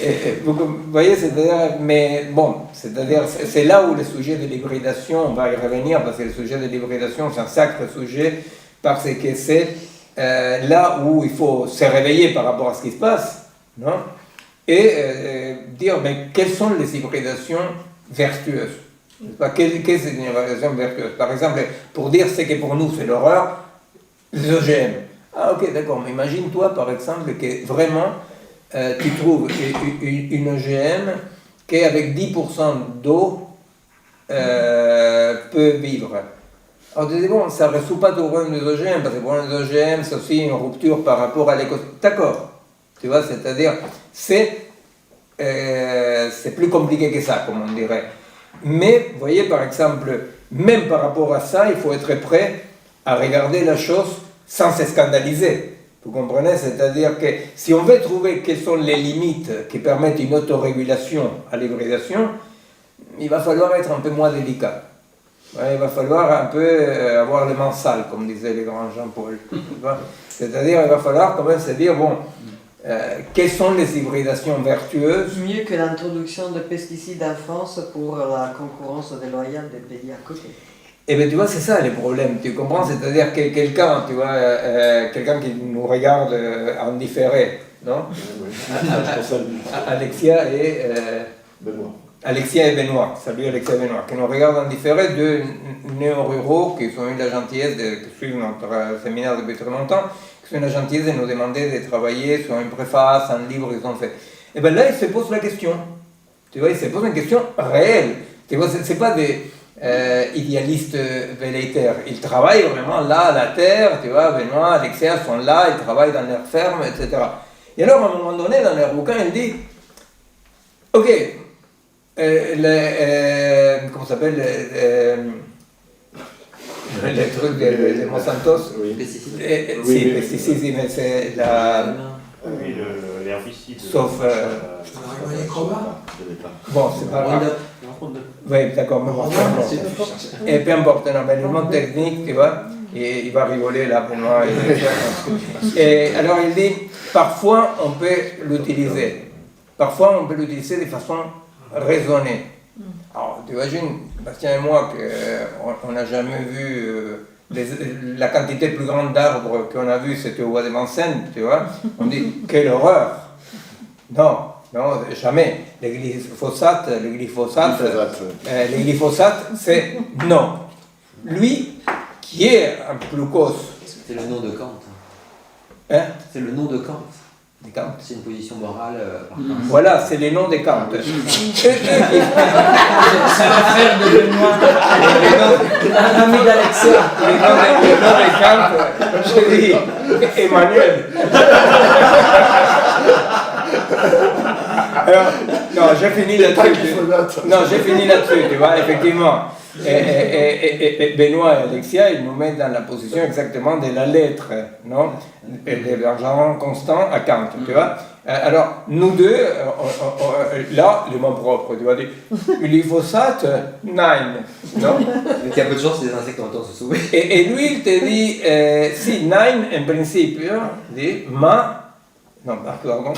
Speaker 1: Et vous voyez, c'est-à-dire, mais bon, c'est-à-dire, c'est là où le sujet de l'hybridation, on va y revenir, parce que le sujet de l'hybridation, c'est un sacré sujet, parce que c'est là où il faut se réveiller par rapport à ce qui se passe, non? Et dire, mais quelles sont les hybridations vertueuses? Qu'est-ce que c'est une hybridation vertueuse? Par exemple, pour dire ce que pour nous c'est l'horreur, les OGM. Ah ok, d'accord, mais imagine-toi par exemple que vraiment tu trouves une OGM qui avec 10% d'eau peut vivre. Alors tu dis, bon, ça ne résout pas tout le problème des OGM, parce que le problème des OGM c'est aussi une rupture par rapport à l'écosystème. D'accord, tu vois, c'est-à-dire, c'est plus compliqué que ça, comme on dirait. Mais, vous voyez, par exemple, même par rapport à ça, il faut être prêt à regarder la chose sans se scandaliser. Vous comprenez? C'est-à-dire que si on veut trouver quelles sont les limites qui permettent une autorégulation à l'hybridation, il va falloir être un peu moins délicat. Ouais, il va falloir un peu avoir les mains sales, comme disait le grand Jean-Paul. C'est-à-dire, il va falloir quand même se dire, bon, quelles sont les hybridations vertueuses?
Speaker 2: Mieux que l'introduction de pesticides en France pour la concurrence déloyale des pays à côté.
Speaker 1: Eh bien, tu vois, c'est ça le problème, tu comprends? C'est-à-dire que quelqu'un, tu vois, quelqu'un qui nous regarde en différé, non?
Speaker 3: Je pense à lui.
Speaker 1: Alexia et...
Speaker 3: Benoît.
Speaker 1: Alexia et Benoît, salut Alexia et Benoît, qui nous regardent en différé, deux néo-ruraux qui ont eu la gentillesse de suivre notre séminaire depuis très longtemps, qui ont eu la gentillesse de nous demander de travailler sur une préface, un livre qu'ils ont fait. Et bien là, ils se posent la question, tu vois, ils se posent une question réelle, tu vois, c'est pas des idéalistes velléitaires, ils travaillent vraiment là, à la terre, tu vois, Benoît, Alexia sont là, ils travaillent dans leurs fermes, etc. Et alors, à un moment donné, dans leur bouquin, il dit, ok, comment ça s'appelle les trucs de Monsantos.
Speaker 3: Oui.
Speaker 4: Pesticides.
Speaker 1: Si, pesticides, mais c'est la.
Speaker 6: Oui, l'herbicide.
Speaker 1: Sauf.
Speaker 3: Je l'ai pas.
Speaker 1: Bon, c'est pas grave. Oui, d'accord, mais bon. Et peu importe, non, mais le mot technique, tu vois, et il va rigoler là pour moi. Et alors il dit, parfois on peut l'utiliser. Parfois on peut l'utiliser de façon raisonnée. Alors, tu imagines, Bastien et moi, qu'on n'a jamais vu la quantité plus grande d'arbres qu'on a vu, c'était au bois de Vincennes, tu vois. On dit, quelle horreur! Non, non, jamais. Le glyphosate, c'est non. Lui, qui est un glucose.
Speaker 4: C'est le nom de Kant.
Speaker 1: Hein?
Speaker 4: C'est le nom de Kant.
Speaker 1: Des Kant.
Speaker 4: C'est une position morale par Kant.
Speaker 1: Voilà, c'est les noms des Kant.
Speaker 5: C'est l'affaire de Benoît. L'ami d'Alexia.
Speaker 1: Les noms des Kant, je dis Emmanuel. Alors, non, j'ai fini là-dessus. Non, j'ai fini là-dessus, tu vois, effectivement. Et Benoît et Alexia, ils nous mettent dans la position exactement de la lettre, non? Et l'argent constant à Kant, tu vois. Alors, nous deux, là, le mot propre, tu vois, glyphosate, 9, non?
Speaker 4: Il y a peu de chance que les insectes ont le temps de se sauver.
Speaker 1: Et lui, il te dit, si, 9, en principe, dit, non, pardon,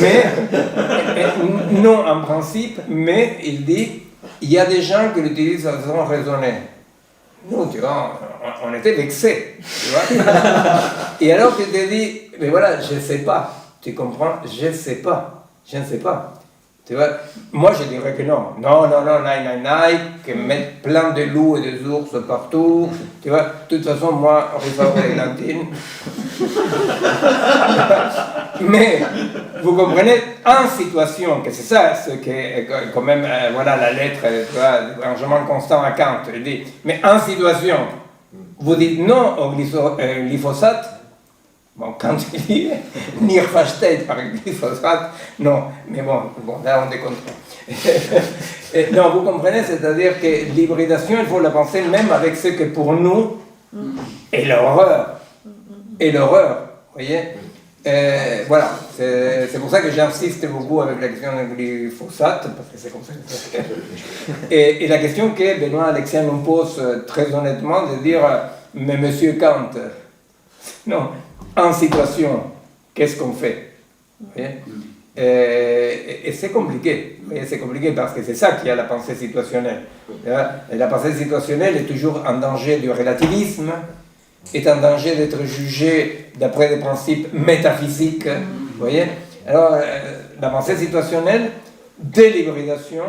Speaker 1: mais, non en principe, mais il dit, il y a des gens qui l'utilisent de façon raisonnée. Nous, tu vois, on était vexés, tu vois. Et alors tu te dis, mais voilà, je ne sais pas, tu comprends, je ne sais pas. Tu vois, moi je dirais que non, que mettre plein de loups et des ours partout, tu vois, de toute façon, moi, Rivaldo et Lantine. Mais, vous comprenez, en situation, que c'est ça, ce qui est quand même, voilà, la lettre, tu vois, rangement constant à Kant, il dit, mais en situation, vous dites non au glyphosate. Bon, quand il dit Nirfastet par glyphosate, non, mais bon, là on déconne. Non, vous comprenez, c'est-à-dire que l'hybridation, il faut la penser même avec ce que pour nous est l'horreur. Et l'horreur, vous voyez. Voilà, c'est pour ça que j'insiste beaucoup avec la question du glyphosate, parce que c'est comme ça que ça se fait. Et la question que Benoît Alexia nous pose très honnêtement, de dire, mais monsieur Kant, non, en situation, qu'est-ce qu'on fait? Et c'est compliqué. C'est compliqué parce que c'est ça qui a la pensée situationnelle. Et la pensée situationnelle est toujours en danger du relativisme, est en danger d'être jugée d'après des principes métaphysiques. Vous voyez? Alors, la pensée situationnelle, dès l'hybridation,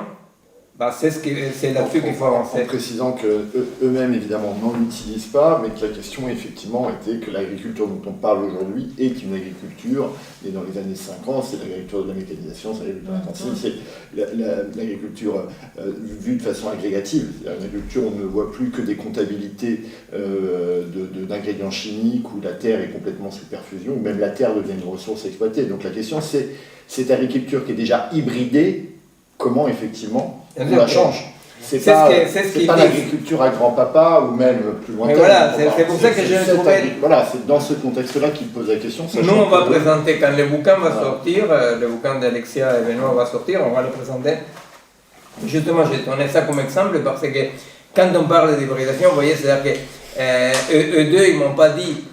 Speaker 1: bah, c'est là-dessus qu'il faut avancer.
Speaker 3: En précisant qu'eux-mêmes, évidemment, n'en utilisent pas, mais que la question, effectivement, était que l'agriculture dont on parle aujourd'hui est une agriculture, et dans les années 50, c'est l'agriculture de la mécanisation, c'est l'agriculture intensive, c'est l'agriculture vue de façon agrégative. C'est-à-dire une agriculture où on ne voit plus que des comptabilités d'ingrédients chimiques, où la terre est complètement sous perfusion, ou même la terre devient une ressource exploitée. Donc la question, c'est cette agriculture qui est déjà hybridée, comment, effectivement, on la change. C'est pas l'agriculture à grand-papa ou même plus lointain.
Speaker 1: Mais voilà, c'est pour ça que j'ai trouvé...
Speaker 3: Voilà, c'est dans ce contexte-là qu'il pose la question.
Speaker 1: Nous, on va présenter, quand le bouquin va sortir, le bouquin d'Alexia et Benoît va sortir, on va le présenter. Justement, j'ai donné ça comme exemple parce que quand on parle d'hybridation, vous voyez, c'est-à-dire que eux deux, ils ne m'ont pas dit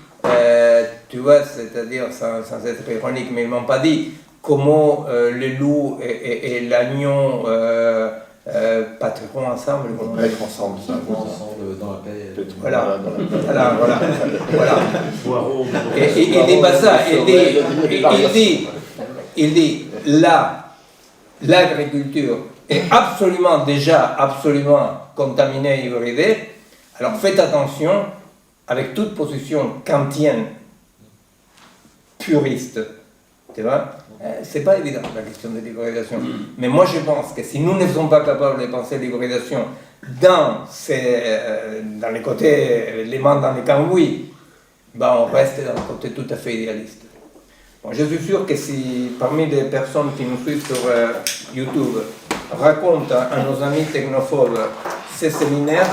Speaker 1: tu vois, c'est-à-dire sans être ironique, mais ils m'ont pas dit comment le loup et l'agneau pâturont ensemble.
Speaker 3: On va être ensemble, ça.
Speaker 4: Ensemble dans la paix.
Speaker 1: Voilà.
Speaker 3: Dans la paix.
Speaker 1: Voilà.
Speaker 6: Poireaux,
Speaker 1: Et il dit pas ça, il dit là, l'agriculture est absolument contaminée et hybridée, alors faites attention avec toute position kantienne, puriste, tu vois, c'est pas évident la question de l'hybridation. Mais moi je pense que si nous ne sommes pas capables de penser l'hybridation dans les côtés, les mains dans les cambouis, ben on reste dans le côté tout à fait idéaliste. Bon, je suis sûr que si parmi les personnes qui nous suivent sur YouTube racontent à nos amis technophobes ces séminaires,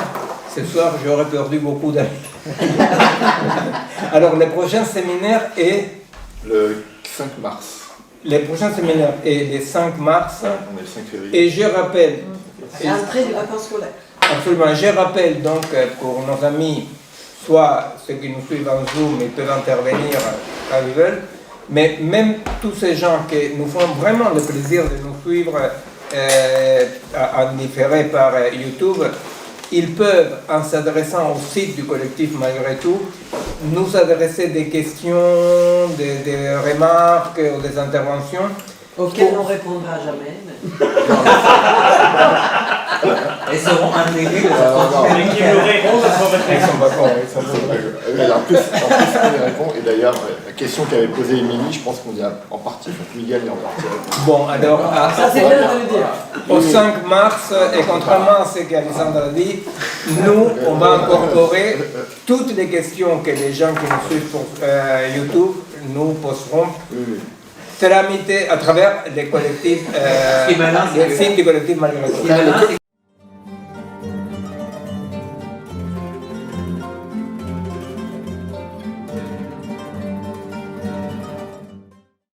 Speaker 1: ce soir j'aurais perdu beaucoup d'amis. Alors le prochain séminaire est
Speaker 3: Le 5 mars.
Speaker 1: le prochain séminaire est le 5 mars.
Speaker 3: On est le 5 février.
Speaker 1: Et je rappelle,
Speaker 2: Après les vacances scolaires.
Speaker 1: absolument, je rappelle donc pour nos amis, soit ceux qui nous suivent en Zoom, ils peuvent intervenir quand ils veulent, mais même tous ces gens qui nous font vraiment le plaisir de nous suivre en différé par YouTube, ils peuvent, en s'adressant au site du collectif Malgré tout, nous adresser des questions, des remarques ou des interventions.
Speaker 2: Auxquelles on ne répondra jamais. Mais...
Speaker 4: Et seront intégrés de
Speaker 6: Mais qui nous répondent à son
Speaker 1: Ils
Speaker 6: réponse.
Speaker 1: sont pas cons, ils sont pas cons.
Speaker 3: En plus, il répond. Et d'ailleurs, la question qu'avait posée Émilie, je pense qu'on y a en partie, Miguel y a en partie répondu.
Speaker 1: Bon, alors,
Speaker 2: Ça c'est bien de le dire.
Speaker 1: au 5 mars, et contrairement à ce qu'Alexandre a dit, nous, on va incorporer toutes les questions que les gens qui nous suivent sur YouTube nous poseront,
Speaker 3: Oui.
Speaker 1: tramiter à travers les collectifs,
Speaker 4: Ce qui est malin, c'est
Speaker 1: les
Speaker 4: que-
Speaker 1: sites du collectif Malgré tout.
Speaker 4: Ce qui est malin, c'est